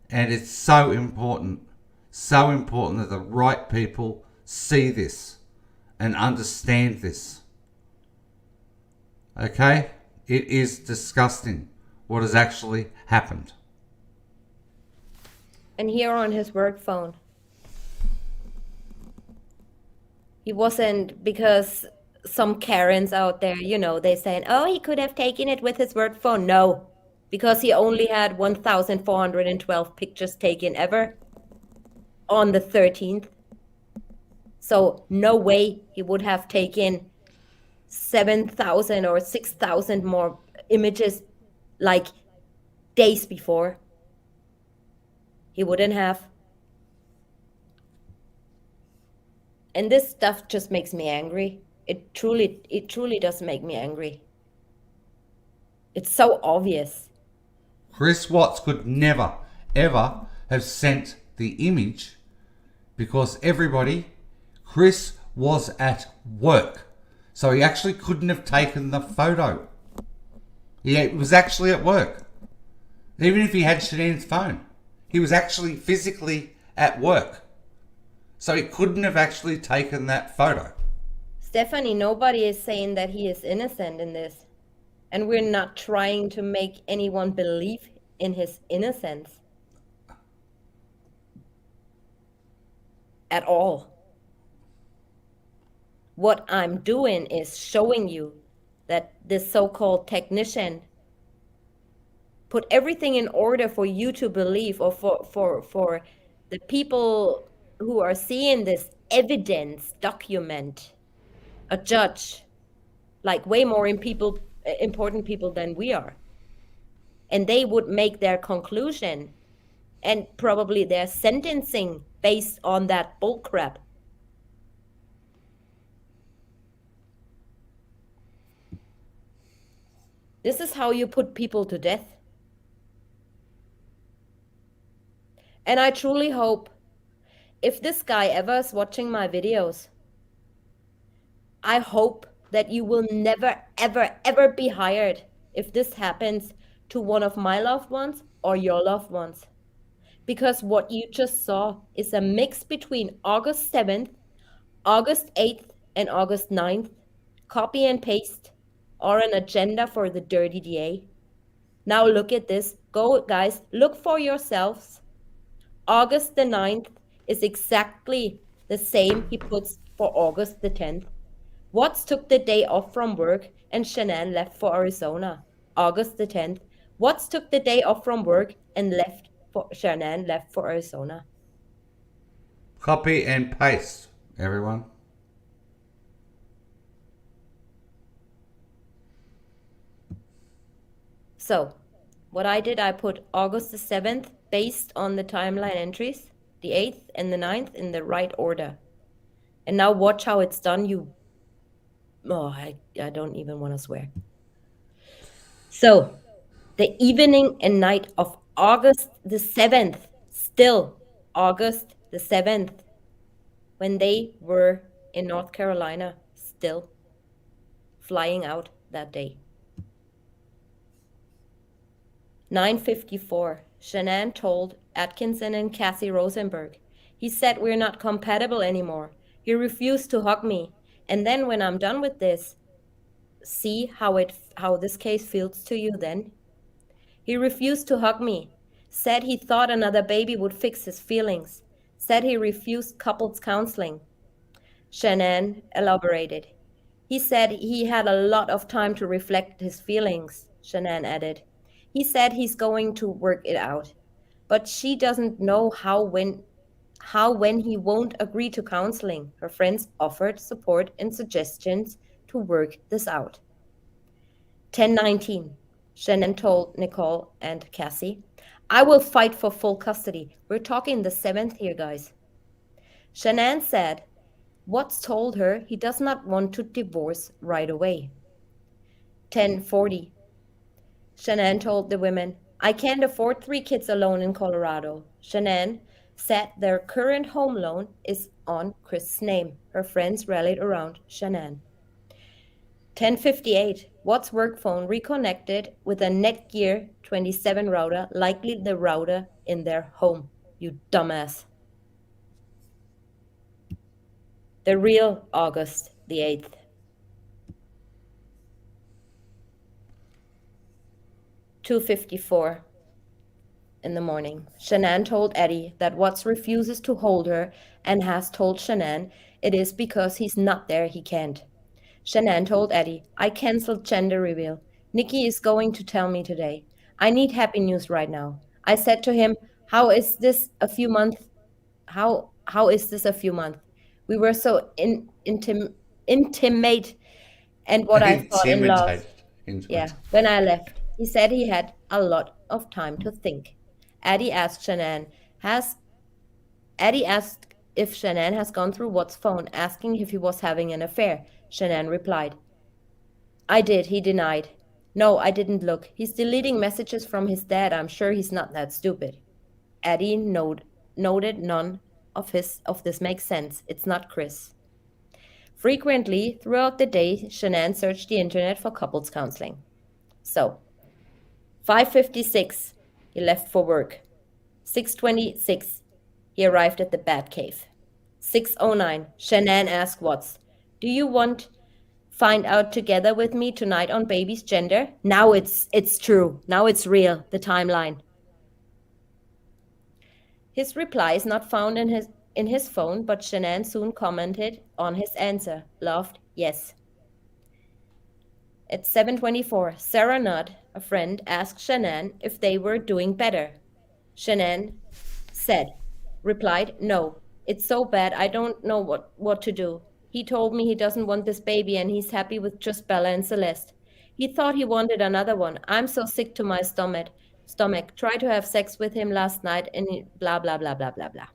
And it's so important that the right people see this and understand this. Okay? It is disgusting what has actually happened. And here on his work phone, he wasn't because some Karens out there, they saying, oh, he could have taken it with his work phone. No, because he only had 1,412 pictures taken ever on the 13th. So no way he would have taken 7,000 or 6,000 more images like days before. He wouldn't have. And this stuff just makes me angry. It truly does make me angry. It's so obvious. Chris Watts could never, ever have sent the image because Chris was at work. So he actually couldn't have taken the photo. He was actually at work. Even if he had Shanann's phone, he was actually physically at work. So he couldn't have actually taken that photo. Stephanie, nobody is saying that he is innocent in this. And we're not trying to make anyone believe in his innocence at all. What I'm doing is showing you that this so-called technician put everything in order for you to believe, or for the people who are seeing this evidence document, a judge, like way more important people than we are. And they would make their conclusion and probably their sentencing based on that bullcrap. This is how you put people to death. And I truly hope, if this guy ever is watching my videos, I hope that you will never, ever, ever be hired if this happens to one of my loved ones or your loved ones. Because what you just saw is a mix between August 7th, August 8th, and August 9th, copy and paste, or an agenda for the dirty DA. Now look at this. Go, guys, look for yourselves. August the 9th is exactly the same he puts for August the 10th. Watts took the day off from work and Shanann left for Arizona. August the 10th. Watts took the day off from work and Shanann left for Arizona. Copy and paste, everyone. So, what I did, I put August the 7th based on the timeline entries, the 8th and the 9th in the right order. And now watch how it's done. I don't even want to swear. So, the evening and night of August the 7th, still August the 7th, when they were in North Carolina, still flying out that day. 9:54, Shanann told Atkinson and Cassie Rosenberg. He said we're not compatible anymore. He refused to hug me. And then when I'm done with this, see how this case feels to you then? He refused to hug me. Said he thought another baby would fix his feelings. Said he refused couples counseling. Shanann elaborated. He said he had a lot of time to reflect his feelings, Shanann added. He said he's going to work it out. But she doesn't know how when he won't agree to counseling. Her friends offered support and suggestions to work this out. 10:19. Shanann told Nicole and Cassie, I will fight for full custody. We're talking the 7th here, guys. Shanann said Watts told her he does not want to divorce right away. 10:40. Shanann told the women, I can't afford 3 kids alone in Colorado. Shanann said their current home loan is on Chris' name. Her friends rallied around Shanann. 10:58. Watt's work phone reconnected with a Netgear 27 router, likely the router in their home. You dumbass. The real August the 8th. 2:54 in the morning. Shanann told Eddie that Watts refuses to hold her and has told Shanann it is because he's not there he can't. Shanann told Eddie, I canceled gender reveal. Nikki is going to tell me today. I need happy news right now. I said to him, how is this a few months? How is this a few months? We were so intimate and what I thought in love. Intimidated. Yeah, when I left. He said he had a lot of time to think. Eddie asked Shanann, has Eddie asked if Shanann has gone through Watt's phone, asking if he was having an affair. Shanann replied, I did, he denied. No, I didn't look. He's deleting messages from his dad. I'm sure he's not that stupid. Eddie noted none of this makes sense. It's not Chris. Frequently, throughout the day, Shanann searched the internet for couples counseling. So, 5:56, he left for work. 6:26, he arrived at the Batcave. 6:09, Shanann asked Watts, do you want find out together with me tonight on baby's gender? Now it's true. Now it's real, the timeline. His reply is not found in his phone, but Shanann soon commented on his answer, laughed, yes. At 7:24, Sarah Nutt, a friend, asked Shanann if they were doing better. Shanann replied, no, it's so bad I don't know what to do. He told me he doesn't want this baby and he's happy with just Bella and Celeste. He thought he wanted another one. I'm so sick to my stomach. Tried to have sex with him last night and blah, blah, blah, blah, blah, blah.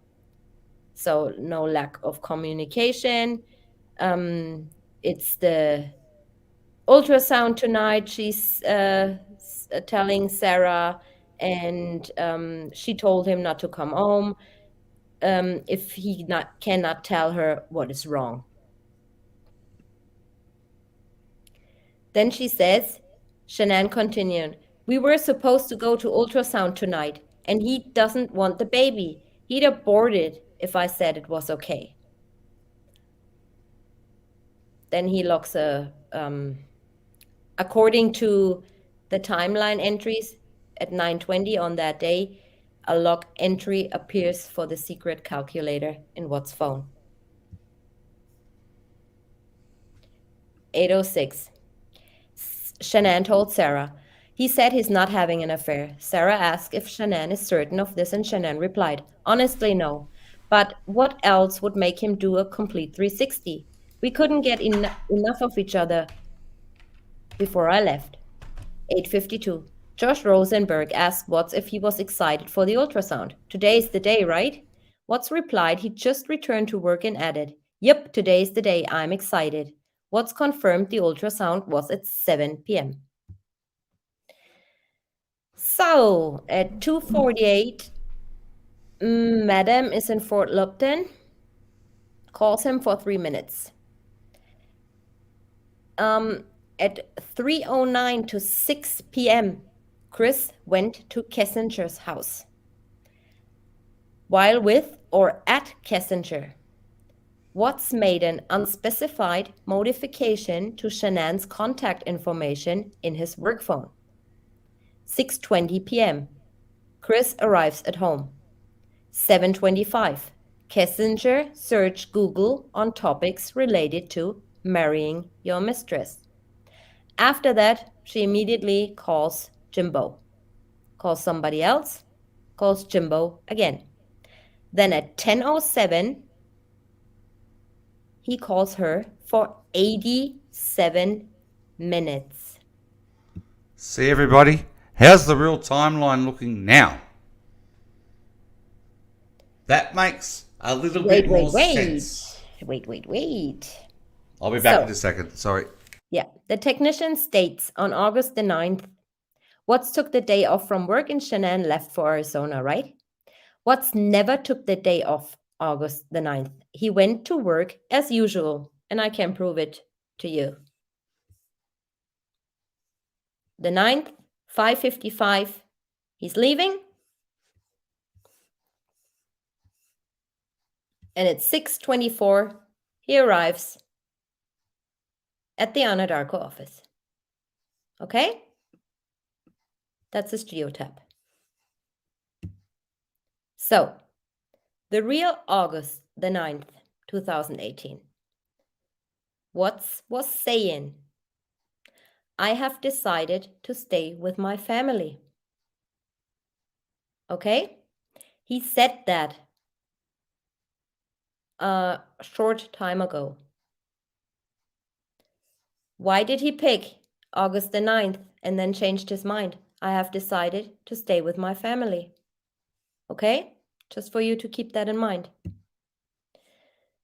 So no lack of communication. It's the ultrasound tonight, she's telling Sarah, and she told him not to come home if he cannot tell her what is wrong. Then she says, Shanann continued, we were supposed to go to ultrasound tonight, and he doesn't want the baby. He'd abort it if I said it was okay. Then he logs according to the timeline entries at 9:20 on that day, a log entry appears for the secret calculator in Watt's phone. 8:06. Shanann told Sarah, he said he's not having an affair. Sarah asked if Shanann is certain of this, and Shanann replied, honestly, no. But what else would make him do a complete 360? We couldn't get enough of each other before I left. 8:52. Josh Rosenberg asked Watts if he was excited for the ultrasound. Today's the day, right? Watts replied he just returned to work and added, yep, today's the day, I'm excited. Watts confirmed the ultrasound was at 7 p.m. So, at 2:48, Madam is in Fort Lupton, calls him for 3 minutes. At 3:09 to 6 p.m., Chris went to Kessinger's house. While with or at Kessinger, Watts made an unspecified modification to Shanann's contact information in his work phone. 6:20 p.m., Chris arrives at home. 7:25, Kessinger searched Google on topics related to marrying your mistress. After that, she immediately calls Jimbo. Calls somebody else, calls Jimbo again. Then at 10:07, he calls her for 87 minutes. See, everybody? How's the real timeline looking now? That makes a little bit more sense. Wait. I'll be back in a second. Sorry. Yeah, the technician states on August the 9th, Watts took the day off from work and Shanann left for Arizona, right? Watts never took the day off August the 9th. He went to work as usual, and I can prove it to you. The 9th, 5:55, he's leaving. And at 6:24, he arrives at the Anadarko office. Okay? That's his geotab. So, the real August the 9th, 2018. Watts was saying, I have decided to stay with my family. Okay? He said that a short time ago. Why did he pick August the 9th and then changed his mind? I have decided to stay with my family. Okay? Just for you to keep that in mind.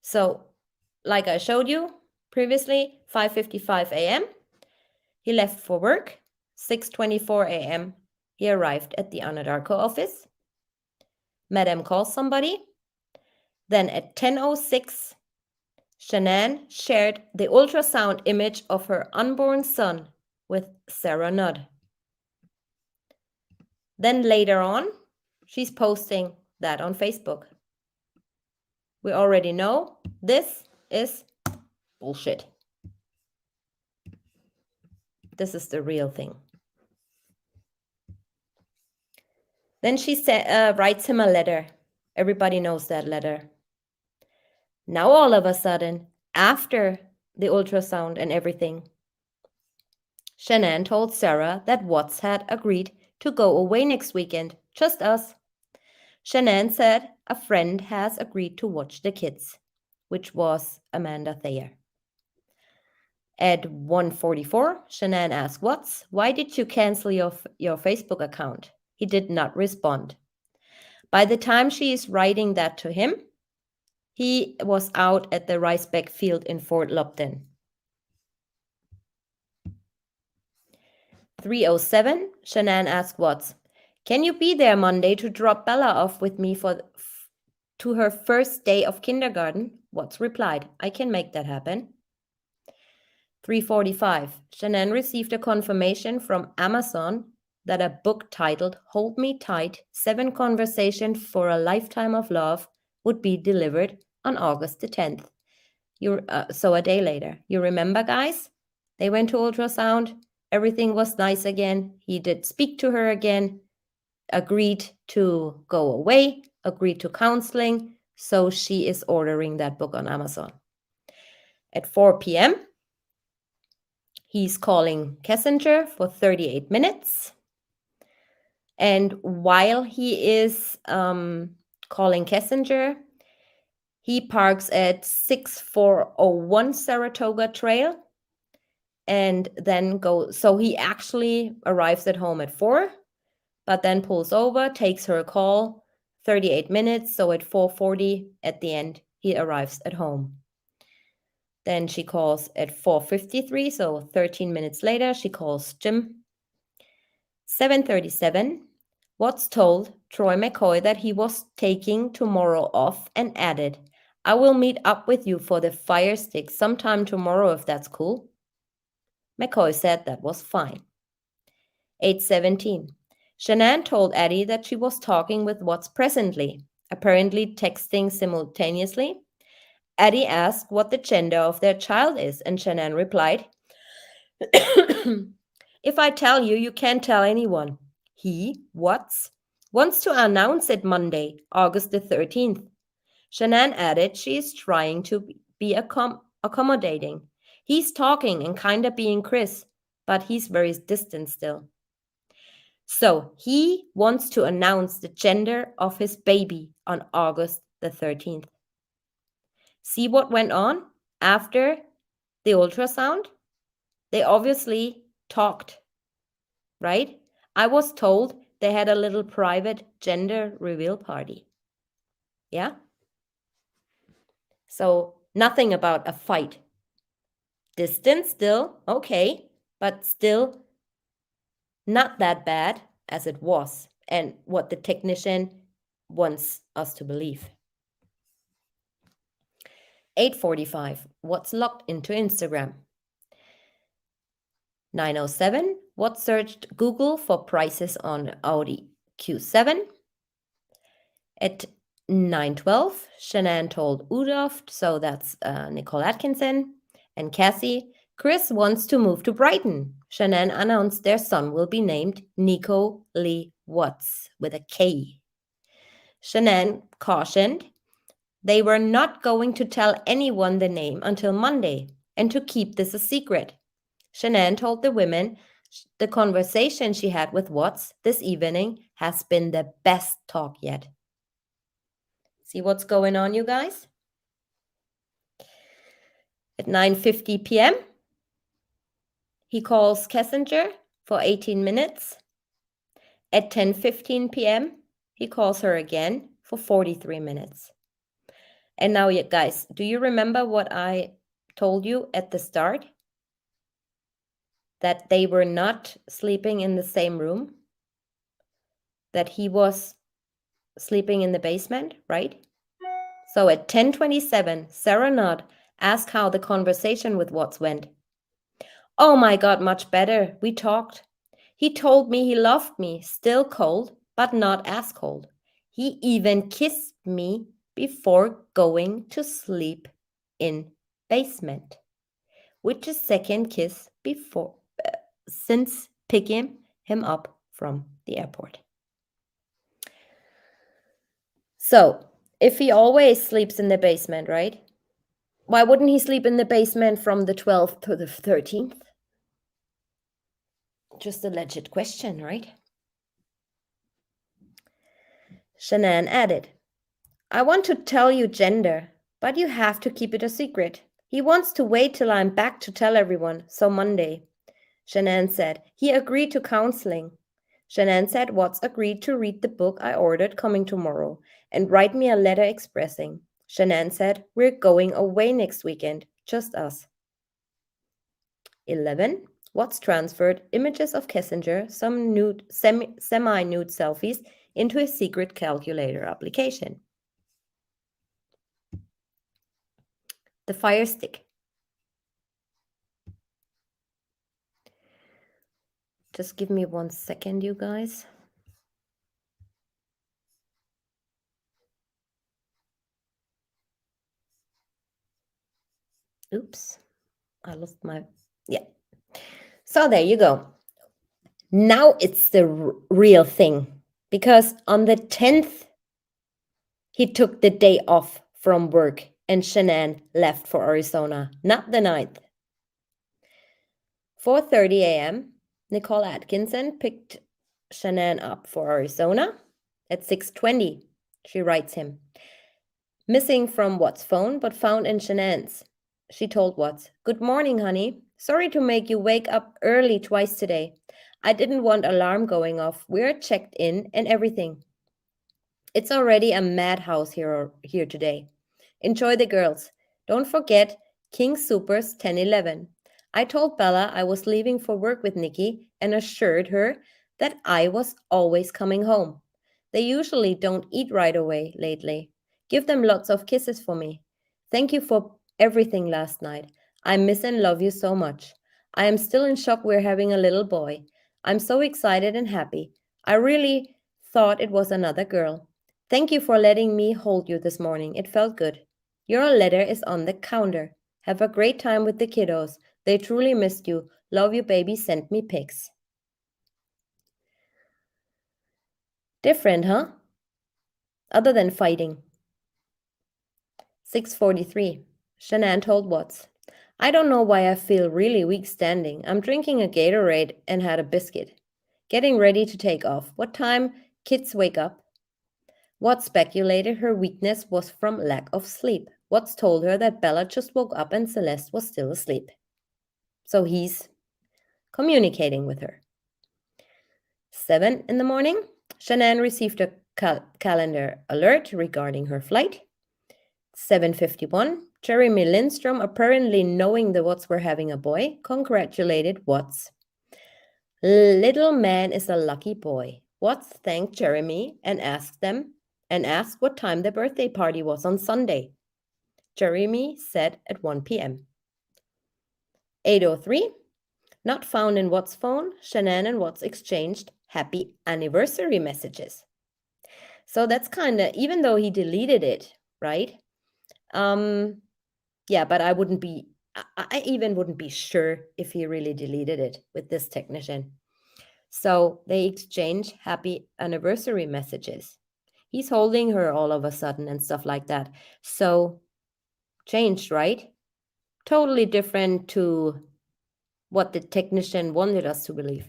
So, like I showed you previously, 5:55 a.m. He left for work. 6:24 a.m. he arrived at the Anadarko office. Madam calls somebody. Then at 10:06, Shanann shared the ultrasound image of her unborn son with Sarah Nudd. Then later on, she's posting that on Facebook. We already know this is bullshit. This is the real thing. Then she writes him a letter. Everybody knows that letter. Now all of a sudden, after the ultrasound and everything, Shanann told Sarah that Watts had agreed to go away next weekend, just us. Shanann said a friend has agreed to watch the kids, which was Amanda Thayer. At 1:44, Shanann asked Watts, why did you cancel your Facebook account? He did not respond. By the time she is writing that to him, he was out at the Ricebeck field in Fort Lupton. 3:07, Shanann asked Watts, can you be there Monday to drop Bella off with me to her first day of kindergarten? Watts replied, I can make that happen. 3:45, Shanann received a confirmation from Amazon that a book titled Hold Me Tight, 7 Conversations for a Lifetime of Love would be delivered on August the 10th. So a day later. You remember, guys? They went to ultrasound. Everything was nice again. He did speak to her again, agreed to go away, agreed to counseling. So she is ordering that book on Amazon. At 4 p.m., he's calling Kessinger for 38 minutes. And while he is calling Kessinger, he parks at 6401 Saratoga Trail and then goes. So he actually arrives at home at 4, but then pulls over, takes her call, 38 minutes. So at 4:40 at the end, he arrives at home. Then she calls at 4:53, so 13 minutes later, she calls Jim. 7:37, Watts told Troy McCoy that he was taking tomorrow off and added, I will meet up with you for the fire stick sometime tomorrow if that's cool. McCoy said that was fine. 8:17, Shanann told Addie that she was talking with Watts presently, apparently texting simultaneously. Addie asked what the gender of their child is, and Shanann replied, if I tell you, you can't tell anyone. He, Watts, wants to announce it Monday, August the 13th. Shanann added she is trying to be accommodating. He's talking and kinda being Chris, but he's very distant still. So he wants to announce the gender of his baby on August the 13th. See what went on after the ultrasound? They obviously talked, right? I was told they had a little private gender reveal party. Yeah? So nothing about a fight. Distance still, okay, but still not that bad as it was. And what the technician wants us to believe. 8:45. What's logged into Instagram? 9:07. What searched Google for prices on Audi Q7? At 9:12, Shanann told Udolf, so that's Nicole Atkinson, and Cassie, Chris wants to move to Brighton. Shanann announced their son will be named Nico Lee Watts with a K. Shanann cautioned they were not going to tell anyone the name until Monday and to keep this a secret. Shanann told the women the conversation she had with Watts this evening has been the best talk yet. See what's going on, you guys? At 9:50 p.m., he calls Kessinger for 18 minutes. At 10:15 p.m., he calls her again for 43 minutes. And now, you guys, do you remember what I told you at the start? That they were not sleeping in the same room? That he was sleeping in the basement, right? So at 10:27, Sarah Nutt asked how the conversation with Watts went. Oh my God, much better. We talked. He told me he loved me, still cold, but not as cold. He even kissed me before going to sleep in basement, which is second kiss before since picking him up from the airport. So, if he always sleeps in the basement, right? Why wouldn't he sleep in the basement from the 12th to the 13th? Just a legit question, right? Shanann added, I want to tell you gender, but you have to keep it a secret. He wants to wait till I'm back to tell everyone, so Monday. Shanann said, he agreed to counseling. Shanann said Watts agreed to read the book I ordered coming tomorrow and write me a letter expressing. Shanann said, we're going away next weekend, just us. 11. Watts transferred images of Kessinger, some nude, semi-nude selfies, into his secret calculator application. The Fire Stick. Just give me 1 second, you guys. Oops, I lost my, yeah. So there you go. Now it's the real thing, because on the 10th, he took the day off from work and Shanann left for Arizona, not the 9th. 4:30 a.m., Nicole Atkinson picked Shanann up for Arizona. At 6:20, she writes him, missing from Watts' phone, but found in Shanann's. She told Watts, good morning, honey. Sorry to make you wake up early twice today. I didn't want alarm going off. We're checked in and everything. It's already a madhouse here today. Enjoy the girls. Don't forget King Super's 10-11. I told Bella I was leaving for work with Nikki and assured her that I was always coming home. They usually don't eat right away lately. Give them lots of kisses for me. Thank you for everything last night. I miss and love you so much. I am still in shock we're having a little boy. I'm so excited and happy. I really thought it was another girl. Thank you for letting me hold you this morning. It felt good. Your letter is on the counter. Have a great time with the kiddos. They truly missed you. Love you, baby. Send me pics. Different, huh? Other than fighting. 6:43. Shanann told Watts, I don't know why I feel really weak standing. I'm drinking a Gatorade and had a biscuit. Getting ready to take off. What time kids wake up? Watts speculated her weakness was from lack of sleep. Watts told her that Bella just woke up and Celeste was still asleep. So he's communicating with her. 7 in the morning, Shanann received a calendar alert regarding her flight. 7:51, Jeremy Lindstrom, apparently knowing the Watts were having a boy, congratulated Watts. Little man is a lucky boy. Watts thanked Jeremy and asked them and asked what time the birthday party was on Sunday. Jeremy said at 1 p.m. 8:03, not found in Watt's phone, Shanann and Watts exchanged happy anniversary messages. So that's kind of, even though he deleted it, right? Yeah, but I even wouldn't be sure if he really deleted it with this technician. So they exchange happy anniversary messages. He's holding her all of a sudden and stuff like that. So changed, right? Totally different to what the technician wanted us to believe.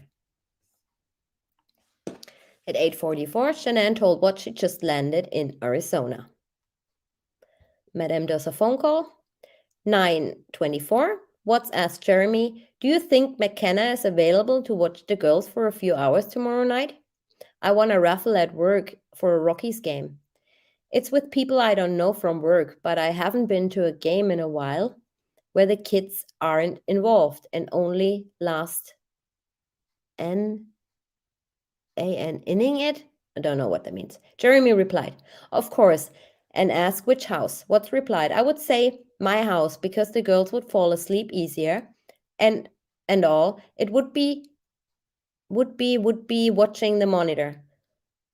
At 8:44, Shanann told Watt she just landed in Arizona. Madame does a phone call. 9:24, Watts asked Jeremy, "Do you think McKenna is available to watch the girls for a few hours tomorrow night? I won a raffle at work for a Rockies game. It's with people I don't know from work, but I haven't been to a game in a while where the kids aren't involved and only last an inning it? I don't know what that means." Jeremy replied, "Of course," and asked which house. Watts replied, "I would say my house because the girls would fall asleep easier and all. It would be watching the monitor."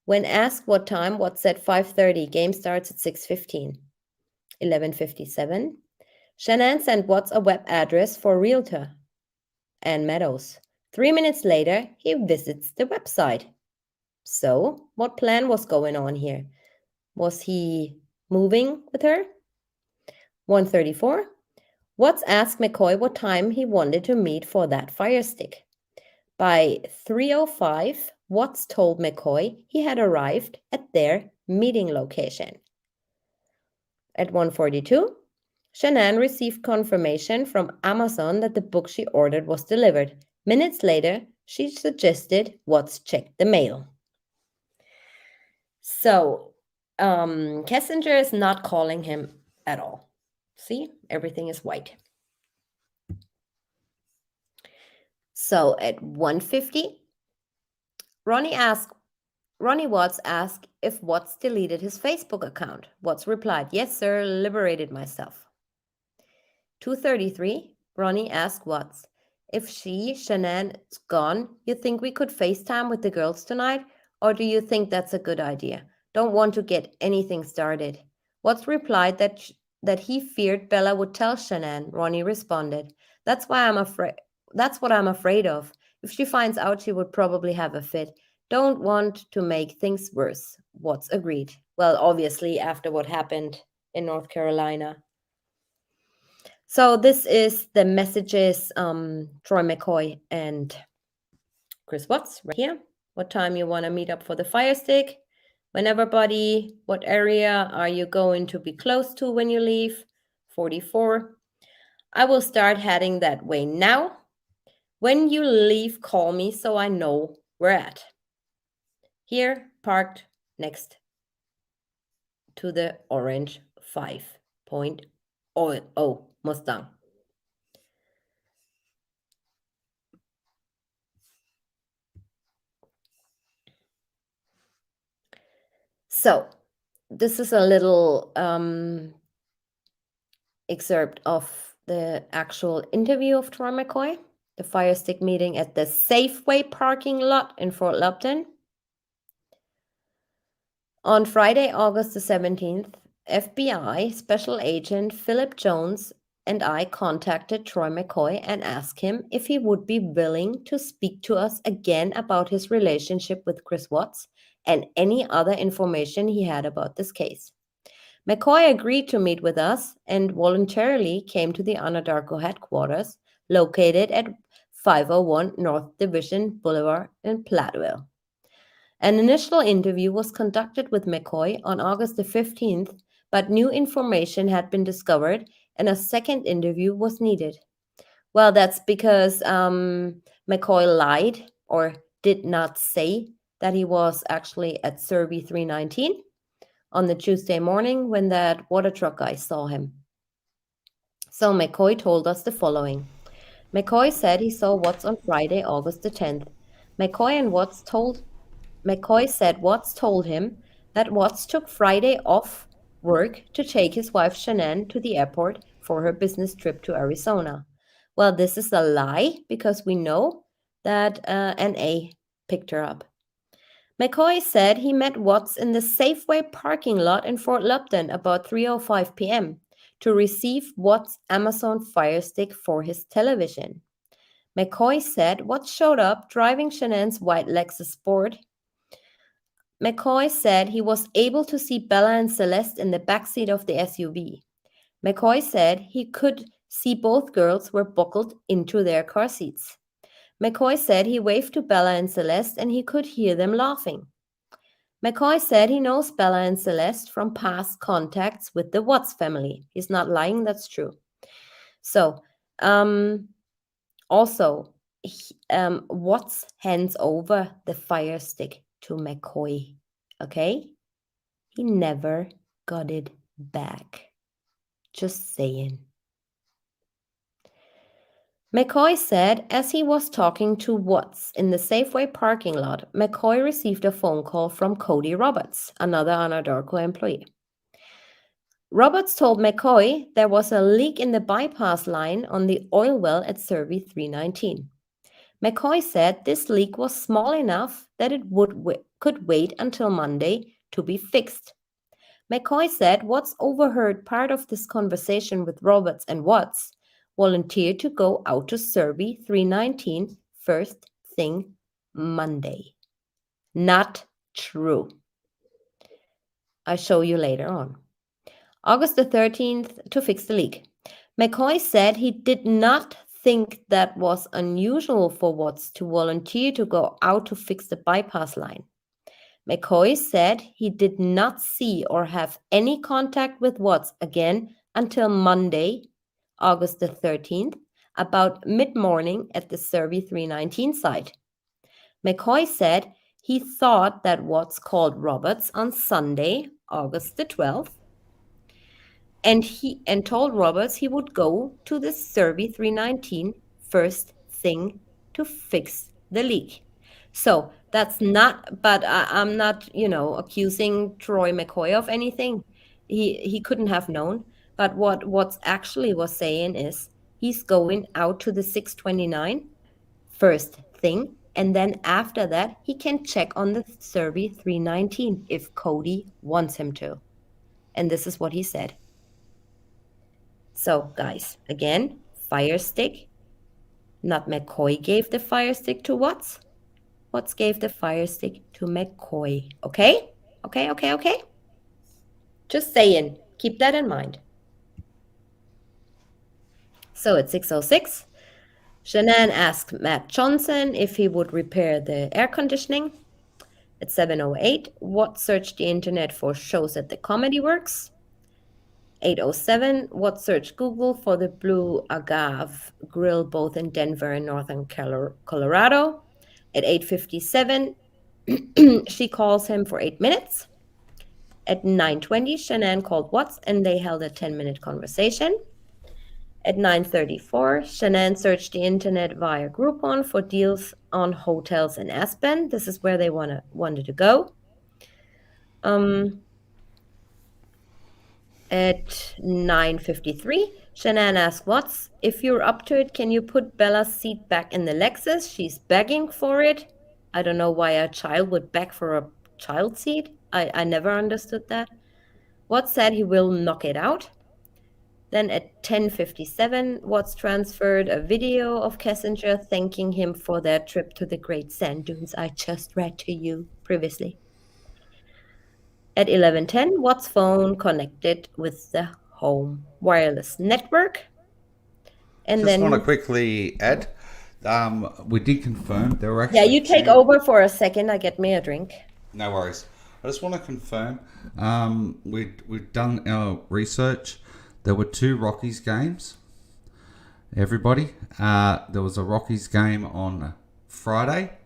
When asked what time, Watts said 5:30. Game starts at 6:15. 11:57. Shanann sent Watts a web address for realtor Ann Meadows. 3 minutes later, he visits the website. So, what plan was going on here? Was he moving with her? 1:34. Watts asked McCoy what time he wanted to meet for that fire stick. By 3:05, Watts told McCoy he had arrived at their meeting location. At 1:42, Shanann received confirmation from Amazon that the book she ordered was delivered. Minutes later, she suggested Watts check the mail. So, Kessinger is not calling him at all. See, everything is white. So at 1:50, Ronnie Watts asked if Watts deleted his Facebook account. Watts replied, "Yes, sir, liberated myself." 2:33, Ronnie asked Watts, "If Shanann, is gone, you think we could FaceTime with the girls tonight? Or do you think that's a good idea? Don't want to get anything started." Watts replied that he feared Bella would tell Shanann. Ronnie responded, That's what I'm afraid of. If she finds out, she would probably have a fit. Don't want to make things worse." Watts agreed. Well, obviously, after what happened in North Carolina. So this is the messages Troy McCoy and Chris Watts right here. What time you want to meet up for the fire stick? Whenever, buddy. What area are you going to be close to when you leave? 44. I will start heading that way now. When you leave, call me so I know where at. Here, parked next to the orange 5.0 Mustang. So, this is a little excerpt of the actual interview of Troy McCoy, the fire stick meeting at the Safeway parking lot in Fort Lupton. On Friday, August the 17th, FBI Special Agent Philip Jones and I contacted Troy McCoy and asked him if he would be willing to speak to us again about his relationship with Chris Watts and any other information he had about this case. McCoy agreed to meet with us and voluntarily came to the Anadarko headquarters located at 501 North Division Boulevard in Platteville. An initial interview was conducted with McCoy on August the 15th, but new information had been discovered and a second interview was needed. Well, that's because McCoy lied or did not say that he was actually at Serby 319 on the Tuesday morning when that water truck guy saw him. So McCoy told us the following. McCoy said he saw Watts on Friday, August the 10th. McCoy said Watts told him that Watts took Friday off work to take his wife Shanann to the airport for her business trip to Arizona. Well, this is a lie because we know that NA picked her up. McCoy said he met Watts in the Safeway parking lot in Fort Lupton about 3:05 p.m. to receive Watts' Amazon Fire Stick for his television. McCoy said Watts showed up driving Shanann's white Lexus Sport. McCoy said he was able to see Bella and Celeste in the backseat of the SUV. McCoy said he could see both girls were buckled into their car seats. McCoy said he waved to Bella and Celeste and he could hear them laughing. McCoy said he knows Bella and Celeste from past contacts with the Watts family. He's not lying, that's true. So, also, Watts hands over the fire stick to McCoy. Okay? He never got it back. Just saying. McCoy said as he was talking to Watts in the Safeway parking lot, McCoy received a phone call from Cody Roberts, another Anadarko employee. Roberts told McCoy there was a leak in the bypass line on the oil well at Survey 319. McCoy said this leak was small enough that it could wait until Monday to be fixed. McCoy said Watts overheard part of this conversation with Roberts and Watts volunteered to go out to Survey 319 first thing Monday. Not true. I'll show you later on. August the 13th to fix the leak. McCoy said he did not think that was unusual for Watts to volunteer to go out to fix the bypass line. McCoy said he did not see or have any contact with Watts again until Monday, August the 13th, about mid-morning at the Survey 319 site. McCoy said he thought that Watts called Roberts on Sunday, August the 12th, and told Roberts he would go to the Survey 319 first thing to fix the leak. So that's not, but I'm not, accusing Troy McCoy of anything. He couldn't have known. But what's actually was saying is he's going out to the 629 first thing, and then after that he can check on the Survey 319 if Cody wants him to. And this is what he said. So guys, again, fire stick. Not McCoy gave the fire stick to Watts. Watts gave the fire stick to McCoy. Okay? Okay. Just saying. Keep that in mind. So at 6:06, Shanann asked Matt Johnson if he would repair the air conditioning. At 7:08, Watts searched the internet for shows at the Comedy Works. 8:07, Watts searched Google for the Blue Agave Grill both in Denver and Northern Colorado. At 8:57, she calls him for 8 minutes. At 9:20, Shanann called Watts and they held a 10-minute conversation. At 9:34, Shanann searched the internet via Groupon for deals on hotels in Aspen. This is where they wanted to go. At 9:53, Shanann asked Watts, if you're up to it, can you put Bella's seat back in the Lexus? She's begging for it. I don't know why a child would beg for a child seat. I never understood that. Watts said he will knock it out. Then at 10:57, Watts transferred a video of Kessinger thanking him for their trip to the Great Sand Dunes I just read to you previously. At 11:10, Watts' phone connected with the home wireless network. And Just then want to quickly add, we did confirm there were actually yeah, you take over for a second. I get me a drink. No worries. I just want to confirm, we've done our research. There were 2 Rockies games. Everybody, there was a Rockies game on Friday,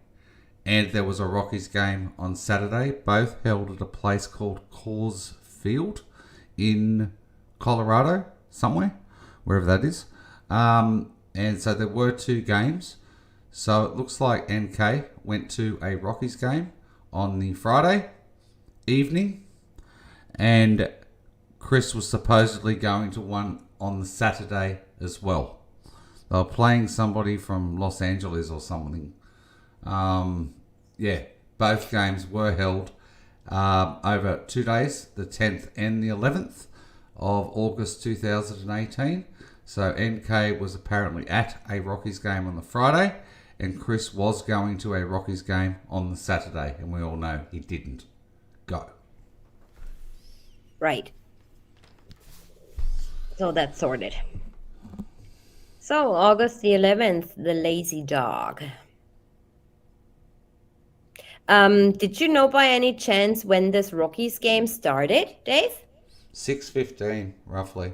and there was a Rockies game on Saturday, both held at a place called Coors Field in Colorado, somewhere, wherever that is. And so there were 2 games. So it looks like NK went to a Rockies game on the Friday, evening, and Chris was supposedly going to one on the Saturday as well. They were playing somebody from Los Angeles or something. Yeah, both games were held over 2 days, the 10th and the 11th of August 2018. So NK was apparently at a Rockies game on the Friday, and Chris was going to a Rockies game on the Saturday, and we all know he didn't go. Right. So that's sorted. So August the 11th, the lazy dog. Did you know by any chance when this Rockies game started, Dave? 6:15 roughly.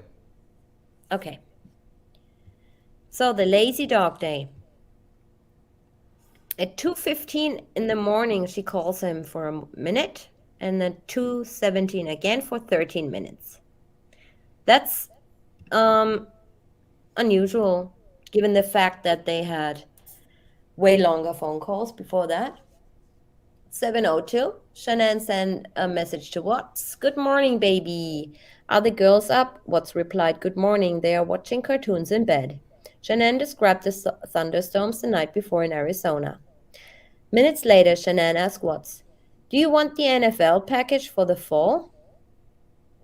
Okay. So the lazy dog day. At 2:15 in the morning, she calls him for a minute, and then 2:17 again for 13 minutes. That's unusual, given the fact that they had way longer phone calls before that. 7:02, Shanann sent a message to Watts. Good morning, baby. Are the girls up? Watts replied, good morning. They are watching cartoons in bed. Shanann described the thunderstorms the night before in Arizona. Minutes later, Shanann asked Watts, do you want the NFL package for the fall?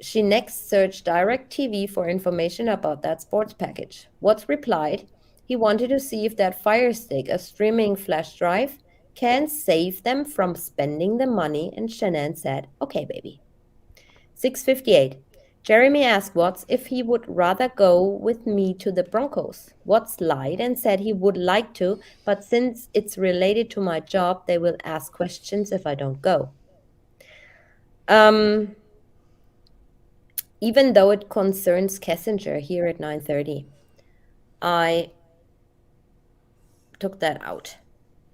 She next searched DirecTV for information about that sports package. Watts replied he wanted to see if that Fire Stick, a streaming flash drive, can save them from spending the money, and Shanann said, okay, baby. 6:58. Jeremy asked Watts if he would rather go with me to the Broncos. Watts lied and said he would like to, but since it's related to my job, they will ask questions if I don't go. Even though it concerns Kessinger here at 9:30, I took that out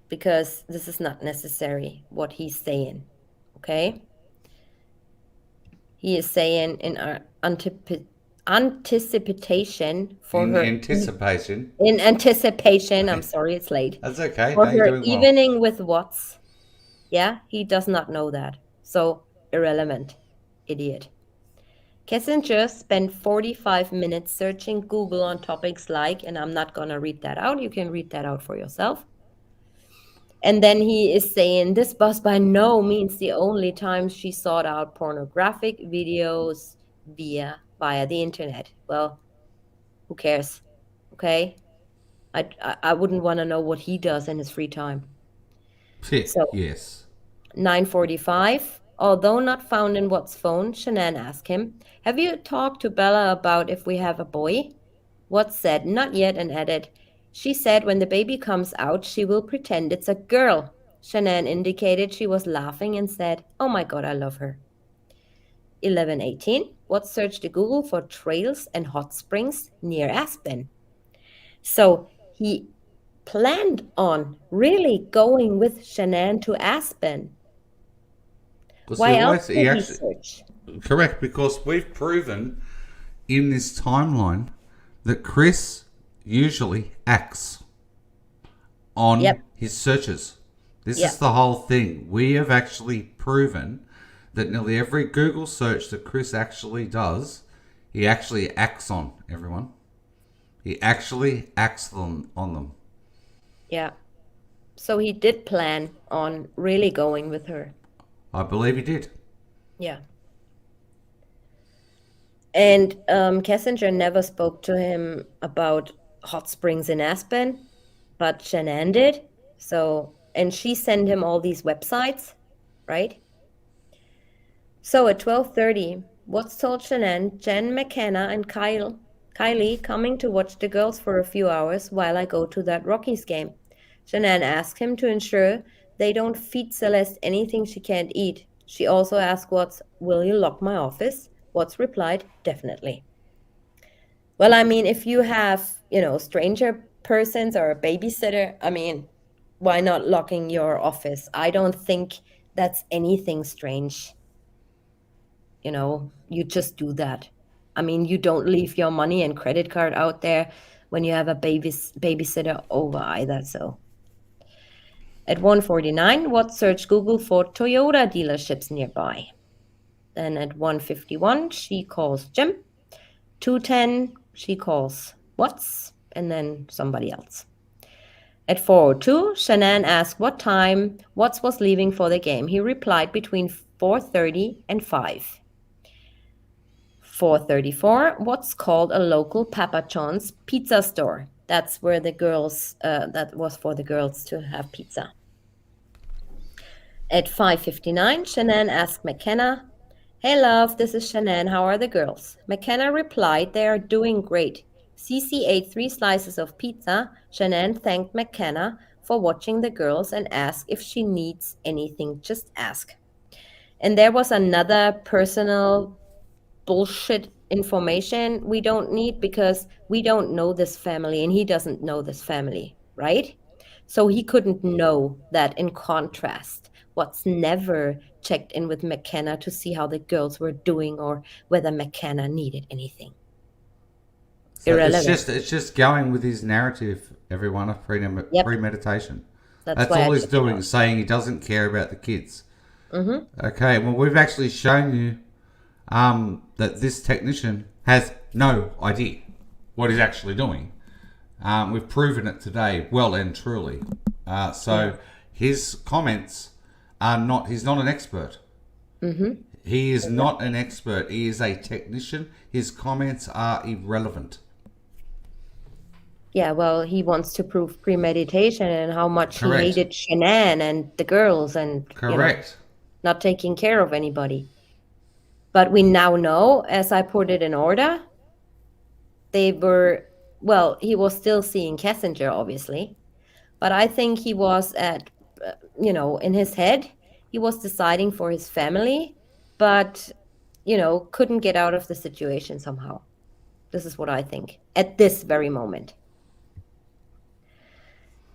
because this is not necessary what he's saying, okay? He is saying in our anticipation for her... In anticipation, I'm sorry, it's late. That's okay. For No, you're her doing well. evening with Watts. Yeah, he does not know that. So, irrelevant. Idiot. Kessinger spent 45 minutes searching Google on topics like, and I'm not going to read that out. You can read that out for yourself. And then he is saying this was by no means the only time she sought out pornographic videos via the internet. Well, who cares? Okay? I wouldn't want to know what he does in his free time. So, Yes. 9:45. Although not found in Watt's phone, Shanann asked him, have you talked to Bella about if we have a boy? Watts said, not yet, and added, she said when the baby comes out, she will pretend it's a girl. Shanann indicated she was laughing and said, oh my God, I love her. 11:18. Watts searched the Google for trails and hot springs near Aspen. So he planned on really going with Shanann to Aspen. Why else would he search? Correct, because we've proven in this timeline that Chris usually acts on his searches. This is the whole thing. We have actually proven that nearly every Google search that Chris actually does, he actually acts on, everyone. He actually acts on them. Yeah. So he did plan on really going with her. I believe he did. Yeah. And Kessinger never spoke to him about hot springs in Aspen, but Shanann did. So, and she sent him all these websites, right? So at 12:30, Watts told Shanann, Jen McKenna and Kylie coming to watch the girls for a few hours while I go to that Rockies game. Shanann asked him to ensure they don't feed Celeste anything she can't eat. She also asked Watts, will you lock my office? Watts replied, definitely. Well, I mean, if you have, stranger persons or a babysitter, I mean, why not locking your office? I don't think that's anything strange. You just do that. I mean, you don't leave your money and credit card out there when you have a babysitter over either, so... At 1:49, Watts searched Google for Toyota dealerships nearby. Then at 1:51, she calls Jim. 2:10, she calls Watts, and then somebody else. At 4:02, Shanann asked what time Watts was leaving for the game. He replied between 4:30 and 5. 4:34, Watts called a local Papa John's pizza store. That's where the girls, that was for the girls to have pizza. At 5:59, Shanann asked McKenna, "Hey love, this is Shanann. How are the girls?" McKenna replied, "They are doing great." Cece ate 3 slices of pizza. Shanann thanked McKenna for watching the girls and asked if she needs anything, just ask. And there was another personal bullshit information we don't need because we don't know this family and he doesn't know this family, right? So he couldn't know that. In contrast, Watts never checked in with McKenna to see how the girls were doing or whether McKenna needed anything. So Irrelevant. it's just going with his narrative, everyone, of Yep, premeditation. that's That's why I all he's took it doing, out. saying he doesn't care about the kids. Mm-hmm. Okay, well, we've actually shown you that this technician has no idea what he's actually doing. We've proven it today, well and truly. Yeah. So his comments are not, he's not an expert. Mm-hmm. He is not an expert. He is a technician. His comments are irrelevant. Yeah, well, he wants to prove premeditation and how much he Correct. hated Shanann and the girls and, Correct. not taking care of anybody. But we now know, as I put it in order, they were, well, he was still seeing Kessinger, obviously. But I think he was in his head, he was deciding for his family, but, couldn't get out of the situation somehow. This is what I think at this very moment.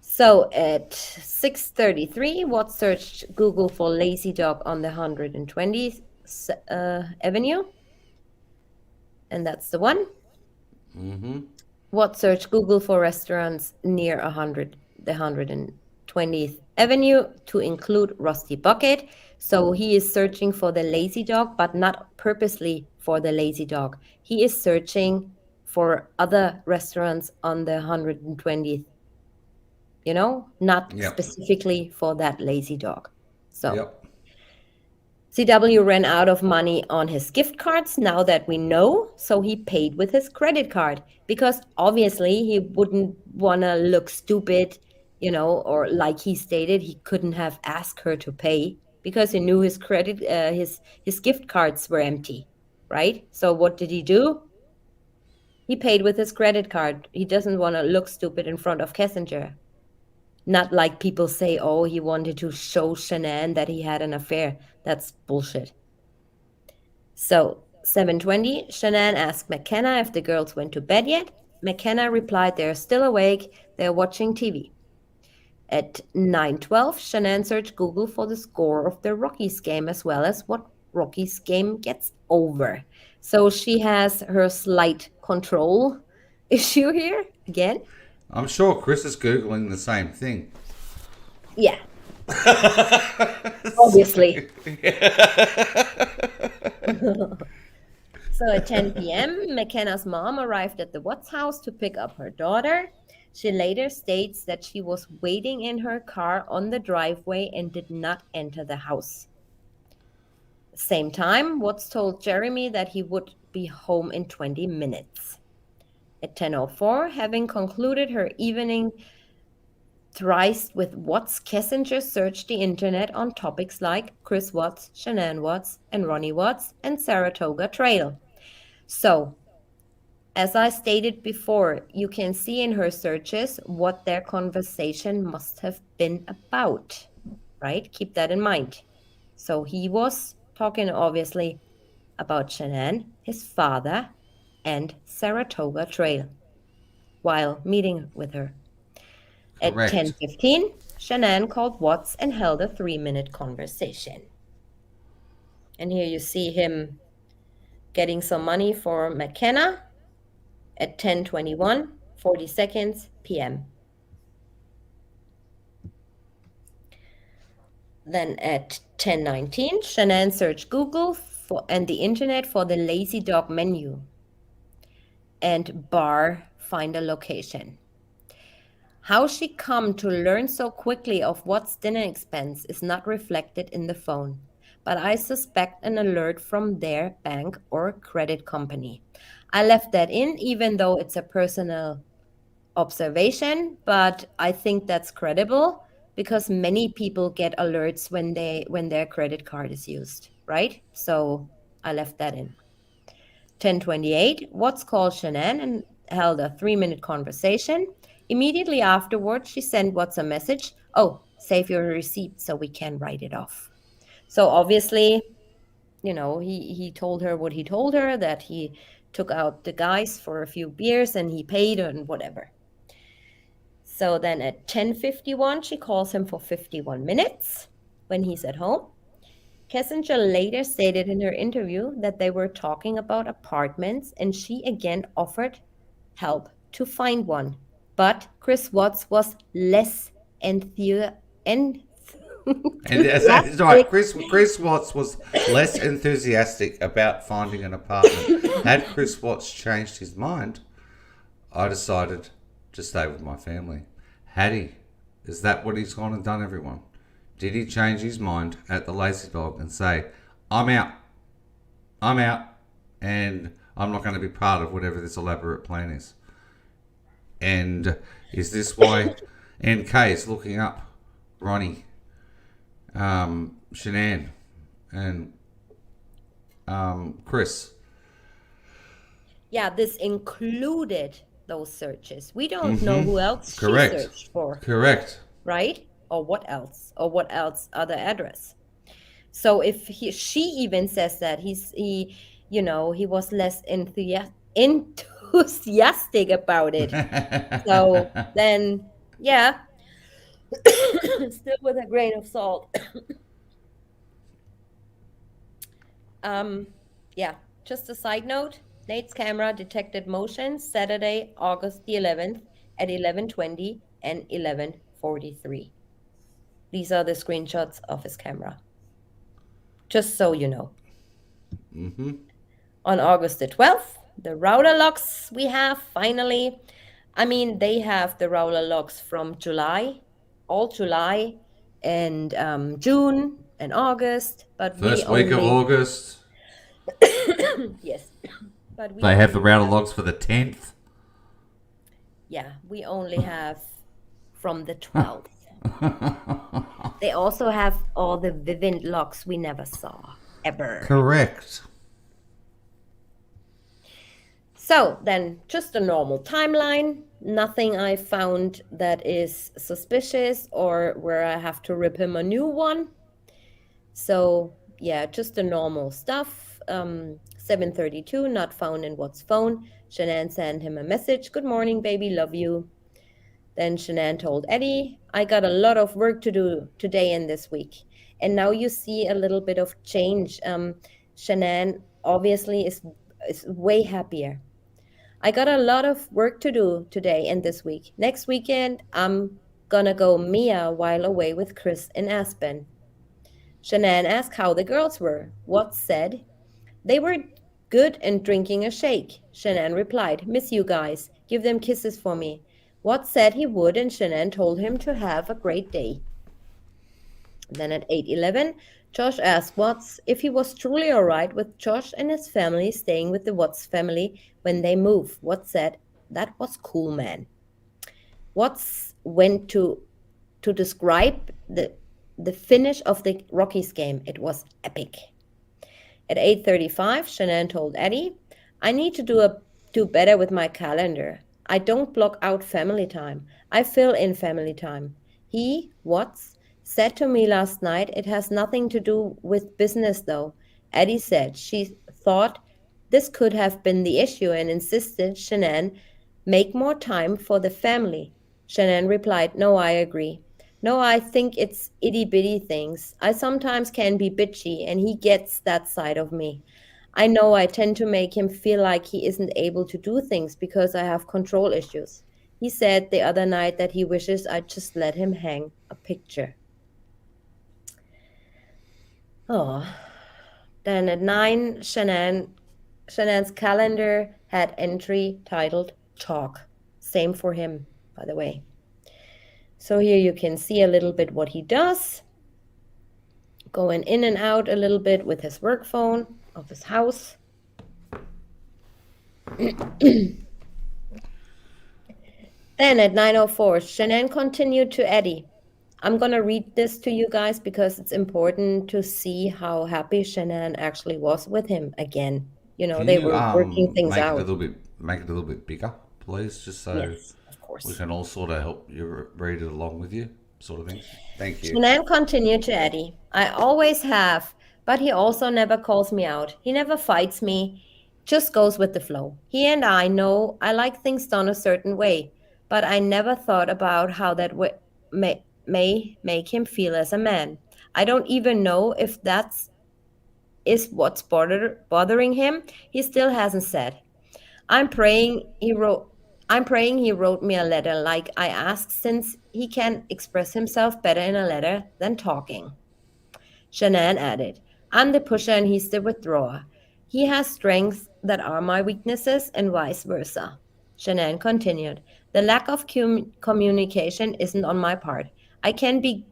So at 6:33, Watt searched Google for lazy dog on the 120th Avenue. And that's the one. Mm-hmm. Watt searched Google for restaurants near the 120th Avenue to include Rusty Bucket. So he is searching for the lazy dog, but not purposely for the lazy dog. He is searching for other restaurants on the 120th, not Yep. specifically for that lazy dog. So Yep. CW ran out of money on his gift cards now that we know, so he paid with his credit card because obviously he wouldn't want to look stupid, or like he stated, he couldn't have asked her to pay because he knew his his gift cards were empty, right? So what did he do? He paid with his credit card. He doesn't want to look stupid in front of Kessinger. Not like people say, oh, he wanted to show Shanann that he had an affair. That's bullshit. So, 7:20, Shanann asked McKenna if the girls went to bed yet. McKenna replied they're still awake, they're watching TV. At 9:12, Shanann searched Google for the score of the Rockies game as well as what Rockies game gets over. So she has her slight control issue here again. I'm sure Chris is Googling the same thing. Yeah, obviously. So at 10 p.m., McKenna's mom arrived at the Watts house to pick up her daughter. She later states that she was waiting in her car on the driveway and did not enter the house. Same time, Watts told Jeremy that he would be home in 20 minutes. At 10:04, having concluded her evening thrice with Watts, Kessinger searched the internet on topics like Chris Watts, Shanann Watts, and Ronnie Watts, and Saratoga Trail. So, as I stated before, you can see in her searches what their conversation must have been about, right? Keep that in mind. So he was talking, obviously, about Shanann, his father, and Saratoga Trail while meeting with her. At Correct. 10:15, Shanann called Watts and held a 3-minute conversation. And here you see him getting some money for McKenna at 10:21, 40 seconds p.m. Then at 10:19, Shanann searched Google and the internet for the lazy dog menu and bar find a location. How she come to learn so quickly of what's dinner expense is not reflected in the phone, but I suspect an alert from their bank or credit company. I left that in even though it's a personal observation, but I think that's credible because many people get alerts when their credit card is used, right? So I left that in. 10:28, Watts called Shanann and held a 3-minute conversation. Immediately afterwards, she sent Watts a message. Oh, save your receipt so we can write it off. So obviously, he told her what he told her, that he took out the guys for a few beers and he paid and whatever. So then at 10:51, she calls him for 51 minutes when he's at home. Kissinger later stated in her interview that they were talking about apartments and she again offered help to find one. But Chris Watts was less And that's right. enthusiastic. Chris Watts was less enthusiastic about finding an apartment. Had Chris Watts changed his mind, I decided to stay with my family. Had he? Is that what he's gone and done, everyone? Did he change his mind at the Lazy Dog and say, I'm out, and I'm not going to be part of whatever this elaborate plan is? And is this why NK is looking up Ronnie, Shanann, and Chris? Yeah, this included those searches. We don't know who else she Correct. searched for, Correct. right? Or what else? Or what else other address? So if she even says that he was less enthusiastic about it. So then, yeah, still with a grain of salt. Yeah, just a side note. Nate's camera detected motion Saturday, August the 11th at 11:20 and 11:43. These are the screenshots of his camera. Just so you know. On August the 12th, the router logs we have finally. I mean, they have the router logs from July, all July, and June and August, but we First week of only, August. yes, but we They have the only router have, logs for the 10th. yeah, we only have from the 12th. They also have all the Vivint logs we never saw, ever. Correct. So then, just a normal timeline. Nothing I found that is suspicious or where I have to rip him a new one. So yeah, just the normal stuff. 7:32, not found in Watt's phone. Shanann sent him a message. Good morning, baby, love you. Then Shanann told Eddie, I got a lot of work to do today and this week. And now you see a little bit of change. Shanann obviously is way happier. I got a lot of work to do today and this week. Next weekend, I'm gonna go Mia while away with Chris in Aspen. Shanann asked how the girls were. Watts said, they were good and drinking a shake. Shanann replied, miss you guys. Give them kisses for me. Watts said he would, and Shanann told him to have a great day. Then at 8:11, Josh asked Watts if he was truly all right with Josh and his family staying with the Watts family when they move. Watts said, that was cool, man. Watts went to describe the finish of the Rockies game. It was epic. At 8:35, Shanann told Eddie, I need to do better with my calendar. I don't block out family time. I fill in family time. He, Watts, said to me last night it has nothing to do with business though. Eddie said she thought this could have been the issue and insisted Shanann make more time for the family. Shanann replied, no, I agree. No, I think it's itty-bitty things. I sometimes can be bitchy, and he gets that side of me. I know I tend to make him feel like he isn't able to do things because I have control issues. He said the other night that he wishes I'd just let him hang a picture. Oh, Then at 9, Shanann's calendar had entry titled Talk. Same for him, by the way. So here you can see a little bit what he does, going in and out a little bit with his work phone of his house. Then at 9:04, Shanann continued to Eddie. I'm going to read this to you guys because it's important to see how happy Shanann actually was with him again. You know, Can they you were working things out. make it a little bit bigger, please, just so Yes, of we course. can all sort of help you read it along with you, sort of thing. Thank you. Shanann continued to Eddie. I always have, but he also never calls me out. He never fights me, just goes with the flow. He and I know I like things done a certain way, but I never thought about how that may make him feel as a man. I don't even know if that's is what's bothering him. He still hasn't said. I'm praying he wrote I'm praying he wrote me a letter like I asked since he can express himself better in a letter than talking. Shanann added, I'm the pusher and he's the withdrawer. He has strengths that are my weaknesses and vice versa. Shanann continued, the lack of communication isn't on my part. I can be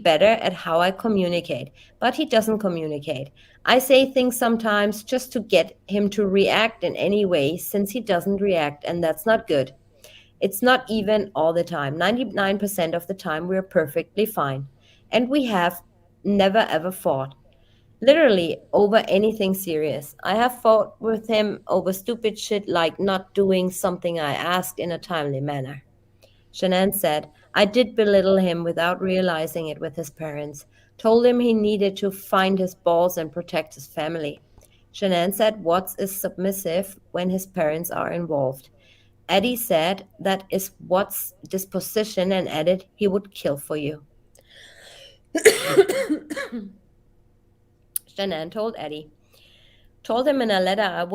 better at how I communicate, but he doesn't communicate. I say things sometimes just to get him to react in any way since he doesn't react, and that's not good. It's not even all the time. 99% of the time, we're perfectly fine. And we have never ever fought. Literally over anything serious. I have fought with him over stupid shit like not doing something I asked in a timely manner. Shanann said, I did belittle him without realizing it with his parents. Told him he needed to find his balls and protect his family. Shanann said Watts is submissive when his parents are involved. Eddie said that is Watts' disposition and added he would kill for you. Shanann told Eddie. Told him in a letter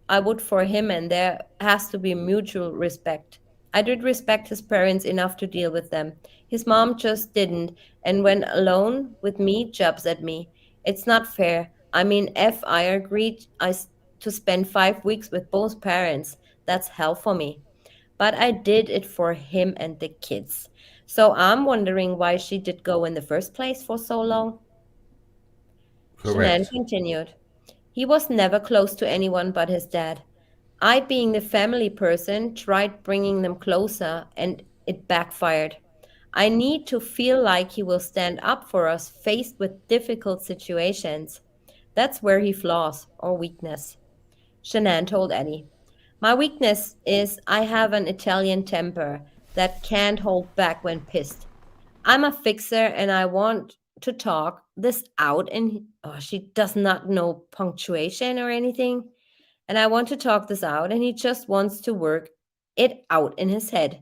I would for him and there has to be mutual respect. I did respect his parents enough to deal with them. His mom just didn't, and when alone with me jabs at me. It's not fair. I mean, if I agreed to spend 5 weeks with both parents, that's hell for me. But I did it for him and the kids. So I'm wondering why she did go in the first place for so long. Shanann Correct. continued. He was never close to anyone but his dad. I, being the family person, tried bringing them closer and it backfired. I need to feel like he will stand up for us faced with difficult situations. That's where he flaws or weakness. Shanann told Eddie. My weakness is I have an Italian temper that can't hold back when pissed. I'm a fixer and I want to talk this out. And oh, she does not know punctuation or anything. And I want to talk this out, and he just wants to work it out in his head.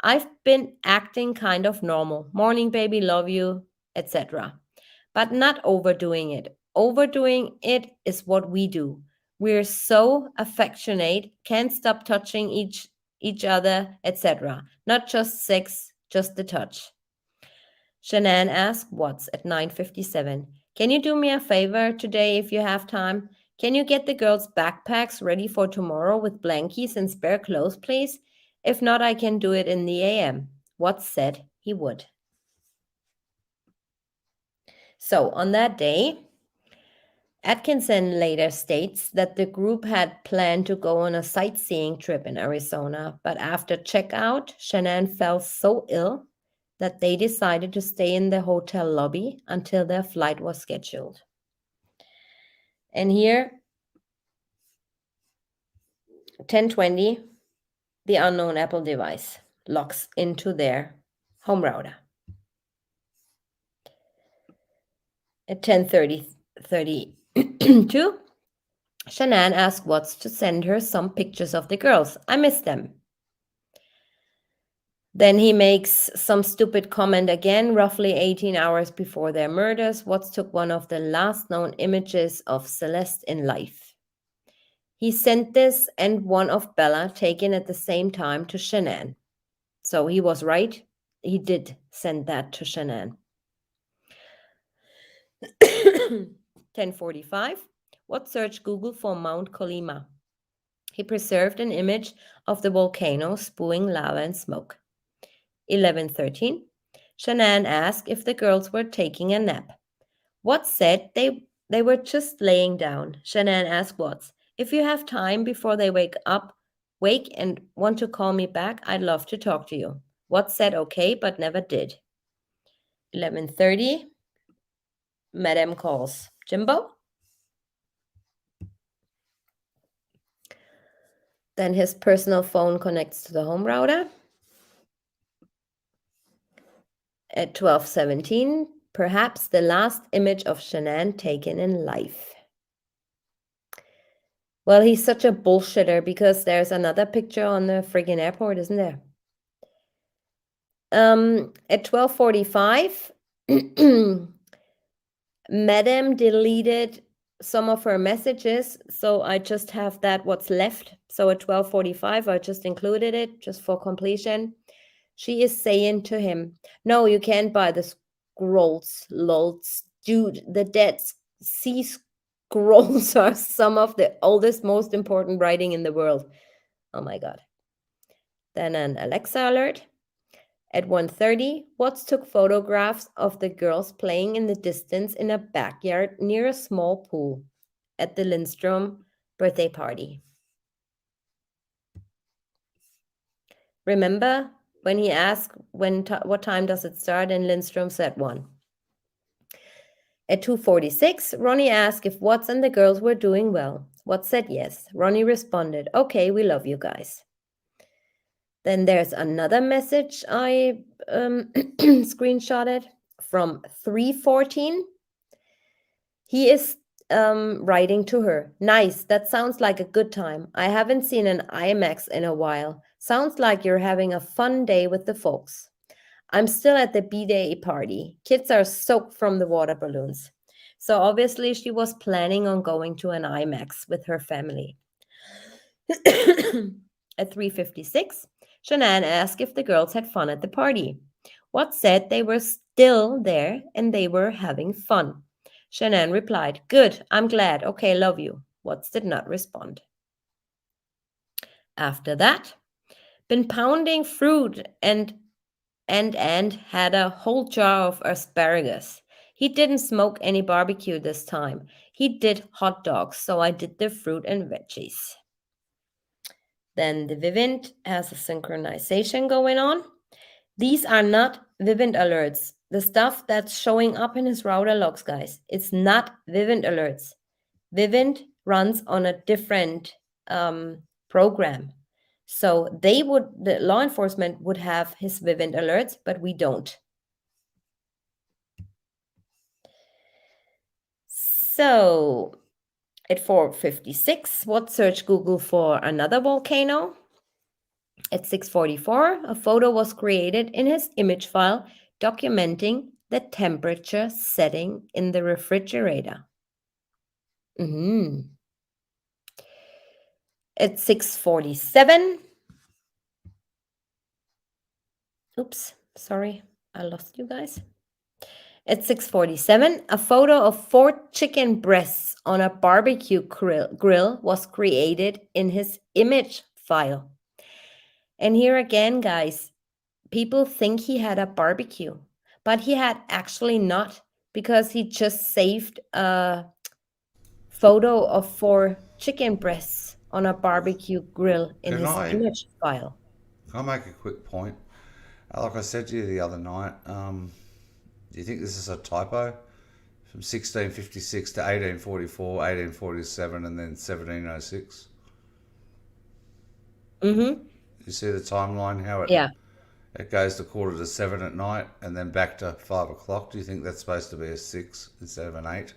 I've been acting kind of normal. Morning, baby, love you, etc. But not overdoing it. Overdoing it is what we do. We're so affectionate, can't stop touching each other, etc. Not just sex, just the touch. Shanann asked Watts at 9:57. Can you do me a favor today if you have time? Can you get the girls' backpacks ready for tomorrow with blankies and spare clothes, please? If not, I can do it in the AM. Watts said he would. So on that day, Atkinson later states that the group had planned to go on a sightseeing trip in Arizona, but after checkout, Shanann fell so ill that they decided to stay in the hotel lobby until their flight was scheduled. And here, 10:20, the unknown Apple device locks into their home router. At 10:32, Shanann asked Watts to send her some pictures of the girls. I miss them. Then he makes some stupid comment again, roughly 18 hours before their murders. Watts took one of the last known images of Celeste in life. He sent this and one of Bella, taken at the same time, to Shanann. So he was right. He did send that to Shanann. 10:45. What searched Google for Mount Colima? He preserved an image of the volcano spewing lava and smoke. 11:13. Shanann asked if the girls were taking a nap. Watts said they were just laying down. Shanann asked Watts, if you have time before they wake and want to call me back, I'd love to talk to you. Watts said okay, but never did. 11:30. Madame calls. Jimbo? Then his personal phone connects to the home router. At 12:17, perhaps the last image of Shanann taken in life. Well, he's such a bullshitter because there's another picture on the friggin' airport, isn't there? At 12:45, Madame deleted some of her messages, so I just have that what's left. So at 12:45, I just included it just for completion. She is saying to him, no, you can't buy the scrolls, lols. Dude, the Dead Sea Scrolls are some of the oldest, most important writing in the world. Oh my God. Then an Alexa alert. At 1:30, Watts took photographs of the girls playing in the distance in a backyard near a small pool at the Lindstrom birthday party. Remember when he asked what time does it start, and Lindstrom said 1. At 2:46, Ronnie asked if Watts and the girls were doing well. Watts said yes. Ronnie responded, okay, we love you guys. Then there's another message I screenshotted from 3:14. He is writing to her. Nice, that sounds like a good time. I haven't seen an IMAX in a while. Sounds like you're having a fun day with the folks. I'm still at the B-Day party. Kids are soaked from the water balloons. So obviously she was planning on going to an IMAX with her family. At 3:56, Shanann asked if the girls had fun at the party. Watts said they were still there and they were having fun. Shanann replied, good, I'm glad. Okay, love you. Watts did not respond. After that, been pounding fruit and had a whole jar of asparagus. He didn't smoke any barbecue this time. He did hot dogs, so I did the fruit and veggies. Then the Vivint has a synchronization going on. These are not Vivint alerts. The stuff that's showing up in his router logs, guys, it's not Vivint alerts. Vivint runs on a different program. So the law enforcement would have his Vivint alerts, but we don't. So at 4:56, Watts searched Google for another volcano. At 6:44, a photo was created in his image file documenting the temperature setting in the refrigerator. At 6:47, oops, sorry, I lost you guys. At 6:47, a photo of 4 chicken breasts on a barbecue grill was created in his image file. And here again, guys, people think he had a barbecue, but he had actually not, because he just saved a photo of 4 chicken breasts on a barbecue grill in Can his I image file. can I make a quick point? Like I said to you the other night, do you think this is a typo? From 1656 to 1844, 1847, and then 1706. Mm-hmm. You see the timeline, how Yeah. it goes to 6:45 at night and then back to 5 o'clock. Do you think that's supposed to be a 6 instead of an 8?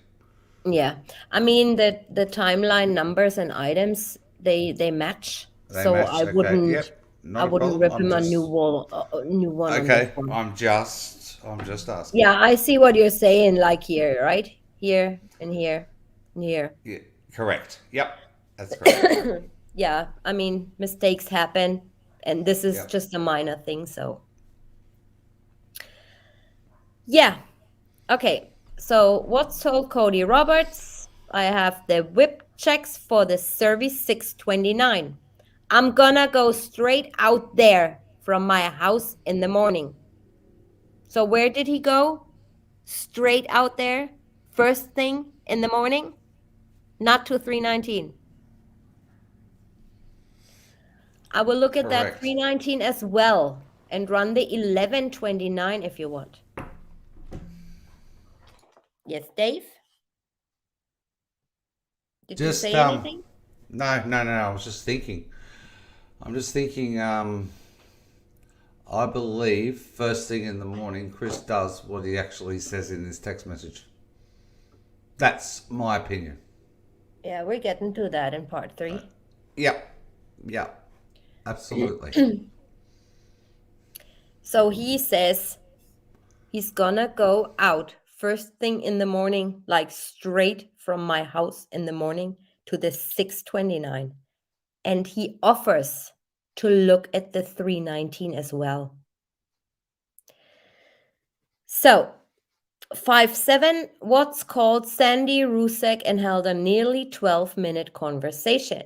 Yeah. I mean the timeline numbers and items they match. They So match? Okay, yep, I not a wouldn't problem. rip him a new one on this Okay, one. I'm just asking. Yeah, I see what you're saying, like here, right? Here and here and here. Yeah, correct. Yep, that's correct. Yeah, I mean, mistakes happen, and this is Yep. just a minor thing, so. Yeah. Okay. So, what's told Cody Roberts? I have the whip checks for the service 629. I'm gonna go straight out there from my house in the morning. So, where did he go? Straight out there, first thing in the morning, not to 319. I will look at that Correct. 319 as well and run the 1129 if you want. Yes, Dave? Did you Just say anything? no. I was just thinking. I'm just thinking. I believe first thing in the morning, Chris does what he actually says in his text message. That's my opinion. Yeah, we're getting to that in part Uh, 3. yep, yep, absolutely. So he says he's gonna go out first thing in the morning, like straight from my house in the morning to the 629. And he offers to look at the 319 as well. So 5-7, what's called Sandy Rusek and held a nearly 12-minute conversation.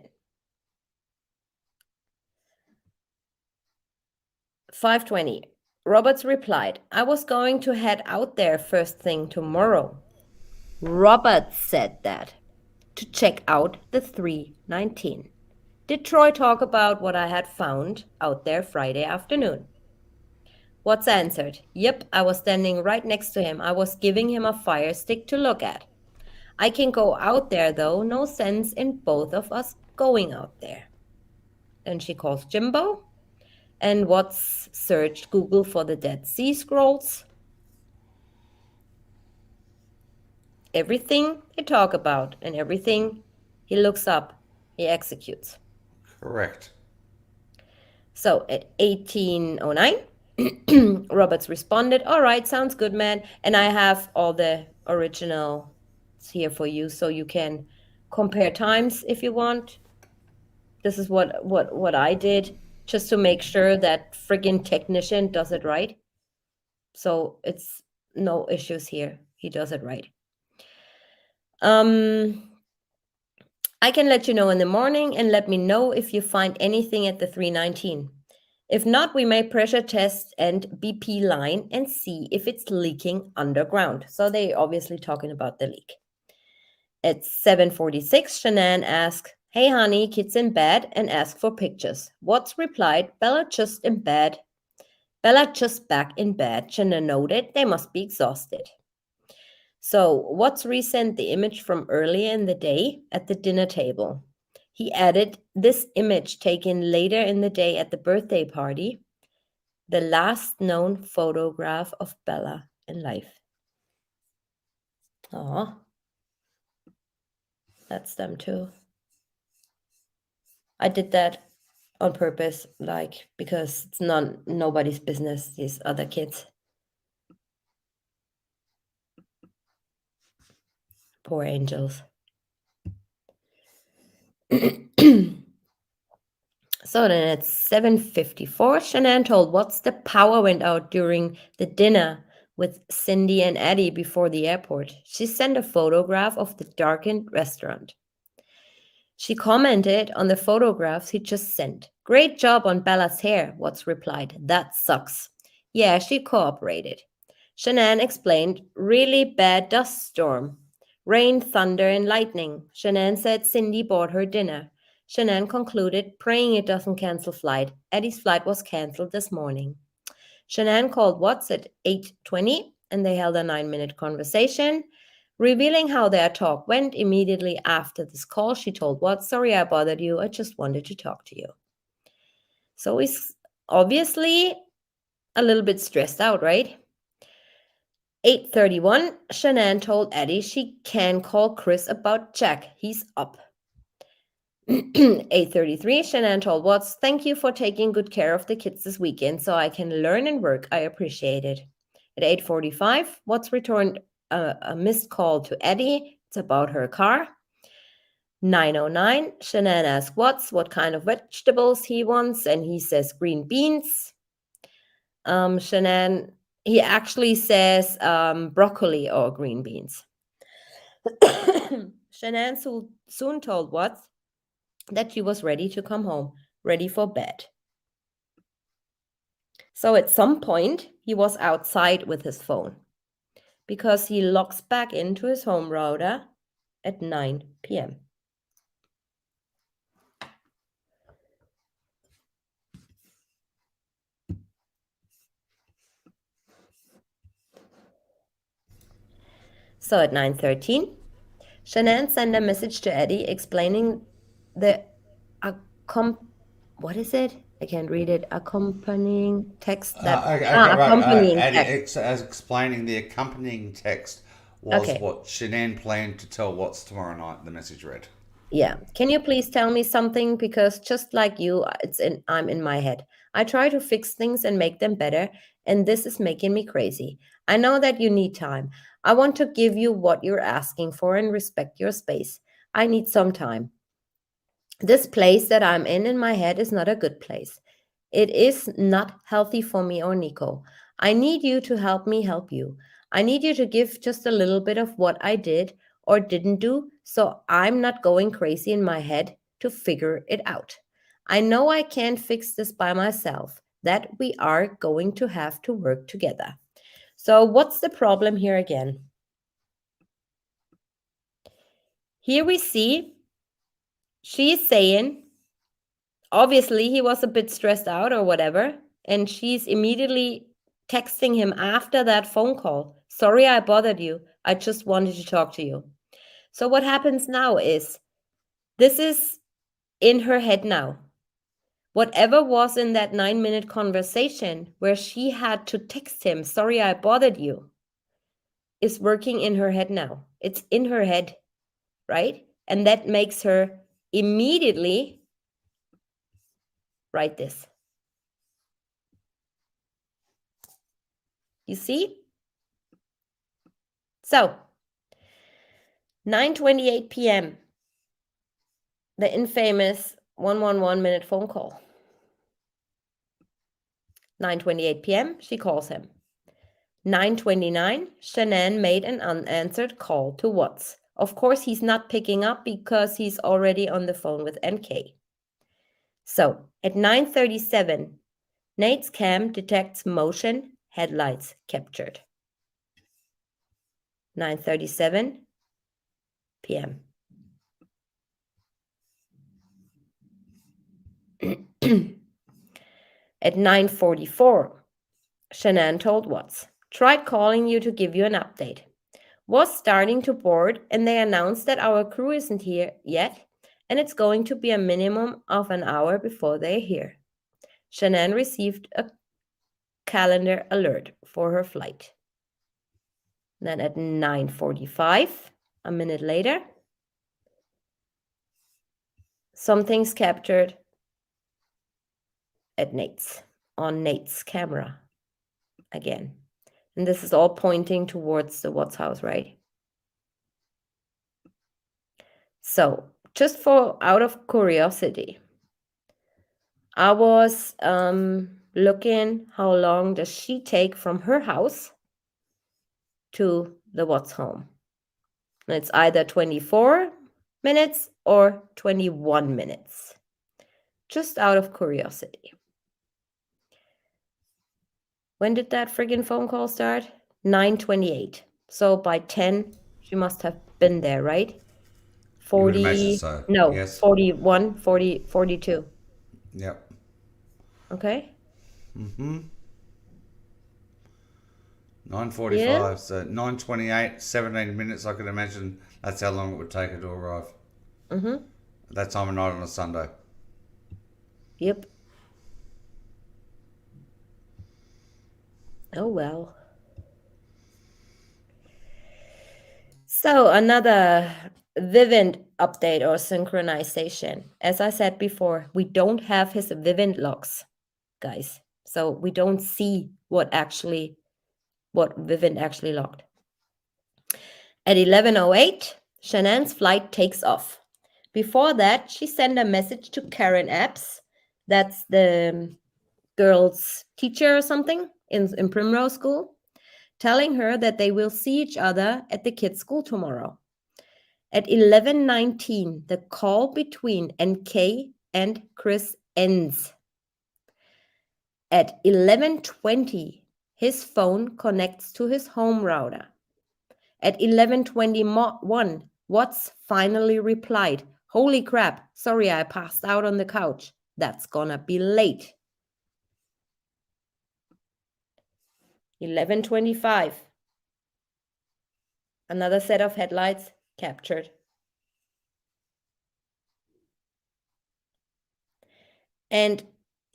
5:20, Roberts replied, I was going to head out there first thing tomorrow. Roberts said that to check out the 319. Did Troy talk about what I had found out there Friday afternoon? Watts answered, Yep, I was standing right next to him. I was giving him a fire stick to look at. I can go out there though, no sense in both of us going out there. Then she calls Jimbo, and Watts searched Google for the Dead Sea Scrolls. Everything they talk about and everything he looks up, he executes. Correct. So at 1809, Roberts responded, All right, sounds good, man. And I have all the originals here for you so you can compare times if you want. This is what I did just to make sure that friggin' technician does it right. So it's no issues here. He does it right. I can let you know in the morning and let me know if you find anything at the 319. If not, we may pressure test and BP line and see if it's leaking underground. So they obviously talking about the leak. At 7:46, Shanann asked, Hey honey, kids in bed, and asked for pictures. Watts replied, Bella just in bed. Bella just back in bed. Shanann noted they must be exhausted. So Watts resent the image from earlier in the day at the dinner table. He added this image taken later in the day at the birthday party, the last known photograph of Bella in life. Oh, that's them too. I did that on purpose, like because it's nobody's business, these other kids. Poor angels. So then at 7:54, Shanann told Watts the power went out during the dinner with Cindy and Eddie before the airport. She sent a photograph of the darkened restaurant. She commented on the photographs he just sent. Great job on Bella's hair, Watts replied. That sucks. Yeah, she cooperated. Shanann explained, really bad dust storm. Rain, thunder, and lightning. Shanann said Cindy bought her dinner. Shanann concluded, praying it doesn't cancel flight. Eddie's flight was canceled this morning. Shanann called Watts at 8:20 and they held a 9-minute conversation. Revealing how their talk went immediately after this call, she told Watts, Sorry I bothered you. I just wanted to talk to you. So he's obviously a little bit stressed out, right? 8:31, Shanann told Eddie she can call Chris about Jack. He's up. 8:33, Shanann told Watts, Thank you for taking good care of the kids this weekend so I can learn and work. I appreciate it. At 8:45, Watts returned a missed call to Eddie. It's about her car. 9:09, Shanann asks Watts what kind of vegetables he wants, and he says green beans. Shanann He actually says broccoli or green beans. Shanann soon told Watts that she was ready to come home, ready for bed. So at some point, he was outside with his phone because he logs back into his home router at 9 p.m. So at 9:13, Shanann sent a message to Eddie explaining the what is it? I can't read it. Accompanying text that Okay, right. accompanying Eddie, text. as explaining the accompanying text was Okay. what Shanann planned to tell Watts tomorrow night. The message read. Yeah. Can you please tell me something? Because just like you, I'm in my head. I try to fix things and make them better, and this is making me crazy. I know that you need time. I want to give you what you're asking for and respect your space. I need some time. This place that I'm in my head is not a good place. It is not healthy for me or Nico. I need you to help me help you. I need you to give just a little bit of what I did or didn't do so I'm not going crazy in my head to figure it out. I know I can't fix this by myself, that we are going to have to work together. So, what's the problem here again? Here we see she's saying, obviously, he was a bit stressed out or whatever. And she's immediately texting him after that phone call. Sorry, I bothered you. I just wanted to talk to you. So, what happens now is this is in her head now. Whatever was in that 9-minute conversation where she had to text him, sorry, I bothered you, is working in her head now. It's in her head, right? And that makes her immediately write this. You see? So, 9:28 p.m., the infamous 111-minute phone call. 9:28 p.m., she calls him. 9:29, Shanann made an unanswered call to Watts. Of course, he's not picking up because he's already on the phone with NK. So, at 9:37, Nate's cam detects motion, headlights captured. 9:37 p.m. At 9:44, Shanann told Watts, tried calling you to give you an update. Was starting to board and they announced that our crew isn't here yet and it's going to be a minimum of an hour before they're here. Shanann received a calendar alert for her flight. Then at 9:45, a minute later, something's captured at on Nate's camera again. And this is all pointing towards the Watts house, right? So, just for out of curiosity, I was looking how long does she take from her house to the Watts home. And it's either 24 minutes or 21 minutes. Just out of curiosity. When did that friggin' phone call start? 9:28. So by 10, she must have been there, right? You would imagine 40, so. no, Yes. 41, 40, 42. Yep. Okay? 9:45. Yeah? So 9:28, 17 minutes. I could imagine that's how long it would take her to arrive. Mm-hmm. At that time of night on a Sunday. Yep. Oh well. So another Vivint update or synchronization. As I said before, we don't have his Vivint logs, guys. So we don't see what Vivint actually logged. At 11:08, Shanann's flight takes off. Before that, she sent a message to Karen Epps. That's the girl's teacher or something in Primrose School. telling her that they will see each other at the kids' school tomorrow. At 11:19, the call between NK and Chris ends. At 11:20, his phone connects to his home router. At 11:21, Watts finally replied, "Holy crap, sorry I passed out on the couch. That's gonna be late." 11:25. Another set of headlights captured. And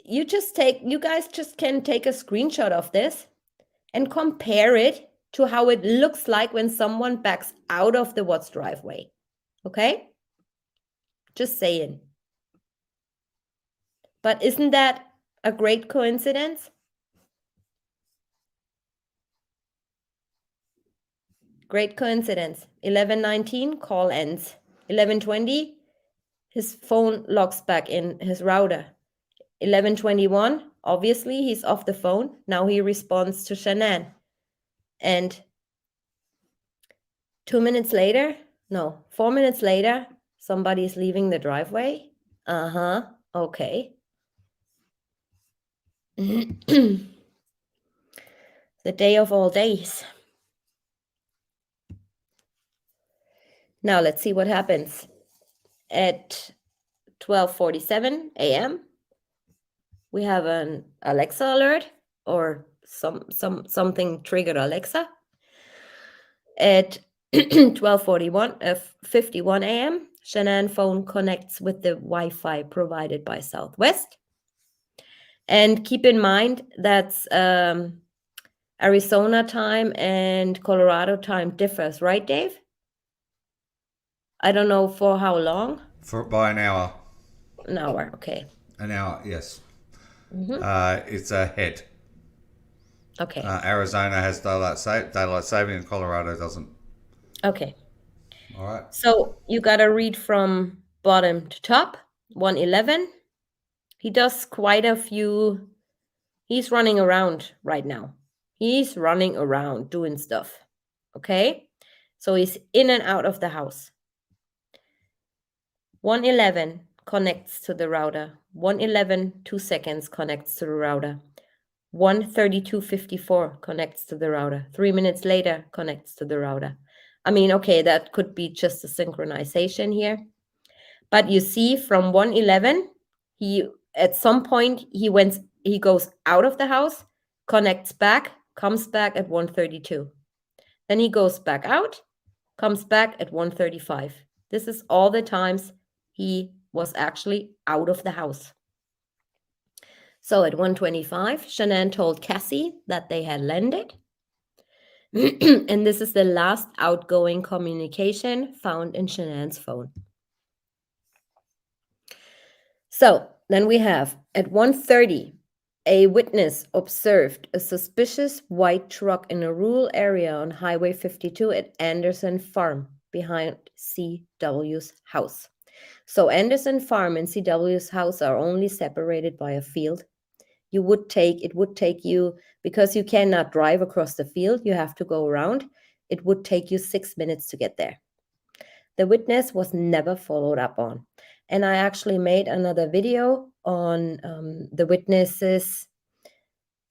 you guys just can take a screenshot of this and compare it to how it looks like when someone backs out of the Watts driveway. Okay? Just saying. But isn't that a great coincidence? Great coincidence. 11:19, call ends. 11:20, his phone logs back in his router. 11:21, obviously he's off the phone. Now he responds to Shanann. And 4 minutes later, somebody's leaving the driveway. Okay. The day of all days. Now let's see what happens. At 12:47 a.m., we have an Alexa alert, or something triggered Alexa. At 51 a.m., Shanann phone connects with the Wi-Fi provided by Southwest. And keep in mind that's Arizona time and Colorado time differs, right, Dave? I don't know for how long. By an hour. An hour, okay. An hour, yes. It's ahead. Okay. Arizona has daylight saving, and Colorado doesn't. Okay. All right. So you got to read from bottom to top. 111. He does quite a few. He's running around right now. He's running around doing stuff. Okay. So he's in and out of the house. 111 connects to the router. 111, 2 seconds connects to the router. 1:32:54 connects to the router. 3 minutes later connects to the router. I mean, okay, that could be just a synchronization here. But you see from 111, at some point he goes out of the house, connects back, comes back at 1:32. Then he goes back out, comes back at 1:35. This is all the times he was actually out of the house. So at 1:25, Shanann told Cassie that they had landed. And this is the last outgoing communication found in Shanann's phone. So then we have at 1:30, a witness observed a suspicious white truck in a rural area on Highway 52 at Anderson Farm behind CW's house. So Anderson Farm and CW's house are only separated by a field. It would take you, because you cannot drive across the field, you have to go around. It would take you 6 minutes to get there. The witness was never followed up on. And I actually made another video on the witnesses.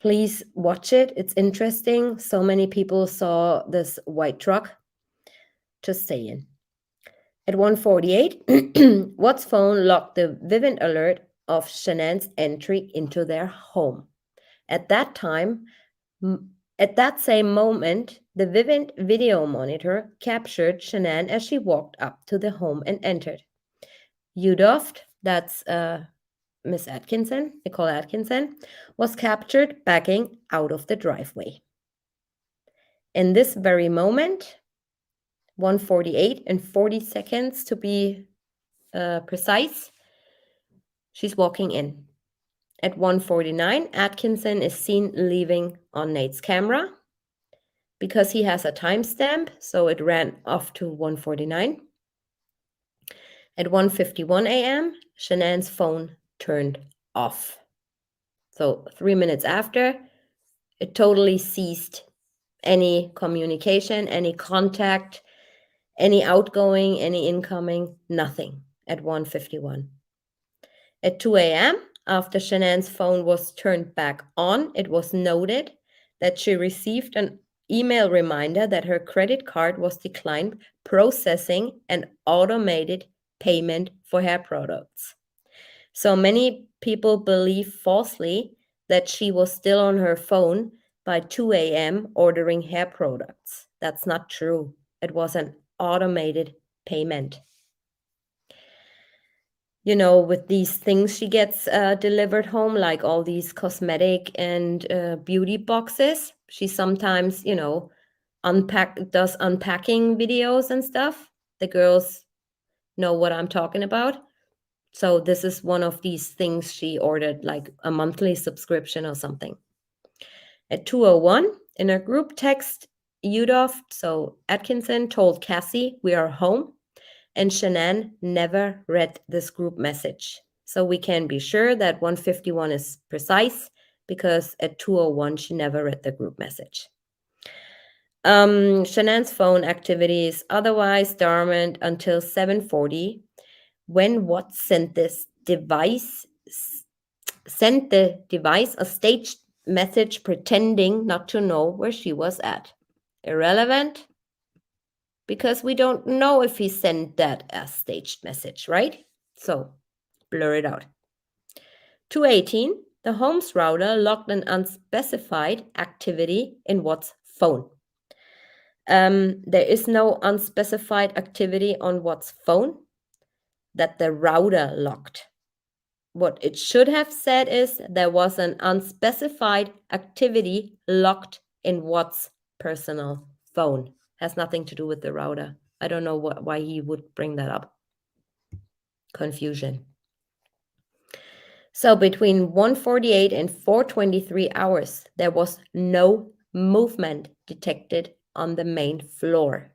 Please watch it. It's interesting. So many people saw this white truck. Just saying. At 1:48, Watts' phone logged the vivid alert of Shanann's entry into their home. At that same moment, the Vivint video monitor captured Shanann as she walked up to the home and entered. Udoft, that's Miss Atkinson, Nicole Atkinson, was captured backing out of the driveway. In this very moment, 1:48 and 40 seconds to be precise, she's walking in. At 1:49, Atkinson is seen leaving on Nate's camera because he has a timestamp, so it ran off to 1:49. At 1:51 a.m., Shanann's phone turned off. So 3 minutes after, it totally ceased any communication, any contact, any outgoing, any incoming, nothing at 1:51. At 2 a.m., after Shanann's phone was turned back on, it was noted that she received an email reminder that her credit card was declined processing an automated payment for hair products. So many people believe falsely that she was still on her phone by 2 a.m. ordering hair products. That's not true. It was an automated payment. You know, with these things she gets delivered home, like all these cosmetic and beauty boxes, she sometimes, does unpacking videos and stuff. The girls know what I'm talking about. So this is one of these things she ordered, like a monthly subscription or something. At 2:01, in a group text, Udolph, so Atkinson, told Cassie, "We are home." And Shanann never read this group message. So we can be sure that 1:51 is precise because at 2:01 she never read the group message. Shanann's phone activity is otherwise dormant until 7:40, when Watts sent the device a staged message pretending not to know where she was at. Irrelevant, because we don't know if he sent that as staged message, right? So blur it out. 2:18, the home's router logged an unspecified activity in Watt's phone. There is no unspecified activity on Watt's phone that the router logged. What it should have said is there was an unspecified activity logged in Watt's personal phone. Has nothing to do with the router. I don't know why he would bring that up. Confusion. So between 1:48 and 4:23 hours, there was no movement detected on the main floor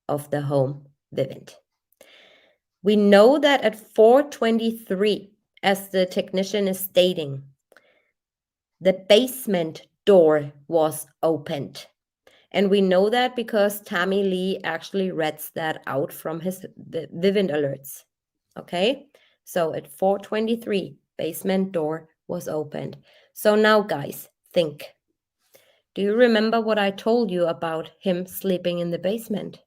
of the home Vivint. We know that at 4:23, as the technician is stating, the basement door was opened. And we know that because Tammy Lee actually reads that out from his Vivint alerts. Okay, so at 4:23, basement door was opened. So now, guys, think. Do you remember what I told you about him sleeping in the basement?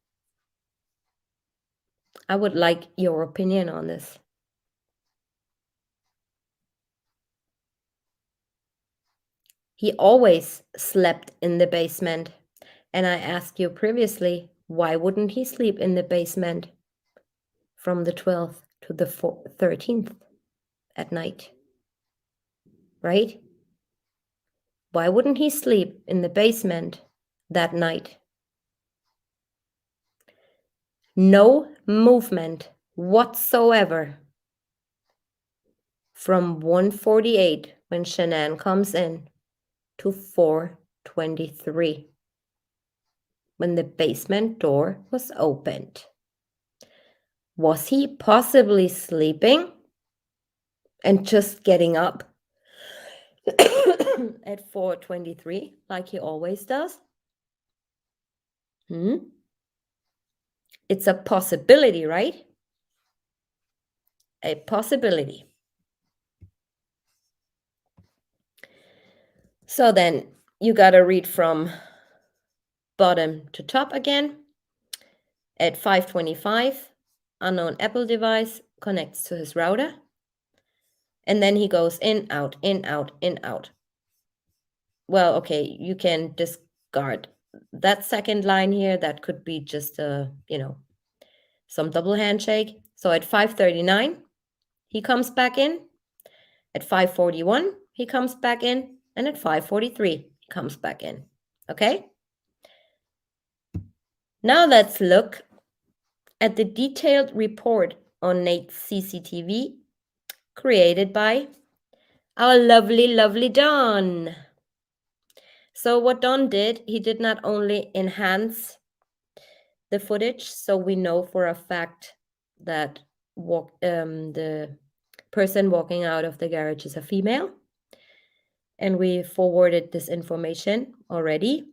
I would like your opinion on this. He always slept in the basement. And I asked you previously, why wouldn't he sleep in the basement from the 12th to the 13th at night? Right? Why wouldn't he sleep in the basement that night? No movement whatsoever from 1:48 when Shanann comes in to 4:23 when the basement door was opened. Was he possibly sleeping and just getting up at 4:23 like he always does? It's a possibility, right? A possibility. So then you got to read from bottom to top again. At 5:25, unknown Apple device connects to his router. And then he goes in, out, in, out, in, out. Well, okay, you can discard that second line here. That could be just some double handshake. So at 5:39, he comes back in. At 5:41, he comes back in. And at 5:43, he comes back in. Okay? Now let's look at the detailed report on Nate's CCTV created by our lovely, lovely Don. So what Don did, he did not only enhance the footage, so we know for a fact that the person walking out of the garage is a female, and we forwarded this information already.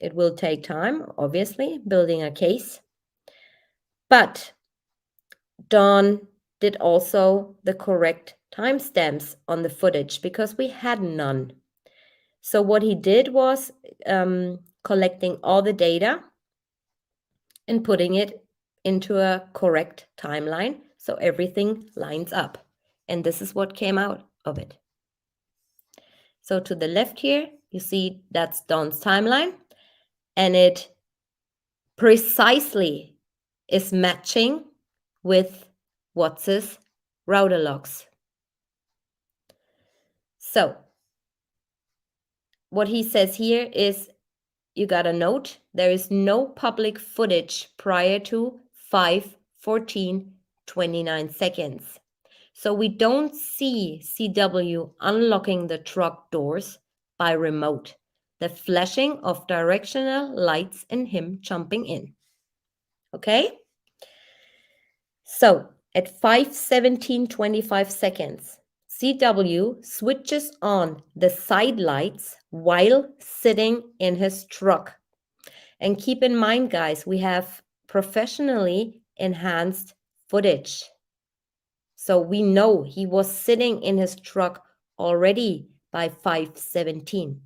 It will take time, obviously, building a case. But Don did also the correct timestamps on the footage because we had none. So what he did was collecting all the data and putting it into a correct timeline so everything lines up. And this is what came out of it. So to the left here, you see that's Don's timeline, and it precisely is matching with Watts's router logs. So what he says here is, you got a note, there is no public footage prior to 5:14:29 seconds. So we don't see CW unlocking the truck doors by remote, the flashing of directional lights and him jumping in. Okay? So at 5:17:25 seconds, CW switches on the side lights while sitting in his truck. And keep in mind, guys, we have professionally enhanced footage. So we know he was sitting in his truck already by 5:17.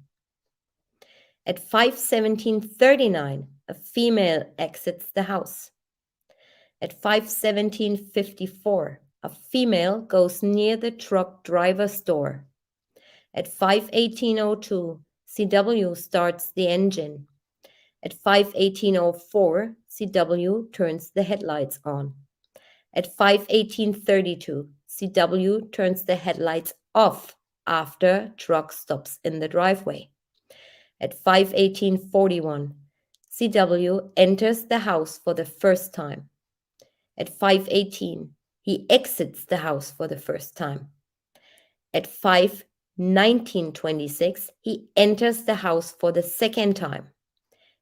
At 5:17:39, a female exits the house. At 5:17:54, a female goes near the truck driver's door. At 5:18:02, CW starts the engine. At 5:18:04, CW turns the headlights on. At 5:18:32, CW turns the headlights off after truck stops in the driveway. At 5:18:41, CW enters the house for the first time. At 5:18, he exits the house for the first time. At 5:19:26, he enters the house for the second time.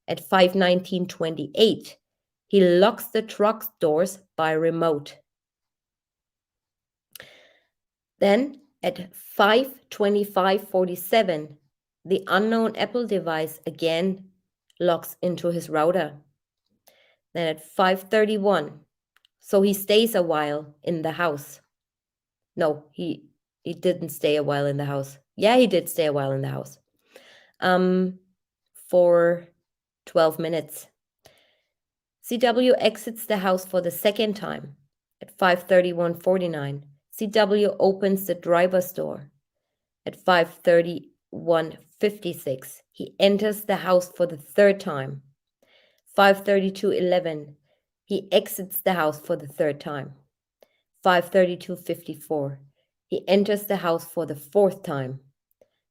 At 5:19:28, he locks the truck doors by remote. Then at 5:25:47, the unknown Apple device again logs into his router. Then at 5:31, so he stays a while in the house. No, he didn't stay a while in the house. Yeah, he did stay a while in the house. For 12 minutes. CW exits the house for the second time. At 5:31:49, CW opens the driver's door. At 5:31:56, he enters the house for the third time. 5:32:11, he exits the house for the third time. 5:32:54, he enters the house for the fourth time.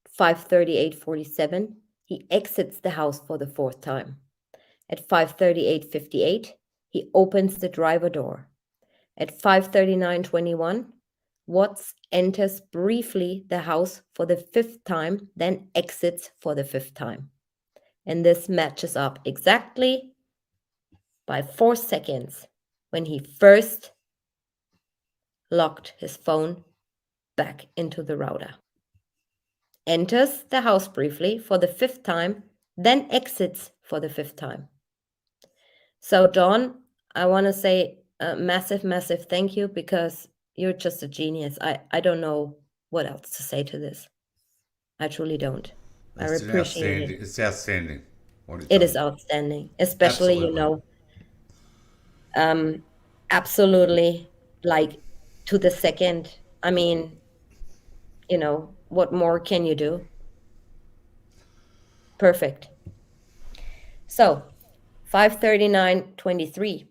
5:38:47, he exits the house for the fourth time. At 5:38:58, he opens the driver door. At 5:39:21, Watts enters briefly the house for the fifth time, then exits for the fifth time. And this matches up exactly by 4 seconds when he first locked his phone back into the router. Enters the house briefly for the fifth time, then exits for the fifth time. So, Dawn, I want to say a massive, massive thank you because you're just a genius. I don't know what else to say to this. I truly don't. I It's appreciate outstanding. it. It's outstanding. What he's It done. is outstanding, especially, Absolutely. absolutely like to the second. I mean, what more can you do? Perfect. So, 5:39:23.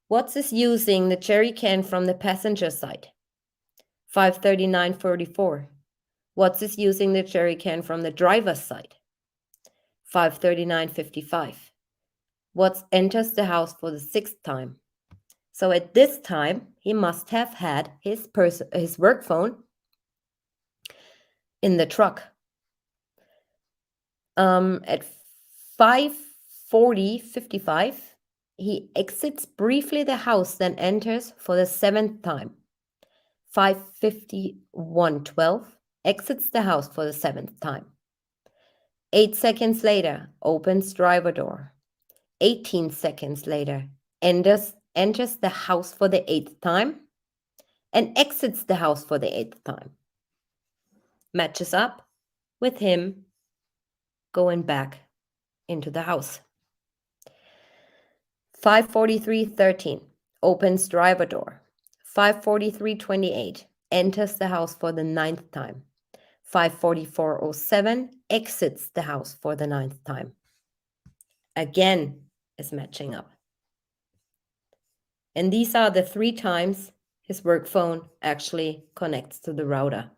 Watts is using the jerry can from the passenger side. 5:39:44. Watts is using the jerry can from the driver's side. 5:39:55. Watts enters the house for the sixth time. So at this time, he must have had his work phone in the truck. At 5:40:55, he exits briefly the house, then enters for the seventh time. 5:51:12, exits the house for the seventh time. 8 seconds later, opens driver door. 18 seconds later, enters the house for the 8th time and exits the house for the 8th time. Matches up with him going back into the house. 5:43:13, opens driver door. 5:43:28, enters the house for the 9th time. 5:44:07, exits the house for the 9th time. Again is matching up. And these are the 3 times his work phone actually connects to the router.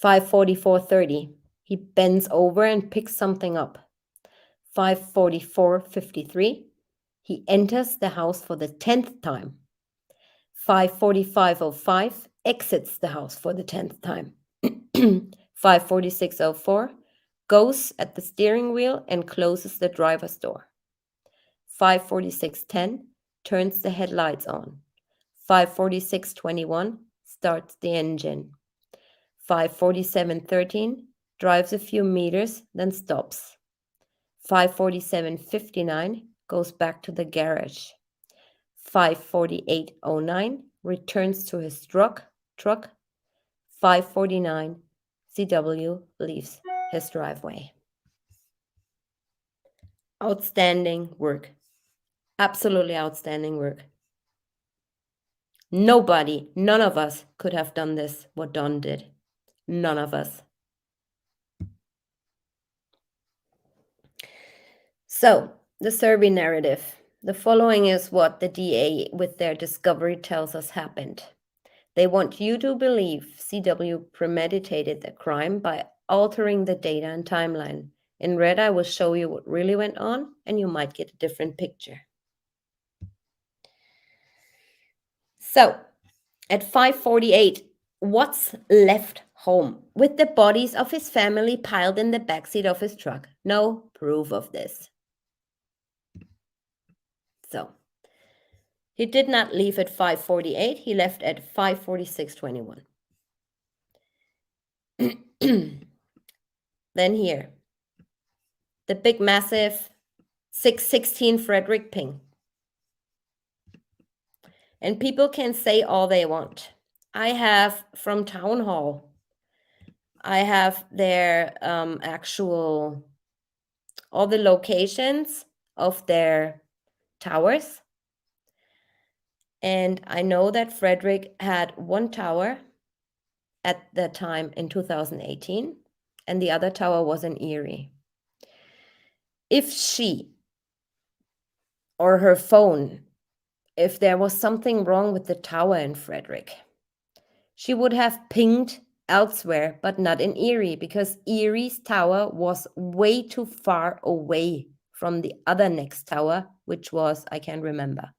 5:44:30, he bends over and picks something up. 5:44:53, he enters the house for the 10th time. 5:45:05, exits the house for the 10th time. 5:46:04, goes at the steering wheel and closes the driver's door. 5:46:10, turns the headlights on. 5:46:21, starts the engine. 5:47:13, drives a few meters, then stops. 5:47:59, goes back to the garage. 5:48:09, returns to his truck. 5:49, CW leaves his driveway. Outstanding work. Absolutely outstanding work. None of us could have done this, what Don did. None of us. So, the survey narrative. The following is what the DA with their discovery tells us happened. They want you to believe CW premeditated the crime by altering the data and timeline. In red, I will show you what really went on, and you might get a different picture. So, at 5:48, Watts left home with the bodies of his family piled in the backseat of his truck. No proof of this. So, he did not leave at 5:48. He left at 5:46:21. Then here, the big, massive 616 Frederick ping. And people can say all they want. I have from Town Hall, I have their actual, all the locations of their towers. And I know that Frederick had one tower at that time in 2018, and the other tower was in Erie. If she or her phone, if there was something wrong with the tower in Frederick, she would have pinged elsewhere, but not in Erie, because Erie's tower was way too far away from the other next tower, which was, I can't remember.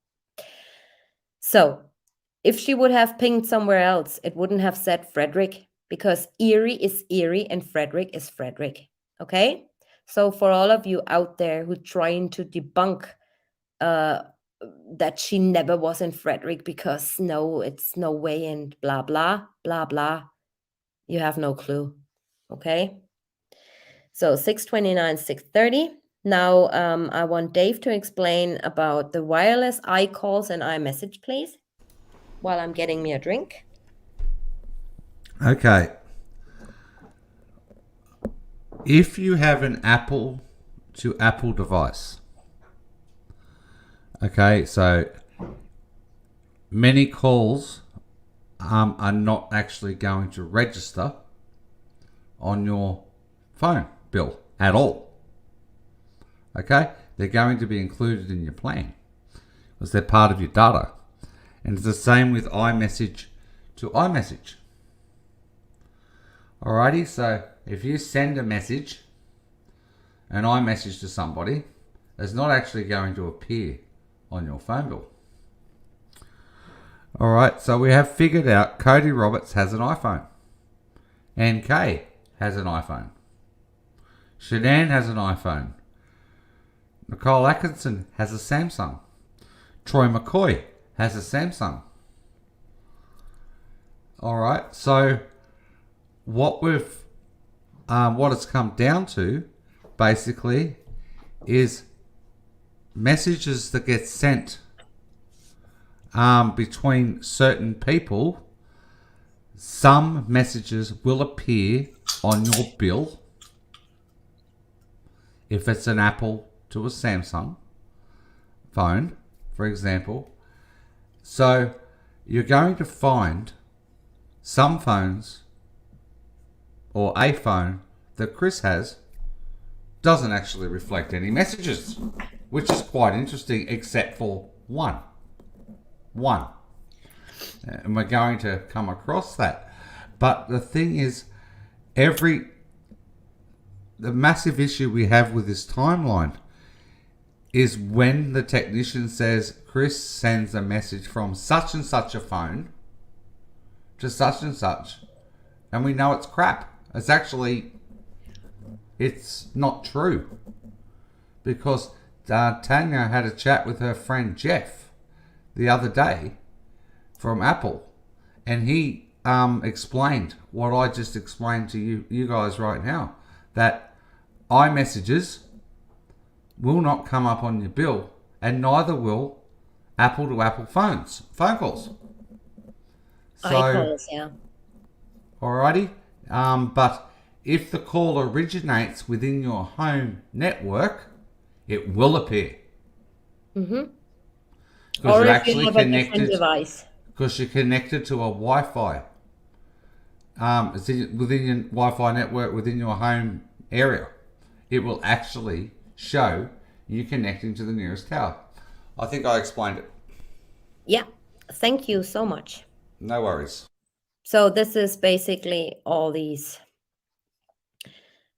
So if she would have pinged somewhere else, it wouldn't have said Frederick, because Erie is Erie and Frederick is Frederick. Okay? So for all of you out there who trying to debunk that she never was in Frederick because no, it's no way and blah, blah, blah, blah, you have no clue. Okay? So 6:29, 6:30. Now I want Dave to explain about the wireless iCalls and iMessage, please, while I'm getting me a drink. Okay. If you have an Apple to Apple device, okay, so many calls are not actually going to register on your phone bill at all. Okay, they're going to be included in your plan because they're part of your data. And it's the same with iMessage to iMessage. Alrighty, so if you send a message, an iMessage to somebody, it's not actually going to appear on your phone bill. Alright, so we have figured out Cody Roberts has an iPhone. Ann Kay has an iPhone. Shanann has an iPhone. Nicole Atkinson has a Samsung. Troy McCoy has a Samsung. Alright, so what we've what it's come down to, basically, is messages that get sent between certain people. Some messages will appear on your bill if it's an Apple to a Samsung phone, for example. So you're going to find some phones or a phone that Chris has doesn't actually reflect any messages, which is quite interesting, except for one. And we're going to come across that. But the thing is, the massive issue we have with this timeline is when the technician says Chris sends a message from such and such a phone to such and such, and we know it's crap. It's not true, because Tanya had a chat with her friend Jeff the other day from Apple, and he explained what I just explained to you guys right now, that iMessages will not come up on your bill, and neither will Apple to Apple phone calls. So, iCalls, yeah. alrighty, but if the call originates within your home network, it will appear. Mm-hmm. Because Or you're if you actually have a different connected. device. Because you're connected to a Wi-Fi. It's within your Wi-Fi network within your home area. It will actually show you connecting to the nearest tower. I think I explained it. Yeah, thank you so much. No worries. So this is basically all these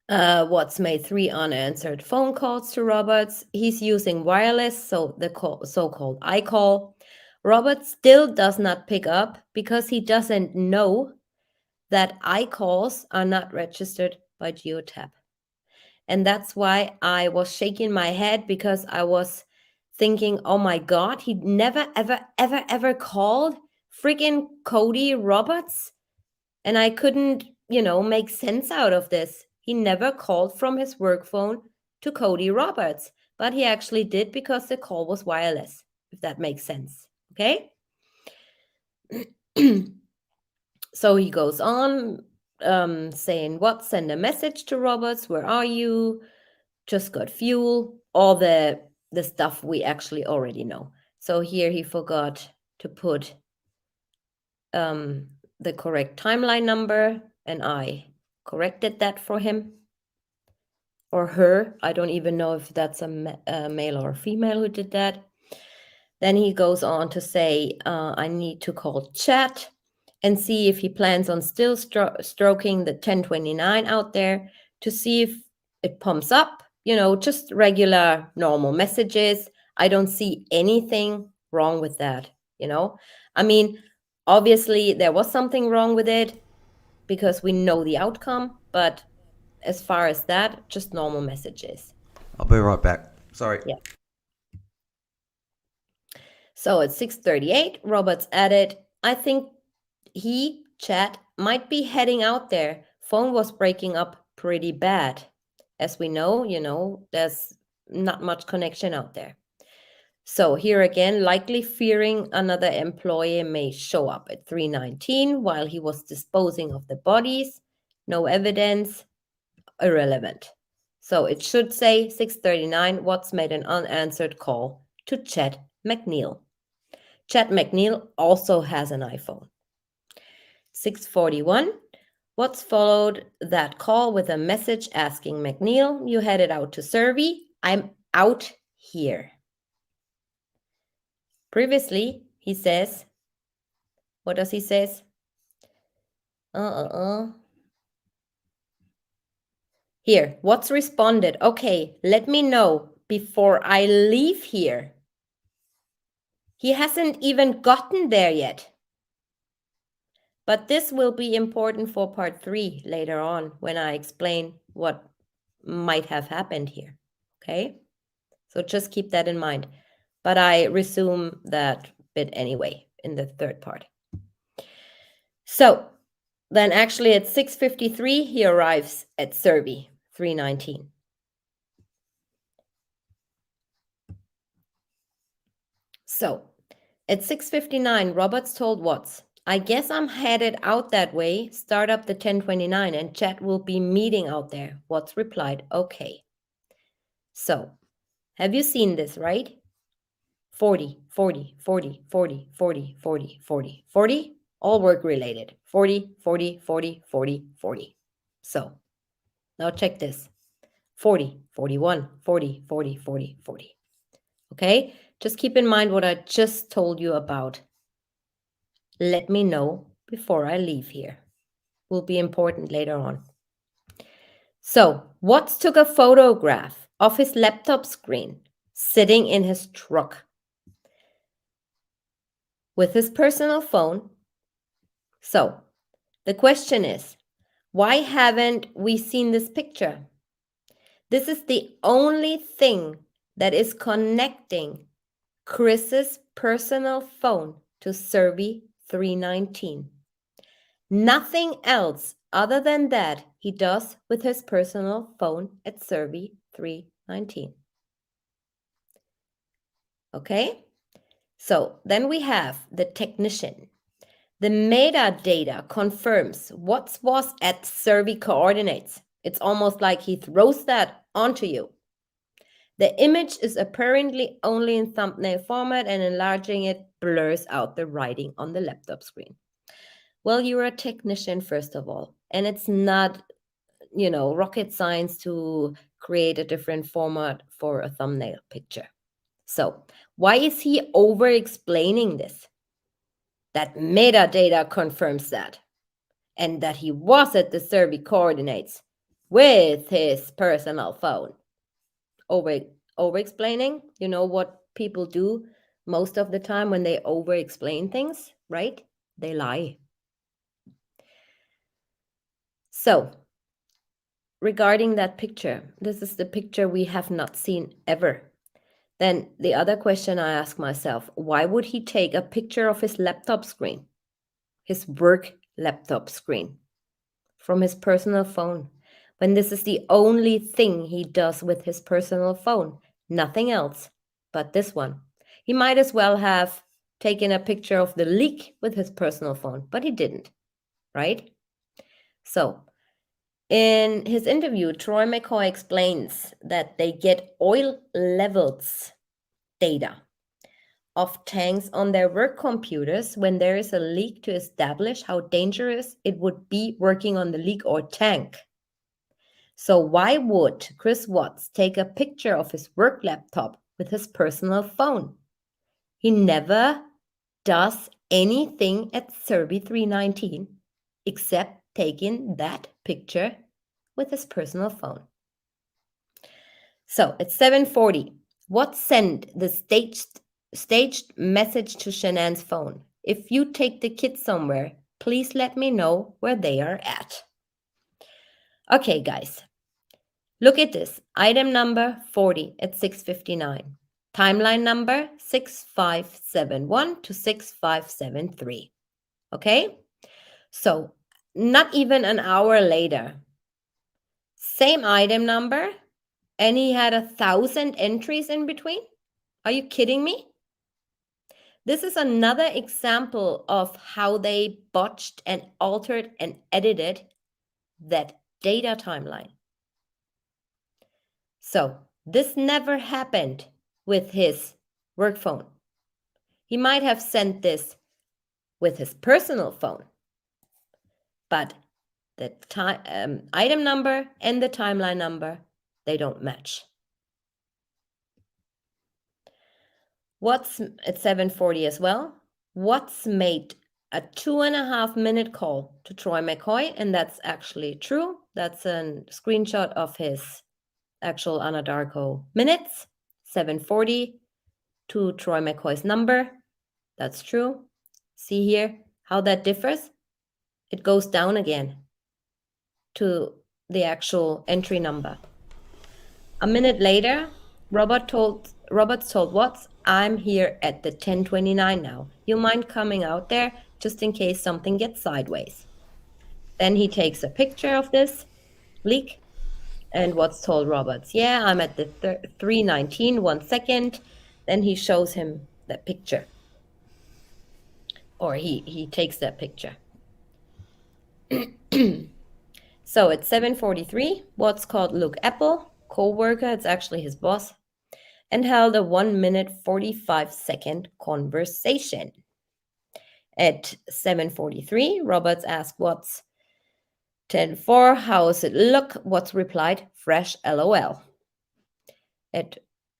what's made 3 unanswered phone calls to Roberts. He's using wireless, so the so-called iCall. Robert still does not pick up because he doesn't know that iCalls are not registered by Geotab. And that's why I was shaking my head, because I was thinking, oh my God, he never, ever, ever, ever called freaking Cody Roberts. And I couldn't, make sense out of this. He never called from his work phone to Cody Roberts, but he actually did, because the call was wireless, if that makes sense. Okay? So he goes on saying, what? Send a message to Roberts. Where are you? Just got fuel. All the stuff we actually already know. So here he forgot to put the correct timeline number, and I corrected that for him or her. I don't even know if that's a male or a female who did that. Then he goes on to say, I need to call chat and see if he plans on still stroking the 1029 out there, to see if it pumps up, just regular normal messages. I don't see anything wrong with that. I mean, obviously there was something wrong with it, because we know the outcome, but as far as that, just normal messages. I'll be right back. Sorry. Yeah. So at 6:38, Roberts added, I think chat, might be heading out there. Phone was breaking up pretty bad. As we know, there's not much connection out there. So here again, likely fearing another employee may show up at 3:19 while he was disposing of the bodies. No evidence, irrelevant. So it should say 6:39, Watts made an unanswered call to Chet McNeil. Chet McNeil also has an iPhone. 6:41, Watts followed that call with a message asking McNeil, you headed out to Survey? I'm out here. Previously, he says, what does he say? Here, Watts responded, okay, let me know before I leave here. He hasn't even gotten there yet. But this will be important for part 3 later on, when I explain what might have happened here. Okay? So just keep that in mind. But I resume that bit anyway in the third part. So then actually at 6:53, he arrives at Serbi 319. So at 6:59, Roberts told Watts, I guess I'm headed out that way. Start up the 1029 and Chet will be meeting out there. Watts replied, okay. So, have you seen this, right? 40, 40, 40, 40, 40, 40, 40, 40, all work related. 40, 40, 40, 40, 40. So, now check this. 40, 41, 40, 40, 40, 40. Okay? Just keep in mind what I just told you about. Let me know before I leave here. Will be important later on. So, Watts took a photograph of his laptop screen sitting in his truck with his personal phone. So, the question is, why haven't we seen this picture? This is the only thing that is connecting Chris's personal phone to Serbi 319. Nothing else other than that he does with his personal phone at Serbi 319. Okay? So then we have the technician. The metadata confirms what was at Serbi coordinates. It's almost like he throws that onto you. The image is apparently only in thumbnail format and enlarging it blurs out the writing on the laptop screen. Well, you're a technician, first of all, and it's not, rocket science to create a different format for a thumbnail picture. So why is he over explaining this? That metadata confirms that, and that he was at the Serbi coordinates with his personal phone. Over explaining, you know what people do most of the time when they over explain things, right? They lie. So regarding that picture, this is the picture we have not seen ever. Then the other question I ask myself, why would he take a picture of his laptop screen, his work laptop screen, from his personal phone, when this is the only thing he does with his personal phone? Nothing else but this one. He might as well have taken a picture of the leak with his personal phone, but he didn't, right? So, in his interview, Troy McCoy explains that they get oil levels data of tanks on their work computers when there is a leak to establish how dangerous it would be working on the leak or tank. So why would Chris Watts take a picture of his work laptop with his personal phone? He never does anything at Serbi 319 except taking that picture with his personal phone. So it's 7:40. Watts sent the staged message to Shanann's phone. If you take the kids somewhere, please let me know where they are at. Okay, guys. Look at this. Item number 40 at 6:59. Timeline number 6571 to 6573. Okay? So, not even an hour later. Same item number, and he had 1,000 entries in between? Are you kidding me? This is another example of how they botched and altered and edited that data timeline. So this never happened with his work phone. He might have sent this with his personal phone, but the item number and the timeline number, they don't match. Watts at 7:40 as well. Watts made a 2.5-minute call to Troy McCoy, and that's actually true. That's a screenshot of his actual Anadarko minutes. 7:40 to Troy McCoy's number. That's true. See here how that differs? It goes down again to the actual entry number. A minute later, Roberts told Watts, I'm here at the 1029 now. You mind coming out there just in case something gets sideways? Then he takes a picture of this leak. And Watts told Roberts, yeah, I'm at the 319, 1 second. Then he shows him that picture. Or he takes that picture. So it's 7:43. Watts called Luke Apple, co-worker, it's actually his boss, and held a 1 minute 45-second conversation. At 7:43, Roberts asked Watts, 10-4, how's it look? Watts replied, fresh LOL. At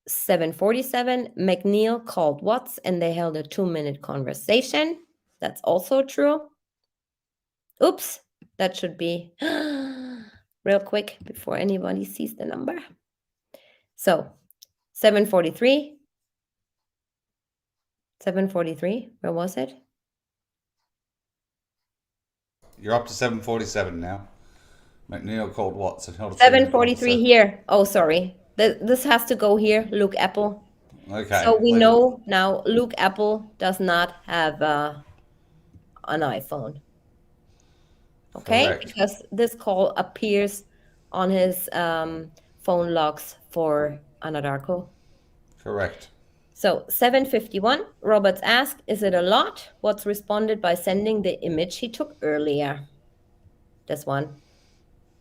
7:47, McNeil called Watts and they held a 2-minute conversation. That's also true. Oops, that should be real quick before anybody sees the number. So 7:43, where was it? You're up to 7:47 now. McNeil called Watts and held a 7:43 here. Oh, sorry. This has to go here, Luke Apple. Okay. So we know now Luke Apple does not have an iPhone. Okay, Correct. because this call appears on his phone logs for Anadarko. Correct. So 7:51, Roberts asked, is it a lot? Watts responded by sending the image he took earlier. This one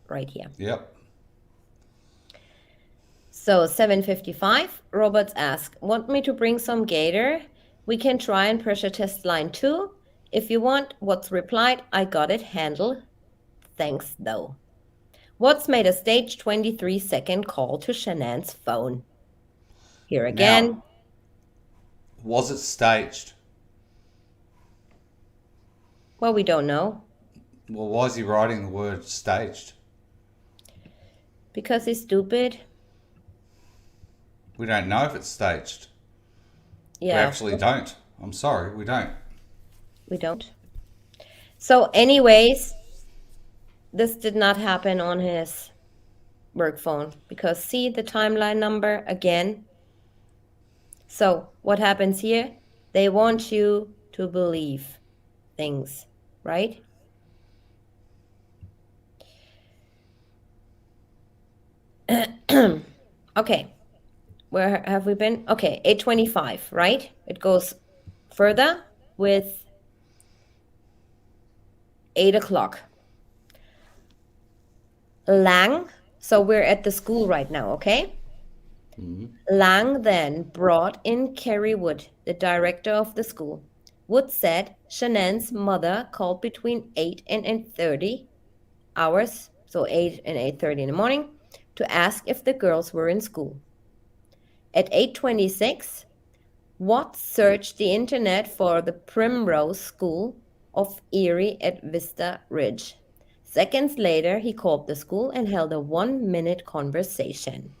right here. Yep. So 7:55, Roberts asked, want me to bring some gator? We can try and pressure test line 2. If you want. Watts replied, I got it handled. Thanks, though. Watts made a staged 23-second call to Shannon's phone. Here again. Now, was it staged? Well, we don't know. Well, why is he writing the word staged? Because he's stupid. We don't know if it's staged. Yeah. We actually don't. I'm sorry, we don't. We don't. So anyways, this did not happen on his work phone because see the timeline number again. So what happens here? They want you to believe things, right? Okay, where have we been? Okay, 8:25, right? It goes further with 8 o'clock. Lang, so we're at the school right now, okay? Lang then brought in Kerry Wood, the director of the school. Wood said Shannon's mother called between 8 and 8:30 hours, so 8 and 8:30 in the morning, to ask if the girls were in school. At 8:26, Watts searched the internet for the Primrose School of Erie at Vista Ridge. Seconds later, he called the school and held a 1-minute conversation.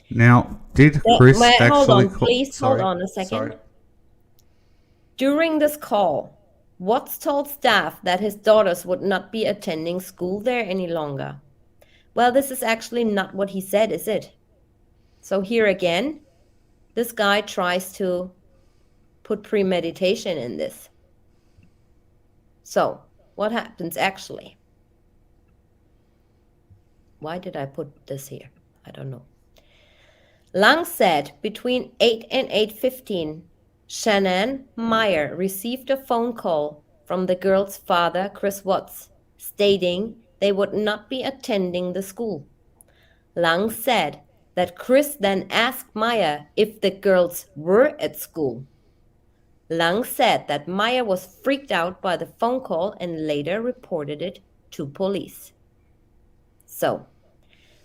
Now, did Chris actually hold on, please sorry, hold on a second. Sorry. During this call, Watts told staff that his daughters would not be attending school there any longer. Well, this is actually not what he said, is it? So here again, this guy tries to put premeditation in this. So, what happens actually? Why did I put this here? I don't know. Lang said between 8 and 8:15, Shannon Meyer received a phone call from the girls' father, Chris Watts, stating they would not be attending the school. Lang said that Chris then asked Meyer if the girls were at school. Lang said that Meyer was freaked out by the phone call and later reported it to police. So,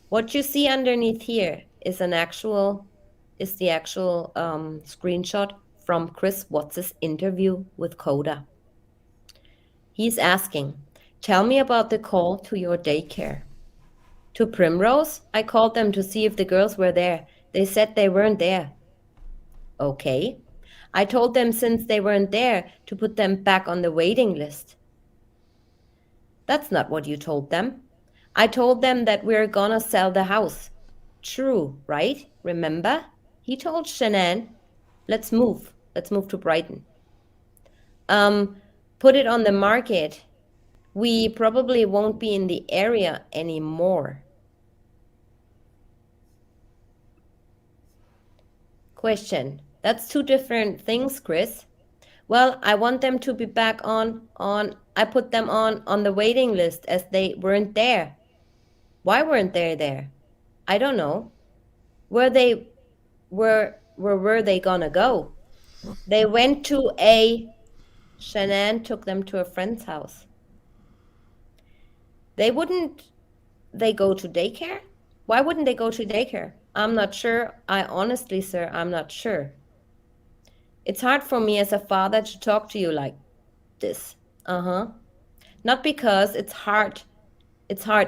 what you see underneath here is the actual screenshot from Chris Watts' interview with Coda. He's asking, tell me about the call to your daycare. To Primrose, I called them to see if the girls were there. They said they weren't there. Okay. I told them since they weren't there to put them back on the waiting list. That's not what you told them. I told them that we're gonna sell the house. True, right? Remember? He told Shannon, let's move. Let's move to Brighton. Put it on the market. We probably won't be in the area anymore. Question. That's two different things, Chris. Well, I want them to be back on I put them on the waiting list as they weren't there. Why weren't they there? I don't know. Where they where were they gonna go? They went to a Shanann took them to a friend's house. They wouldn't they go to daycare? Why wouldn't they go to daycare? I'm not sure. I honestly, sir, I'm not sure. It's hard for me as a father to talk to you like this. Uh-huh. Not because it's hard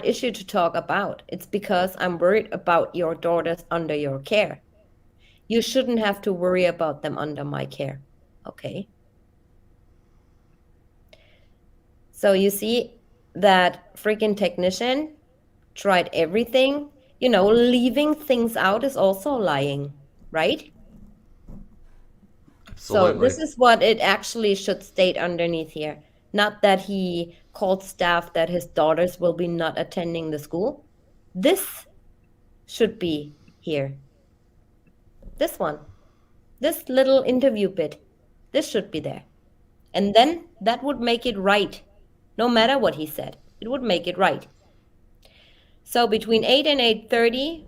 issue to talk about. It's because I'm worried about your daughters under your care. You shouldn't have to worry about them under my care. Okay. So you see that freaking technician tried everything. You know, leaving things out is also lying, right? So Absolutely. this is what it actually should state underneath here. Not that he called staff that his daughters will be not attending the school. This should be here. This one. This little interview bit. This should be there. And then that would make it right. No matter what he said, it would make it right. So between 8 and 8:30,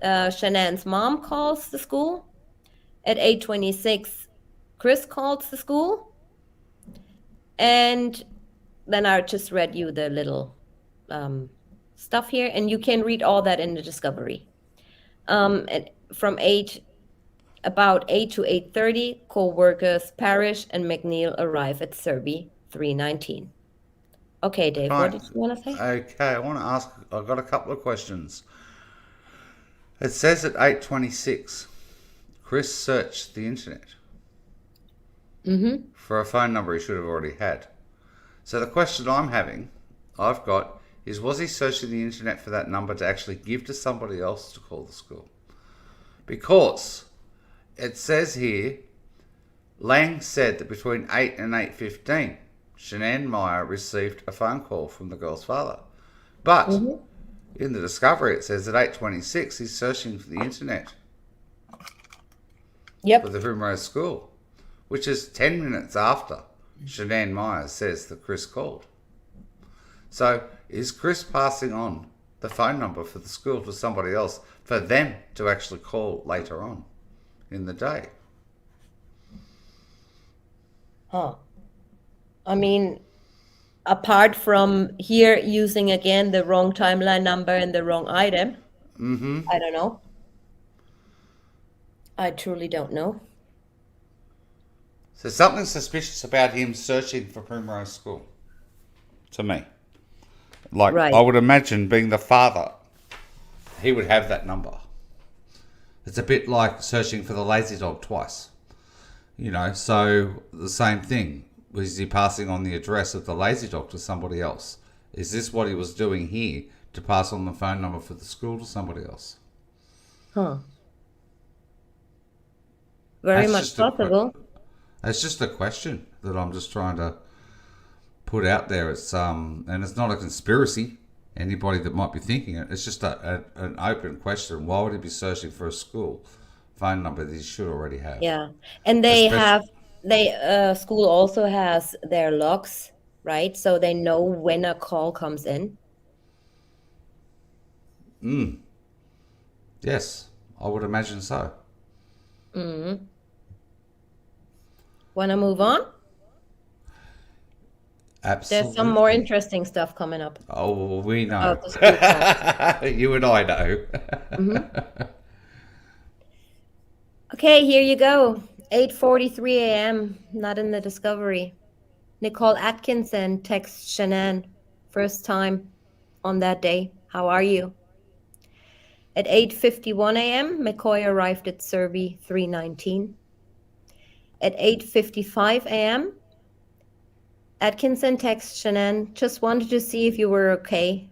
Shanann's mom calls the school. At 8:26, Chris calls the school. And then I just read you the little stuff here, and you can read all that in the discovery. And from about 8 to 8:30, co-workers Parrish and McNeil arrive at Serby 319. Okay, Dave, what Right. did you want to say? Okay, I want to ask, I've got a couple of questions. It says at 8:26, Chris searched the internet Mm-hmm. for a phone number he should have already had. So the question I've got, is was he searching the internet for that number to actually give to somebody else to call the school? Because it says here, Lang said that between 8 and 8:15, Shanann Meyer received a phone call from the girl's father. But Mm-hmm. in the discovery, it says at 8:26 he's searching for the internet for Yep. the Primrose School, which is 10 minutes after Shanann Meyer says that Chris called. So is Chris passing on the phone number for the school to somebody else for them to actually call later on in the day? Huh. I mean, apart from here using again the wrong timeline number and the wrong item, I don't know. I truly don't know. So something suspicious about him searching for Primrose School to me. Like, I Right. would imagine being the father, he would have that number. It's a bit like searching for the lazy dog twice. So the same thing. Was he passing on the address of the lazy dog to somebody else? Is this what he was doing here to pass on the phone number for the school to somebody else? Huh. Very That's much just a possible. that's just a question that I'm just trying to put out there. And it's not a conspiracy. Anybody that might be thinking it, it's just an open question. Why would he be searching for a school phone number that he should already have? Yeah. And they Especially, have school also has their logs, right? So they know when a call comes in. yes, I would imagine so. Mm. Want to move on? There's some more Absolutely. interesting stuff coming up Oh, we know. about the school call. You and I know. Hmm. Okay, here you go. 8:43 a.m. Not in the discovery. Nicole Atkinson texts Shanann. First time on that day. How are you? At 8:51 a.m., McCoy arrived at Serby 319. At 8:55 a.m., Atkinson texts Shanann, just wanted to see if you were okay.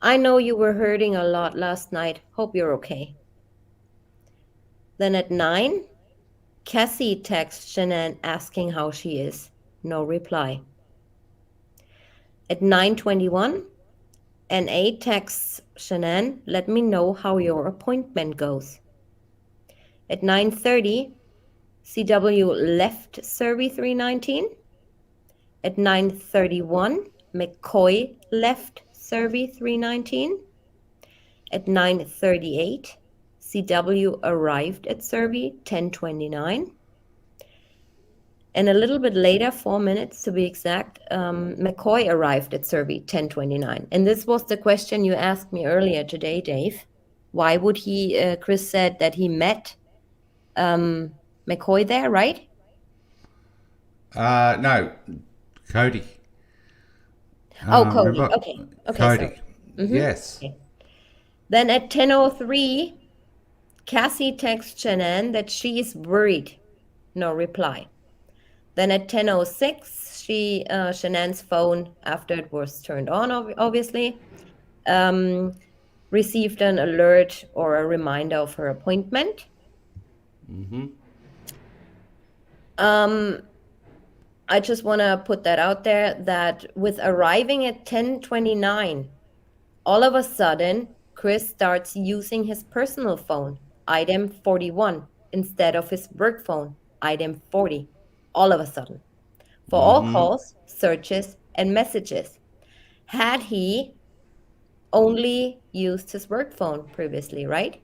I know you were hurting a lot last night. Hope you're okay. Then at 9, Cassie texts Shanann asking how she is. No reply. At 9:21, NA texts Shanann, let me know how your appointment goes. At 9:30, CW left Survey 319. At 9:31, McCoy left Survey 319. At 9:38, CW arrived at Survey 1029. And a little bit later, 4 minutes to be exact, McCoy arrived at Survey 1029. And this was the question you asked me earlier today, Dave. Why would he, Chris said that he met McCoy there, right? No, Cody. Oh, Cody. Remember? Okay. Okay, Cody. sorry. Yes. Okay. Then at 10:03, Cassie texts Shanann that she is worried. No reply. Then at 10:06, Shanann's phone, after it was turned on, obviously, received an alert or a reminder of her appointment. I just want to put that out there that with arriving at 10:29, all of a sudden, Chris starts using his personal phone, item 41, instead of his work phone, item 40, all of a sudden, for all calls, searches, and messages. Had he only used his work phone previously, right?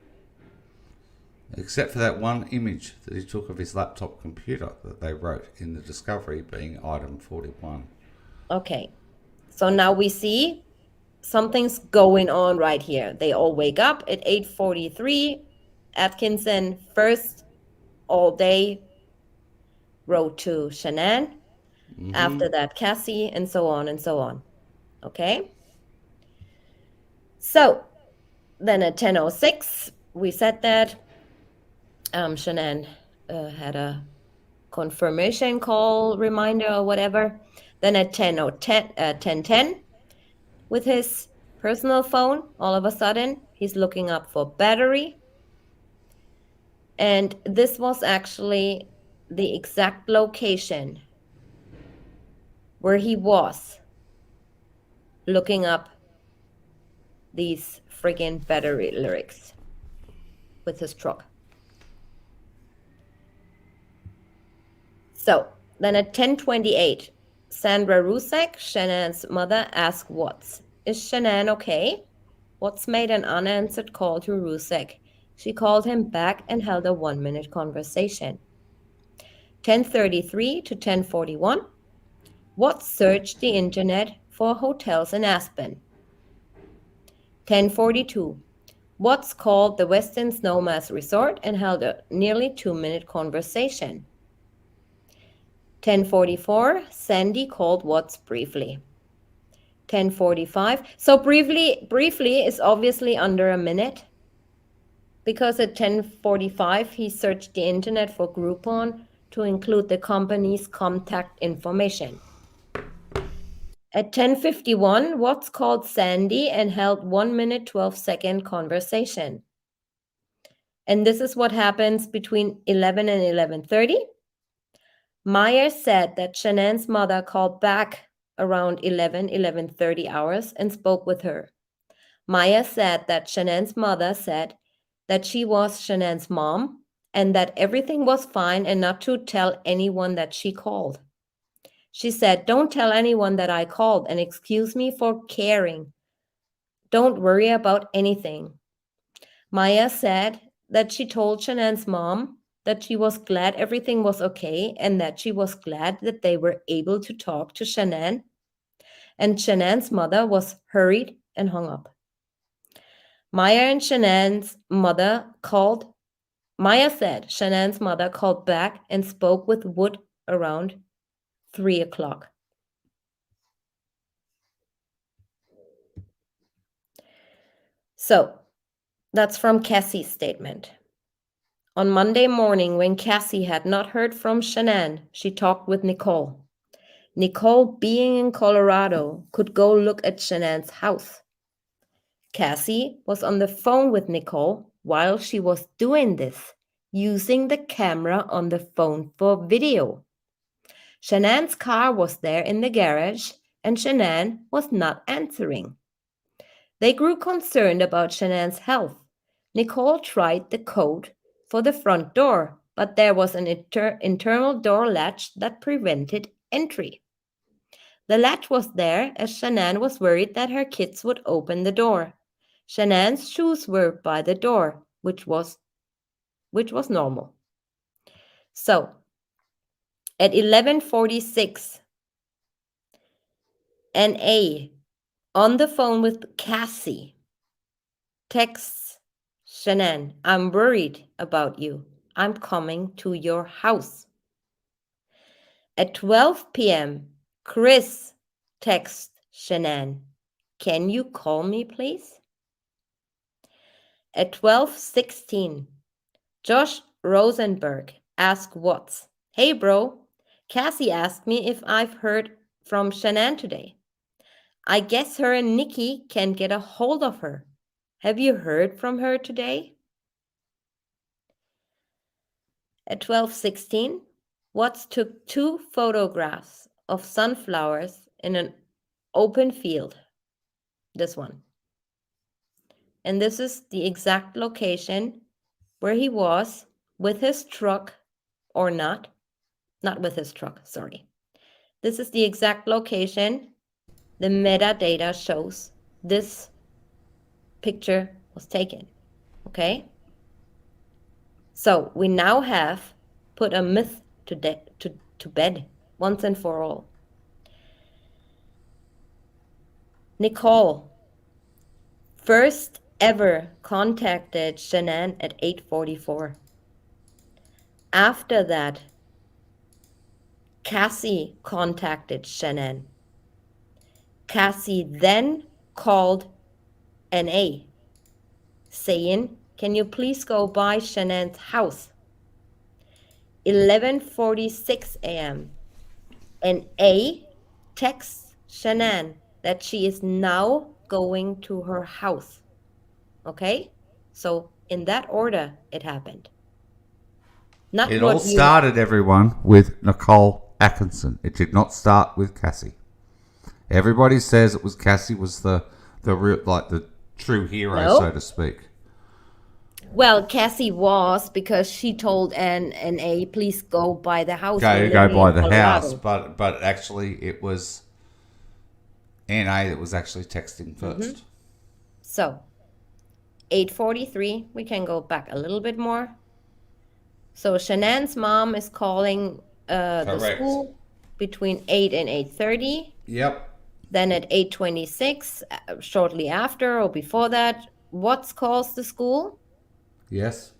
Except for that one image that he took of his laptop computer that they wrote in the discovery being item 41. Okay. So now we see something's going on right here. They all wake up at 8:43. Atkinson first all day wrote to Shanann. After that, Cassie, and so on and so on. Okay. So then at 10:06, we said that Shanann had a confirmation call reminder or whatever. Then at 10:10, with his personal phone, all of a sudden, he's looking up for battery. And this was actually the exact location where he was looking up these friggin' battery lyrics with his truck. So then at 10:28, Sandra Rusek, Shannan's mother, asked Watts, is Shanann okay? Watts made an unanswered call to Rusek. She called him back and held a 1-minute conversation. 10:33 to 10:41, Watts searched the internet for hotels in Aspen. 10:42, Watts called the Westin Snowmass Resort and held a nearly 2-minute conversation. 10:44, Sandy called Watts briefly. 10:45, so briefly is obviously under a minute, because at 10:45 he searched the internet for Groupon to include the company's contact information. At 10:51, Watts called Sandy and held 1-minute 12-second conversation. And this is what happens between 11 and 11:30. Meyer said that Shanann's mother called back around 11:30 hours and spoke with her. Meyer said that Shanann's mother said that she was Shanann's mom and that everything was fine and not to tell anyone that she called. She said, don't tell anyone that I called and excuse me for caring. Don't worry about anything. Maya said that she told Shanann's mom that she was glad everything was okay and that she was glad that they were able to talk to Shanann. And Shanann's mother was hurried and hung up. Maya said Shanann's mother called back and spoke with Wood around 3 o'clock. So that's from Cassie's statement. On Monday morning, when Cassie had not heard from Shanann, she talked with Nicole. Nicole, being in Colorado, could go look at Shanann's house. Cassie was on the phone with Nicole while she was doing this, using the camera on the phone for video. Shanann's car was there in the garage, and Shanann was not answering. They grew concerned about Shanann's health. Nicole tried the code for the front door, but there was an internal door latch that prevented entry. The latch was there as Shanann was worried that her kids would open the door. Shanann's shoes were by the door, which was normal. So, at 11:46, NA on the phone with Cassie texts Shanann, "I'm worried about you. I'm coming to your house." At 12 p.m., Chris texts Shanann, "Can you call me, please?" At 12:16, Josh Rosenberg asks Watts, "Hey bro, Cassie asked me if I've heard from Shanann today. I guess her and Nikki can't get a hold of her. Have you heard from her today?" At 12:16, Watts took 2 photographs of sunflowers in an open field. This one. And this is the exact location where he was with his truck, or not with his truck, sorry. This is the exact location the metadata shows this picture was taken. Okay? So we now have put a myth to bed once and for all. Nicole first ever contacted Shanann at 8:44. After that, Cassie contacted Shanann. Cassie then called NA, saying, "Can you please go by Shanann's house?" 11:46 a.m. NA texts Shanann that she is now going to her house. Okay? So in that order it happened. Not It all what you started, everyone, with Nicole Atkinson. It did not start with Cassie. Everybody says it was Cassie was the real, like the true hero, know. so to speak. Well, Cassie was, because she told NA, "Please go by the house. We're Go living by in the house, Colorado." but actually it was NA that was actually texting 1st. So 8:43, we can go back a little bit more. So Shanann's mom is calling the Correct. school between 8 and 8:30. Yep. Then at 8:26, shortly after or before that, Watts calls the school. Yes.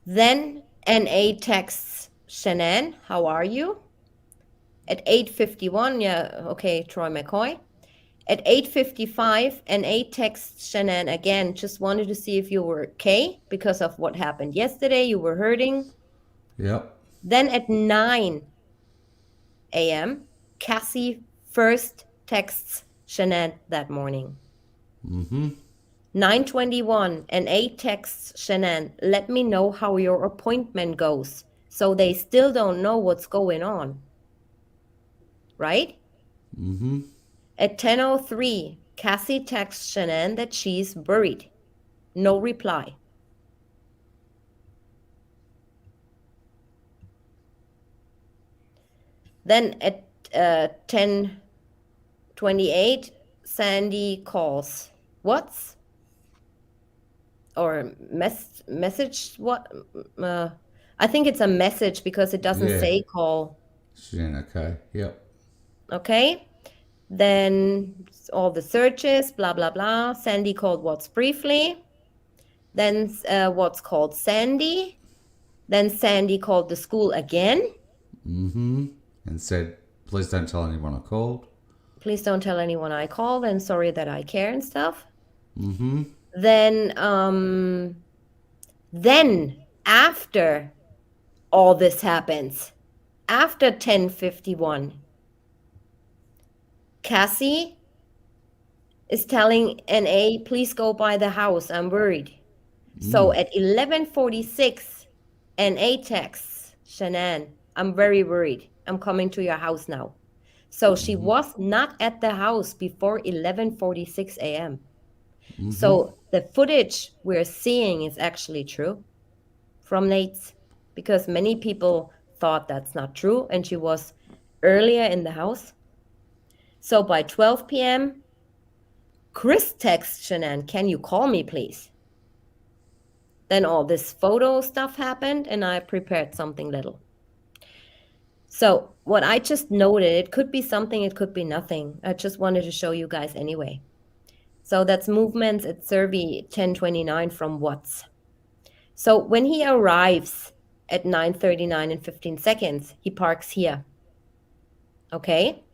Then NA texts Shanann, "How are you?" At 8:51, yeah, okay, Troy McCoy. At 8:55, NA texts Shanann again, "Just wanted to see if you were okay because of what happened yesterday. You were hurting." Yep. Then at 9 a.m., Cassie first texts Shanann that morning. 9:21, NA texts Shanann, "Let me know how your appointment goes." So they still don't know what's going on. Right? At 10:03, Cassie texts Shanann that she's worried. No reply. Then at 10:28, Sandy calls. What's? Or message what? I think it's a message because it doesn't Yeah. say call. Okay. Yep. Okay? Then all the searches, blah, blah, blah. Sandy called Watts briefly. Then Watts called Sandy. Then Sandy called the school again. And said, "Please don't tell anyone I called." "Please don't tell anyone I called, and sorry that I care," and stuff. Then after all this happens, after 10:51, Cassie is telling NA, "Please go by the house. I'm worried." So at 11:46, NA texts Shanann, "I'm very worried. I'm coming to your house now." So she was not at the house before 11:46 a.m. So the footage we're seeing is actually true from Nate's, because many people thought that's not true and she was earlier in the house. So by 12 p.m., Chris texts Shanann, "Can you call me, please?" Then all this photo stuff happened and I prepared something little. So what I just noted, it could be something, it could be nothing. I just wanted to show you guys anyway. So that's movements at Survey 1029 from Watts. So when he arrives at 9:39 and 15 seconds, he parks here. Okay?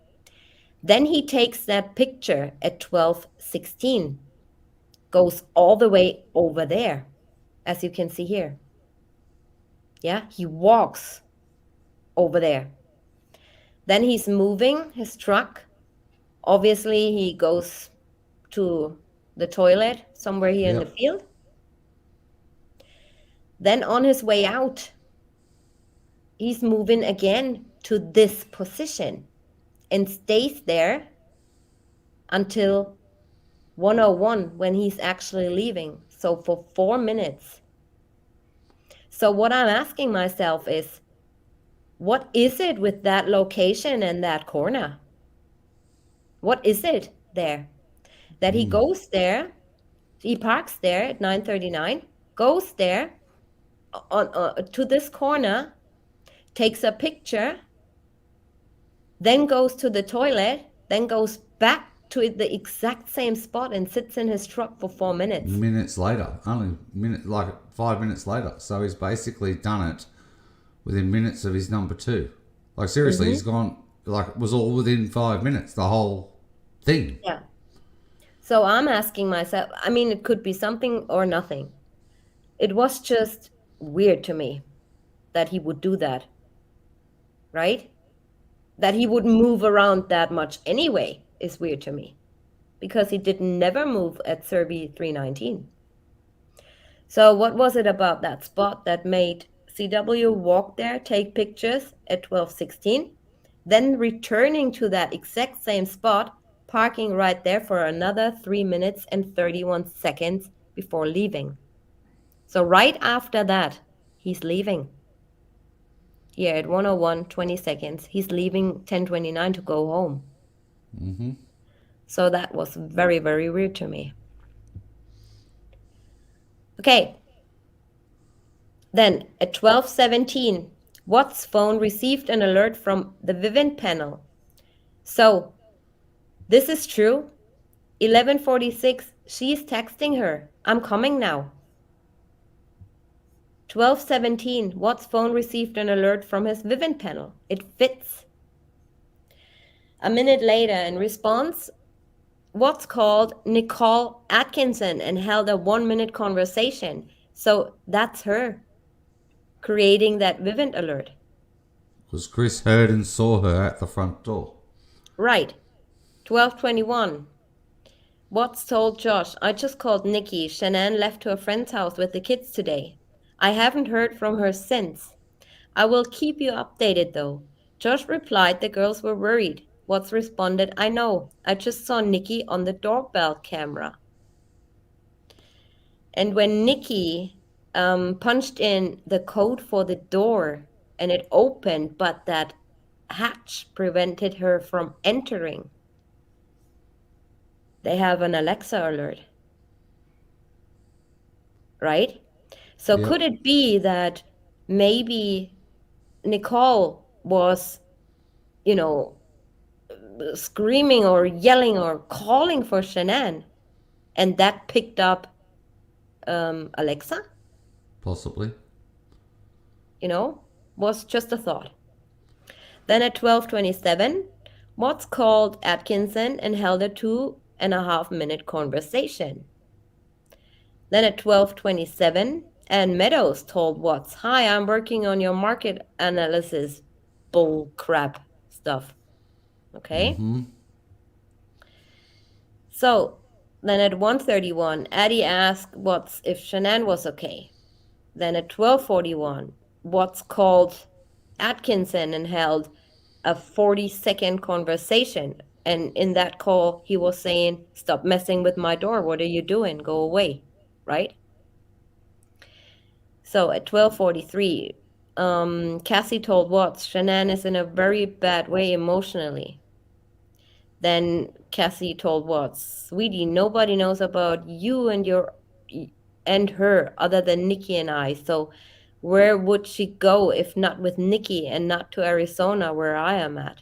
Then he takes that picture at 12:16, goes all the way over there, as you can see here. Yeah, he walks over there. Then he's moving his truck. Obviously, he goes to the toilet somewhere here in the Yep. field. Then on his way out, he's moving again to this position and stays there until 101 when he's actually leaving. So for 4 minutes. So what I'm asking myself is, what is it with that location and that corner? What is it there? That he goes there, he parks there at 9:39, goes there on to this corner, takes a picture, then goes to the toilet, then goes back to the exact same spot and sits in his truck for 4 minutes. Minutes later, only minute, like 5 minutes later. So he's basically done it within minutes of his number two. Like seriously, he's gone, like it was all within 5 minutes, the whole thing. Yeah. So I'm asking myself, I mean, it could be something or nothing. It was just weird to me that he would do that, right? That he would move around that much anyway is weird to me, because he did never move at Serbi 319. So what was it about that spot that made CW walk there, take pictures at 12:16, then returning to that exact same spot, parking right there for another 3 minutes and 31 seconds before leaving? So right after that, he's leaving. Here at 101, 20 seconds, he's leaving 10:29 to go home. So that was very, very weird to me. Okay. Then at 12:17, Watt's phone received an alert from the Vivint panel. So this is true. 11:46, she's texting her, "I'm coming now." 12:17, Watt's phone received an alert from his Vivint panel. It fits. A minute later, in response, Watts called Nicole Atkinson and held a 1-minute conversation. So that's her creating that Vivint alert. Because Chris heard and saw her at the front door. Right. 12:21. Watts told Josh, "I just called Nikki. Shanann left to a friend's house with the kids today. I haven't heard from her since. I will keep you updated though." Josh replied the girls were worried. Watts responded, "I know. I just saw Nikki on the doorbell camera." And when Nikki punched in the code for the door and it opened, but that hatch prevented her from entering, they have an Alexa alert. Right? So Yep. could it be that maybe Nicole was, you know, screaming or yelling or calling for Shanann, and that picked up Alexa? Possibly. Was just a thought. Then at 12:27, Watts called Atkinson and held a 2.5-minute conversation. Then at 12:27, Ann Meadows told Watts, "Hi, I'm working on your market analysis bull crap stuff." Okay? So then at 1:31, Addie asked Watts if Shanann was okay. Then at 12:41, Watts called Atkinson and held a 40-second conversation. And in that call, he was saying, "Stop messing with my door. What are you doing? Go away." Right? So at 12:43, Cassie told Watts, "Shanann is in a very bad way emotionally." Then Cassie told Watts, "Sweetie, nobody knows about you and her other than Nikki and I. So where would she go if not with Nikki and not to Arizona where I am at?"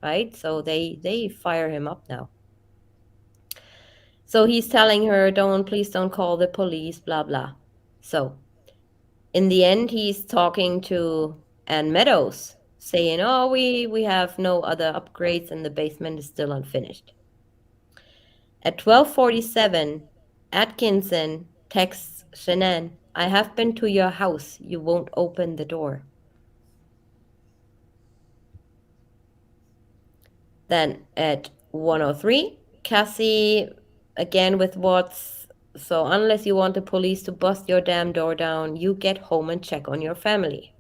Right? So they fire him up now. So he's telling her, please don't call the police, blah blah. So in the end, he's talking to Ann Meadows, saying, "Oh, we have no other upgrades and the basement is still unfinished." At 12:47, Atkinson texts Shanann, "I have been to your house. You won't open the door." Then at 1:03, Cassie again with Watts, "So unless you want the police to bust your damn door down, you get home and check on your family."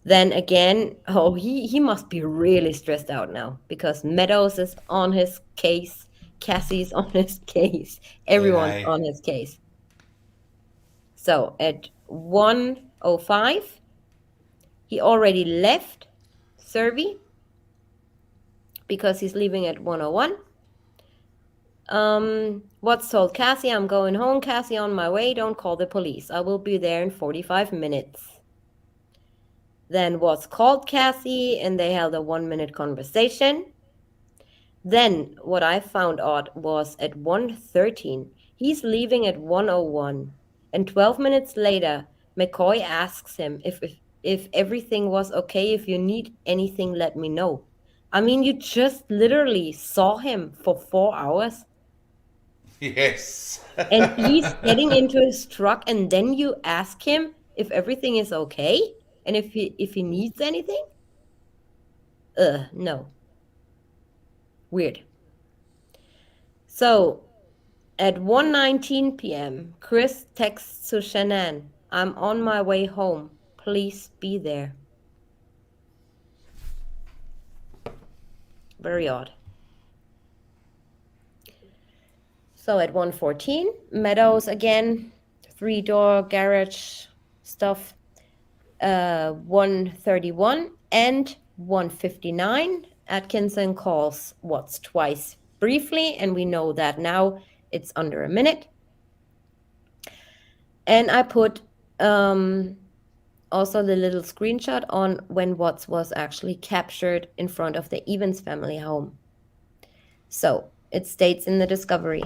Then again, oh, he must be really stressed out now because Meadows is on his case, Cassie's on his case, everyone's Yeah. on his case. So at 1:05, he already left Survey because he's leaving at 1:01. Watts told Cassie, "I'm going home, Cassie, on my way. Don't call the police. I will be there in 45 minutes. Then Watts called Cassie and they held a 1-minute conversation. Then what I found odd was at 1:13, he's leaving at 1:01. And 12 minutes later, McCoy asks him if everything was okay. "If you need anything, let me know." I mean, you just literally saw him for 4 hours Yes. and he's getting into his truck and then you ask him if everything is okay and if he needs anything? No. Weird. So at 1:19 p.m., Chris texts to Shanann, "I'm on my way home. Please be there." Very odd. So at 1:14, Meadows again, 3-door garage stuff. 1:31 and 1:59, Atkinson calls Watts twice briefly, and we know that now it's under a minute. And I put also the little screenshot on when Watts was actually captured in front of the Evans family home. So it states in the discovery,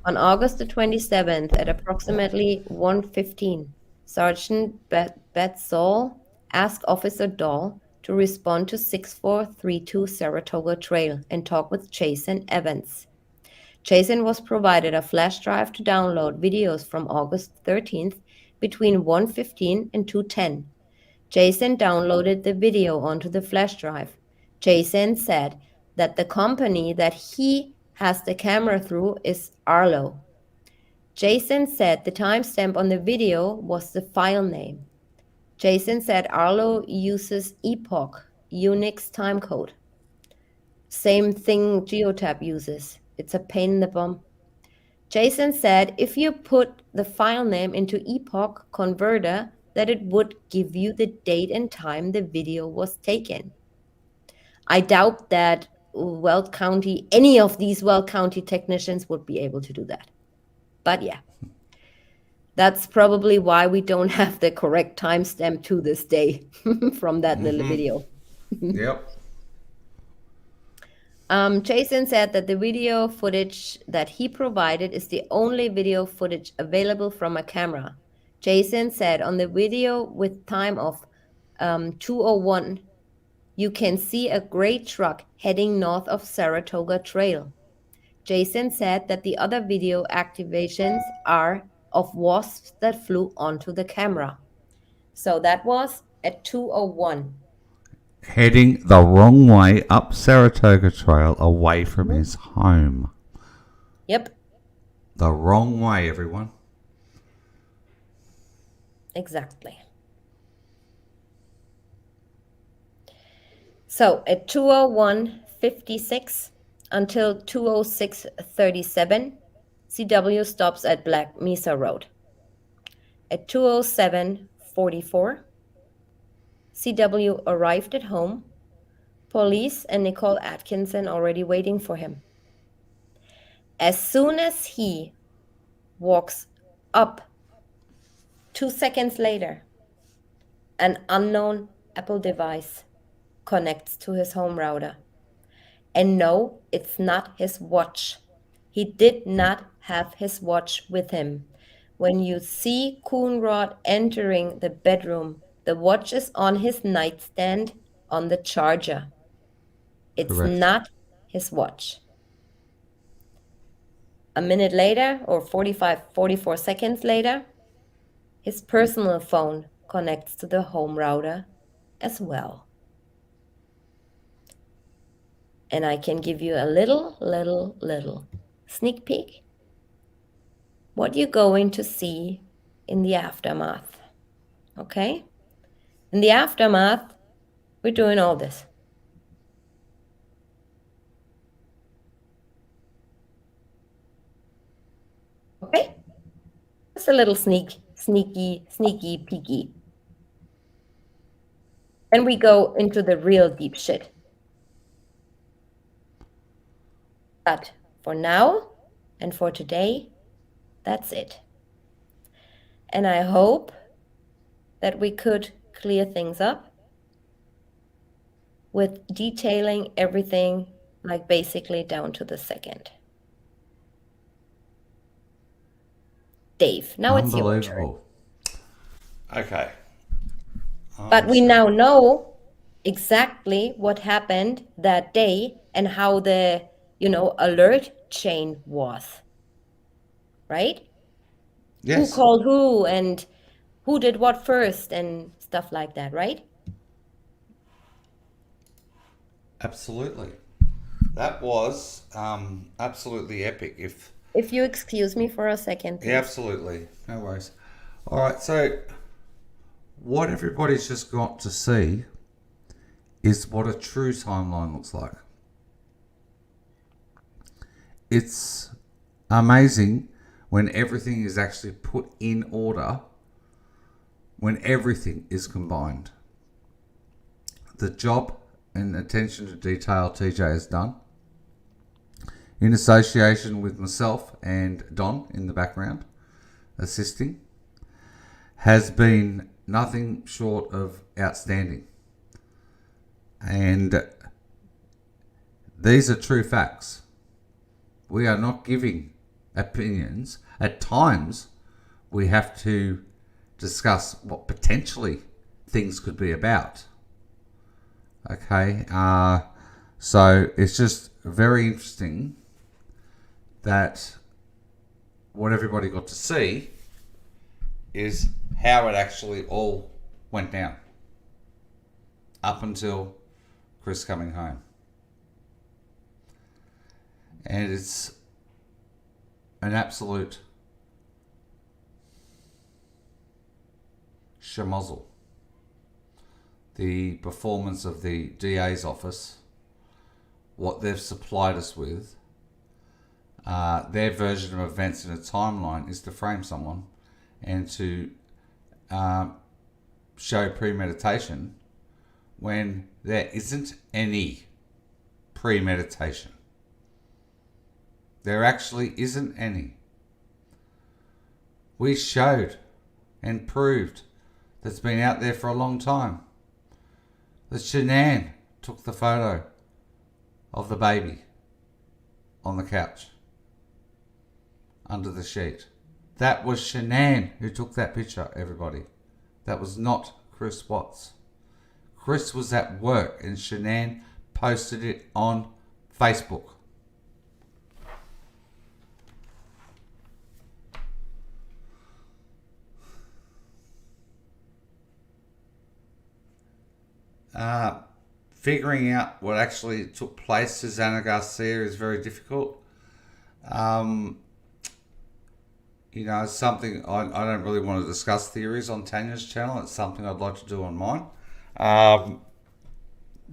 on August the 27th at approximately 1:15, Sergeant Betzall asked Officer Dahl to respond to 6432 Saratoga Trail and talk with Jason Evans. Jason was provided a flash drive to download videos from August 13th between 1:15 and 2:10. Jason downloaded the video onto the flash drive. Jason said that the company that he has the camera through is Arlo. Jason said the timestamp on the video was the file name. Jason said Arlo uses Epoch, Unix timecode. Same thing Geotab uses. It's a pain in the bum. Jason said if you put the file name into Epoch Converter, that it would give you the date and time the video was taken. I doubt that Weld County, any of these Weld County technicians would be able to do that. But yeah, that's probably why we don't have the correct timestamp to this day from that little video. Yep. Jason said that the video footage that he provided is the only video footage available from a camera. Jason said on the video with time of 2:01, you can see a gray truck heading north of Saratoga Trail. Jason said that the other video activations are of wasps that flew onto the camera. So that was at 2:01. Heading the wrong way up Saratoga Trail away from his home. Yep, The wrong way, everyone. exactly. So at 2:01:56 until 2:06:37, CW stops at Black Mesa Road. At 2:07:44, CW arrived at home. Police and Nicole Atkinson already waiting for him. As soon as he walks up, 2 seconds later, an unknown Apple device connects to his home router. And no, it's not his watch. He did not have his watch with him. When you see Coonrod entering the bedroom, the watch is on his nightstand on the charger. It's Correct. not his watch. A minute later, or 44 seconds later, his personal phone connects to the home router as well. And I can give you a little sneak peek what you're going to see in the aftermath. Okay? In the aftermath, we're doing all this. Okay? Just a little sneaky peeky. Then we go into the real deep shit. But for now and for today, that's it. And I hope that we could clear things up with detailing everything, like basically down to the second. Dave, now it's your turn. Unbelievable. Okay. But we now know exactly what happened that day and how the, alert chain was. Right? Yes. Who called who and who did what first and stuff like that, right? Absolutely. That was absolutely epic. If you excuse me for a second, please. Yeah, absolutely. No worries. All right, so what everybody's just got to see is what a true timeline looks like. It's amazing when everything is actually put in order, when everything is combined. The job and attention to detail TJ has done, in association with myself and Don in the background assisting, has been nothing short of outstanding. And these are true facts. We are not giving opinions. At times, we have to discuss what potentially things could be about. Okay, so it's just very interesting that what everybody got to see is how it actually all went down up until Chris coming home. And it's an absolute schmozzle. The performance of the DA's office, what they've supplied us with, their version of events in a timeline is to frame someone and to show premeditation when there isn't any premeditation. There actually isn't any. We showed and proved that's been out there for a long time that Shanann took the photo of the baby on the couch under the sheet. That was Shanann who took that picture, everybody. That was not Chris Watts. Chris was at work and Shanann posted it on Facebook. Figuring out what actually took place, Susanna Garcia, is very difficult. It's something I don't really want to discuss theories on Tanya's channel. It's something I'd like to do on mine.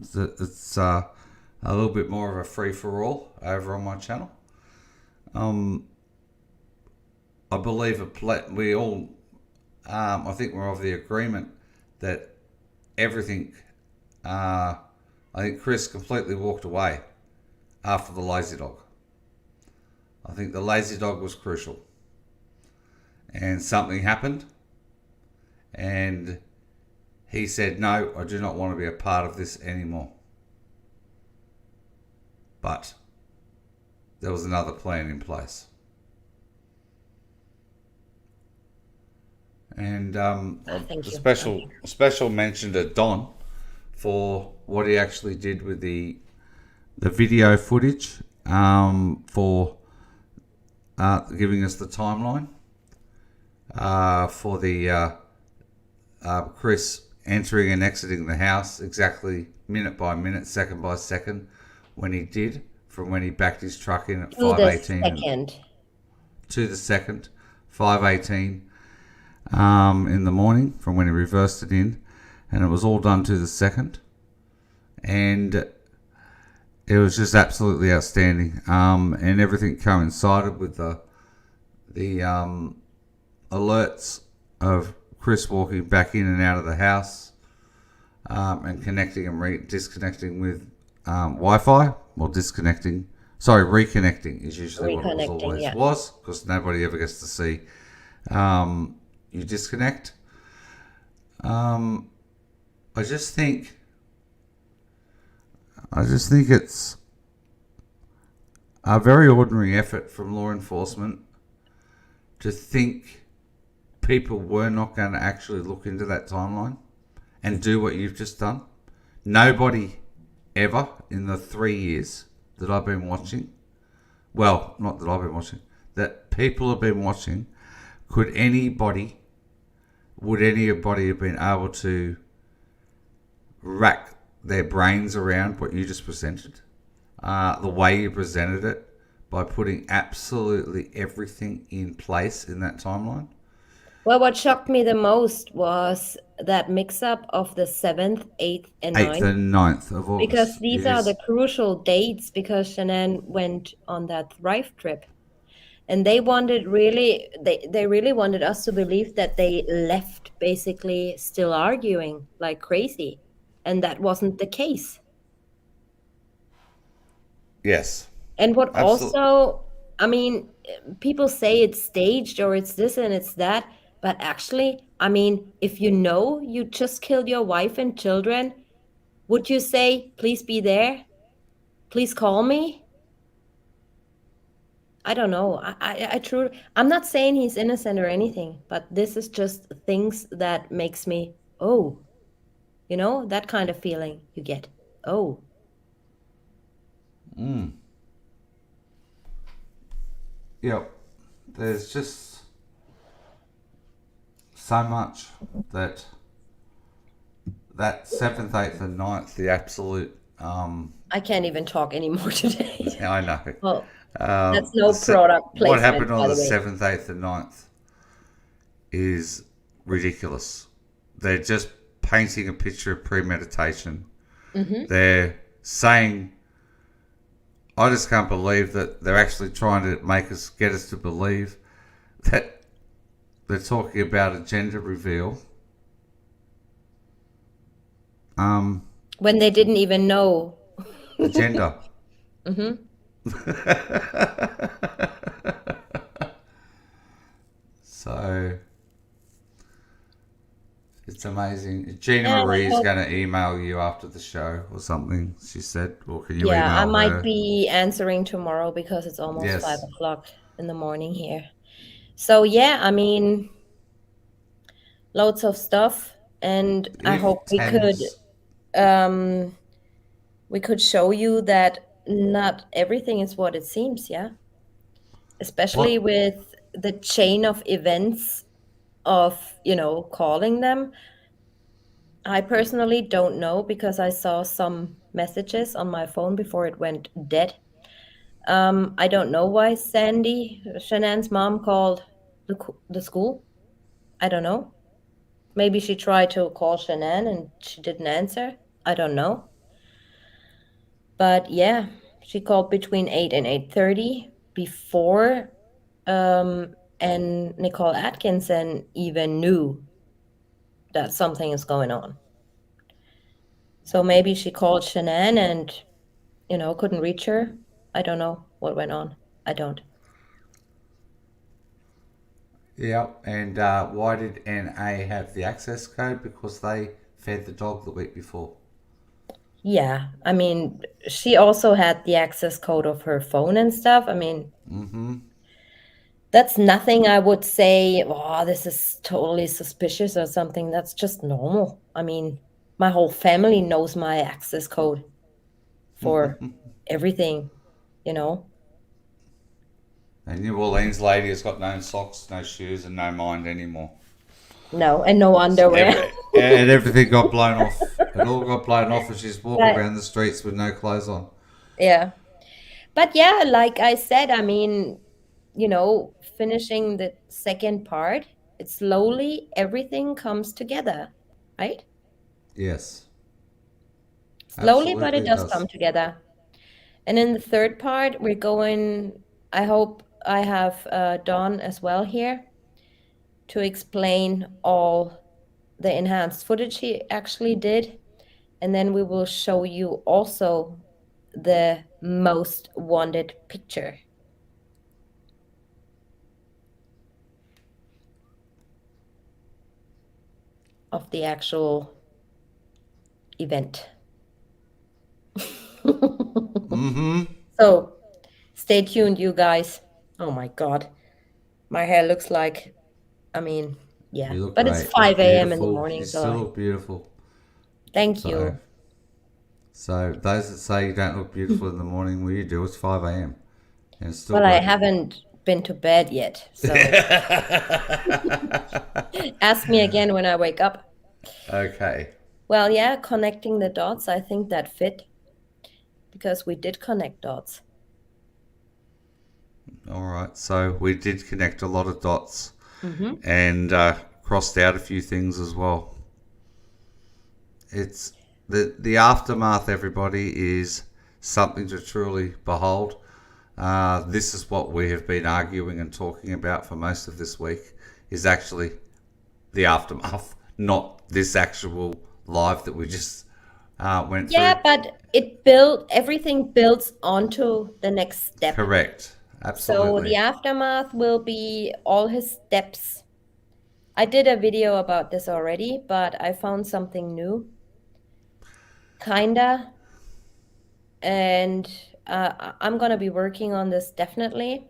It's a little bit more of a free for all over on my channel. Um, I believe we all, I think we're of the agreement that everything, I think Chris completely walked away after the lazy dog. I think the lazy dog was crucial. And something happened, and he said, "No, I do not want to be a part of this anymore." But there was another plan in place. And Thank a you. Thank you. special mention to Don for what he actually did with the video footage, for giving us the timeline, for the Chris entering and exiting the house exactly minute by minute, second by second, when he did, from when he backed his truck in at To the 5:18 and second. to the second, 5:18 in the morning, from when he reversed it in, and it was all done to the second, and it was just absolutely outstanding. And everything coincided with the alerts of Chris walking back in and out of the house, and connecting and disconnecting with Wi-Fi. Well, disconnecting. Sorry, reconnecting is usually what it was Reconnecting, always yeah. was, because nobody ever gets to see you disconnect. Um, I just think, it's a very ordinary effort from law enforcement to think people were not going to actually look into that timeline and do what you've just done. Nobody ever in the 3 years that I've been watching, well, not that I've been watching, that people have been watching, would anybody have been able to rack their brains around what you just presented, the way you presented it, by putting absolutely everything in place in that timeline? Well, what shocked me the most was that mix up of the 7th, 8th, and 8th 9th, and 9th of because August. these It are the is, crucial dates because Shanann went on that Thrive trip. And they wanted really, they really wanted us to believe that they left basically still arguing like crazy. And that wasn't the case. yes, And what absolutely. also, I mean, people say it's staged or it's this and it's that, but actually, I mean, if you know you just killed your wife and children, would you say, please be there? Please call me? I don't know. I truly, I'm not saying he's innocent or anything, but this is just things that makes me, oh, that kind of feeling you get. Oh, Yep. There's just so much that that 7th, 8th, and 9th, the absolute. I can't even talk anymore today. I know. Well, that's no The product what placement, happened on by the the way. 7th, 8th, and 9th is ridiculous. They're just painting a picture of premeditation. Hmm. They're saying, I just can't believe that they're actually trying to get us to believe that they're talking about a gender reveal. Um, When they didn't even know. the gender. Hmm. So it's amazing. Gina And I Marie is hope, going to email you after the show or something, she said. Or can you yeah, I email might her? be answering tomorrow because it's almost five Yes. o'clock in the morning here. So yeah, I mean, loads of stuff, and I If hope Tanya's. um we could show you that not everything is what it seems, yeah? Especially What? with the chain of events of, calling them. I personally don't know because I saw some messages on my phone before it went dead. I don't know why Sandy, Shanann's mom, called the school. I don't know. Maybe she tried to call Shanann and she didn't answer. I don't know. But yeah, she called between 8 and 8:30 before and Nicole Atkinson even knew that something is going on. So maybe she called Shanann and, couldn't reach her. I don't know what went on. I don't. Yeah, and why did NA have the access code? Because they fed the dog the week before. Yeah, I mean, she also had the access code of her phone and stuff. I mean, that's nothing I would say, oh, this is totally suspicious or something. That's just normal. I mean, my whole family knows my access code for everything, you know? The New Orleans lady has got no socks, no shoes, and no mind anymore. No, and no underwear. And everything got blown off. It all got blown off, and she's walking But around the streets with no clothes on. yeah. But yeah, like I said, I mean, finishing the second part, it slowly everything comes together, right? Yes, Slowly, but absolutely it it does come does. together. And in the third part, we're going, I hope I have Dawn as well here to explain all the enhanced footage he actually did. And then we will show you also the most wanted picture of the actual event. So stay tuned, you guys. Oh my God. My hair looks like, I mean, yeah, You look but it's great. You look 5 a.m. in the beautiful. You morning, so still look beautiful. thank So, you. so those that say you don't look beautiful in the morning, well, you do. It's 5 a.m. and it's still Well, I working. haven't been to bed yet, so ask me again when I wake up. Okay. Well, yeah, connecting the dots, I think that fit because we did connect dots. All right. So we did connect a lot of dots Hmm. and crossed out a few things as well. It's the aftermath. Everybody is something to truly behold. This is what we have been arguing and talking about for most of this week. Is actually the aftermath, not this actual live that we just went through. Yeah, but everything builds onto the next step. Correct. So the Absolutely. aftermath will be all his steps. I did a video about this already, but I found something new, kinda, and I'm gonna be working on this definitely.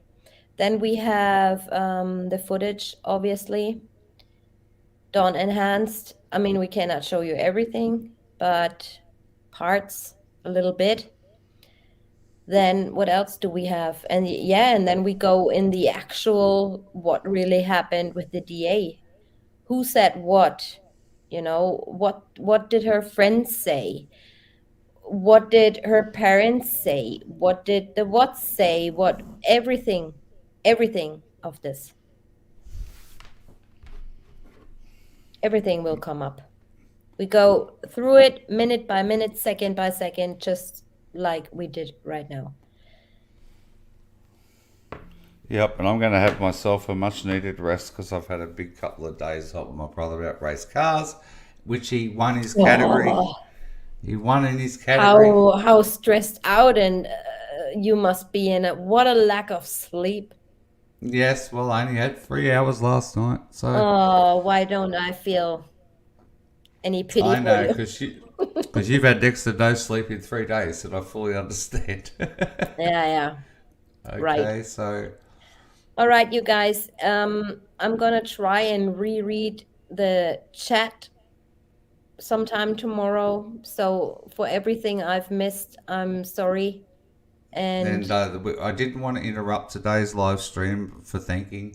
Then we have the footage, obviously, Dawn enhanced. I mean, we cannot show you everything, but parts a little bit. Then what else do we have? And yeah, and then we go in the actual what really happened with the DA. Who said what? What did her friends say? What did her parents say? What did the what say? What everything of this. Everything will come up. We go through it minute by minute, second by second, just like we did right now. Yep, and I'm going to have myself a much needed rest because I've had a big couple of days helping my brother out race cars, which he won his category. Oh, He won in his category. how stressed out and you must be in it. What a lack of sleep. Yes, well, I only had 3 hours last night, so Oh, why don't I feel any pity I for know you? because you've had next to no sleep in 3 days, and I fully understand. Yeah, yeah, right. Okay, so All right, you guys. I'm gonna try and reread the chat sometime tomorrow. So for everything I've missed, I'm sorry. and And I didn't want to interrupt today's live stream for thanking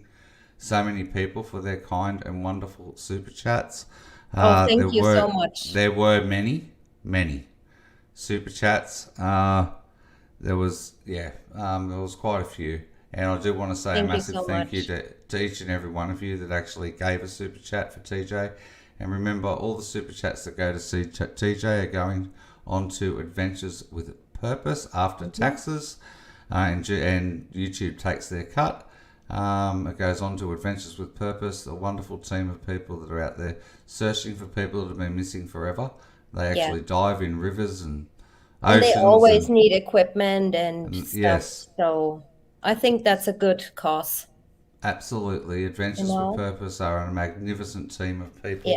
so many people for their kind and wonderful super chats. oh, There thank you so were much. many super chats. There was quite a few, and I do want to say a Thank you massive so thank you much. to each and every one of you that actually gave a super chat for TJ. And remember, all the super chats that go to TJ are going on to Adventures with Purpose after Mhm. taxes, and YouTube takes their cut. It goes on to Adventures with Purpose, a wonderful team of people that are out there searching for people that have been missing forever. They Yeah. actually dive in rivers and And they oceans always and, need equipment and and stuff. yes, So I think that's a good cause, absolutely. you Adventures with know? Purpose are a magnificent team of Yeah. people,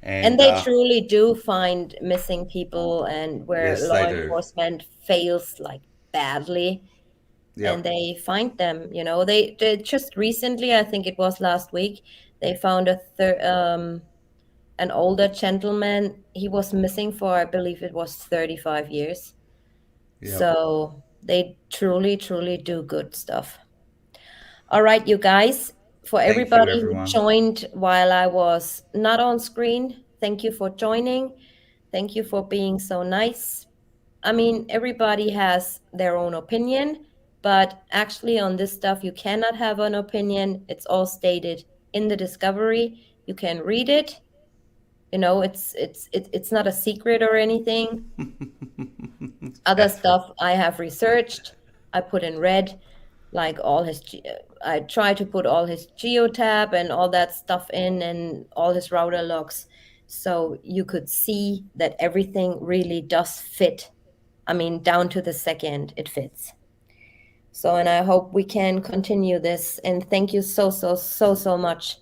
And and they truly do find missing people and where yes, law they do. enforcement fails like badly and Yep, they find them, you know. They just recently, I think it was last week, they found an older gentleman. He was missing for, I believe it was 35 years. yep. So they truly, truly do good stuff. All right, you guys, for Thank you, everybody who everyone. joined while I was not on screen, thank you for joining. Thank you for being so nice. I mean, everybody has their own opinion, but actually, on this stuff, you cannot have an opinion. It's all stated in the discovery. You can read it. You know, it's not a secret or anything. Other Catherine. stuff I have researched, I put in red, like I try to put all his geotab and all that stuff in and all his router logs, so you could see that everything really does fit. I mean, down to the second, it fits. So, and I hope we can continue this. And thank you so, so, so, so much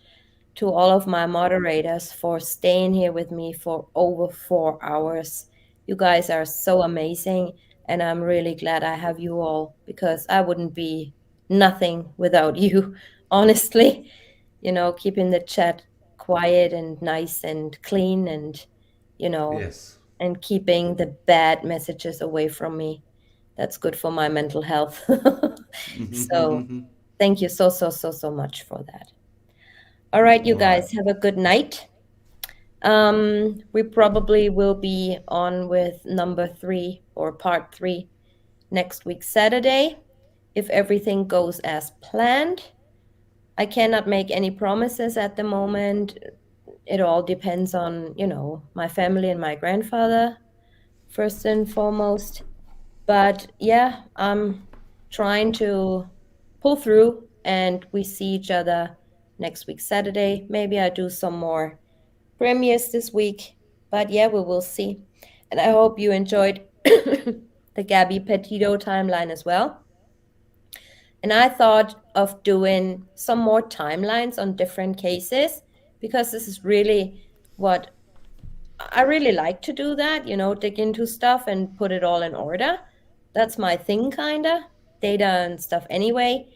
to all of my moderators for staying here with me for over 4 hours. You guys are so amazing. And I'm really glad I have you all because I wouldn't be nothing without you, honestly. You know, keeping the chat quiet and nice and clean and, you know, Yes. and keeping the bad messages away from me. That's good for my mental health. So thank you so, so, so, so much for that. All right, you All right. guys have a good night. We probably will be on with number 3 or part 3 next week, Saturday, if everything goes as planned. I cannot make any promises at the moment. It all depends on, you know, my family and my grandfather, first and foremost. But yeah, I'm trying to pull through and we see each other next week, Saturday. Maybe I do some more premieres this week. But yeah, we will see. And I hope you enjoyed the Gabby Petito timeline as well. And I thought of doing some more timelines on different cases because this is really what I really like to do that, you know, dig into stuff and put it all in order. That's my thing, kinda. Data and stuff anyway.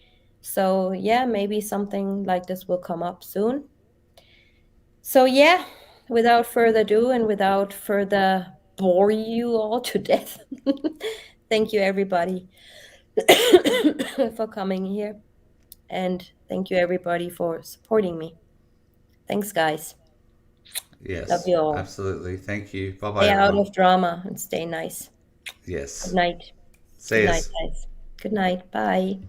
So, yeah, maybe something like this will come up soon. So, yeah, without further ado and without further bore you all to death, thank you, everybody, for coming here. And thank you, everybody, for supporting me. Thanks, guys. Love Yes. you all. Absolutely. Thank you. Bye bye, Stay out everyone. of drama and stay nice. Good Yes. night. Good See night, us. guys. Good night. Bye.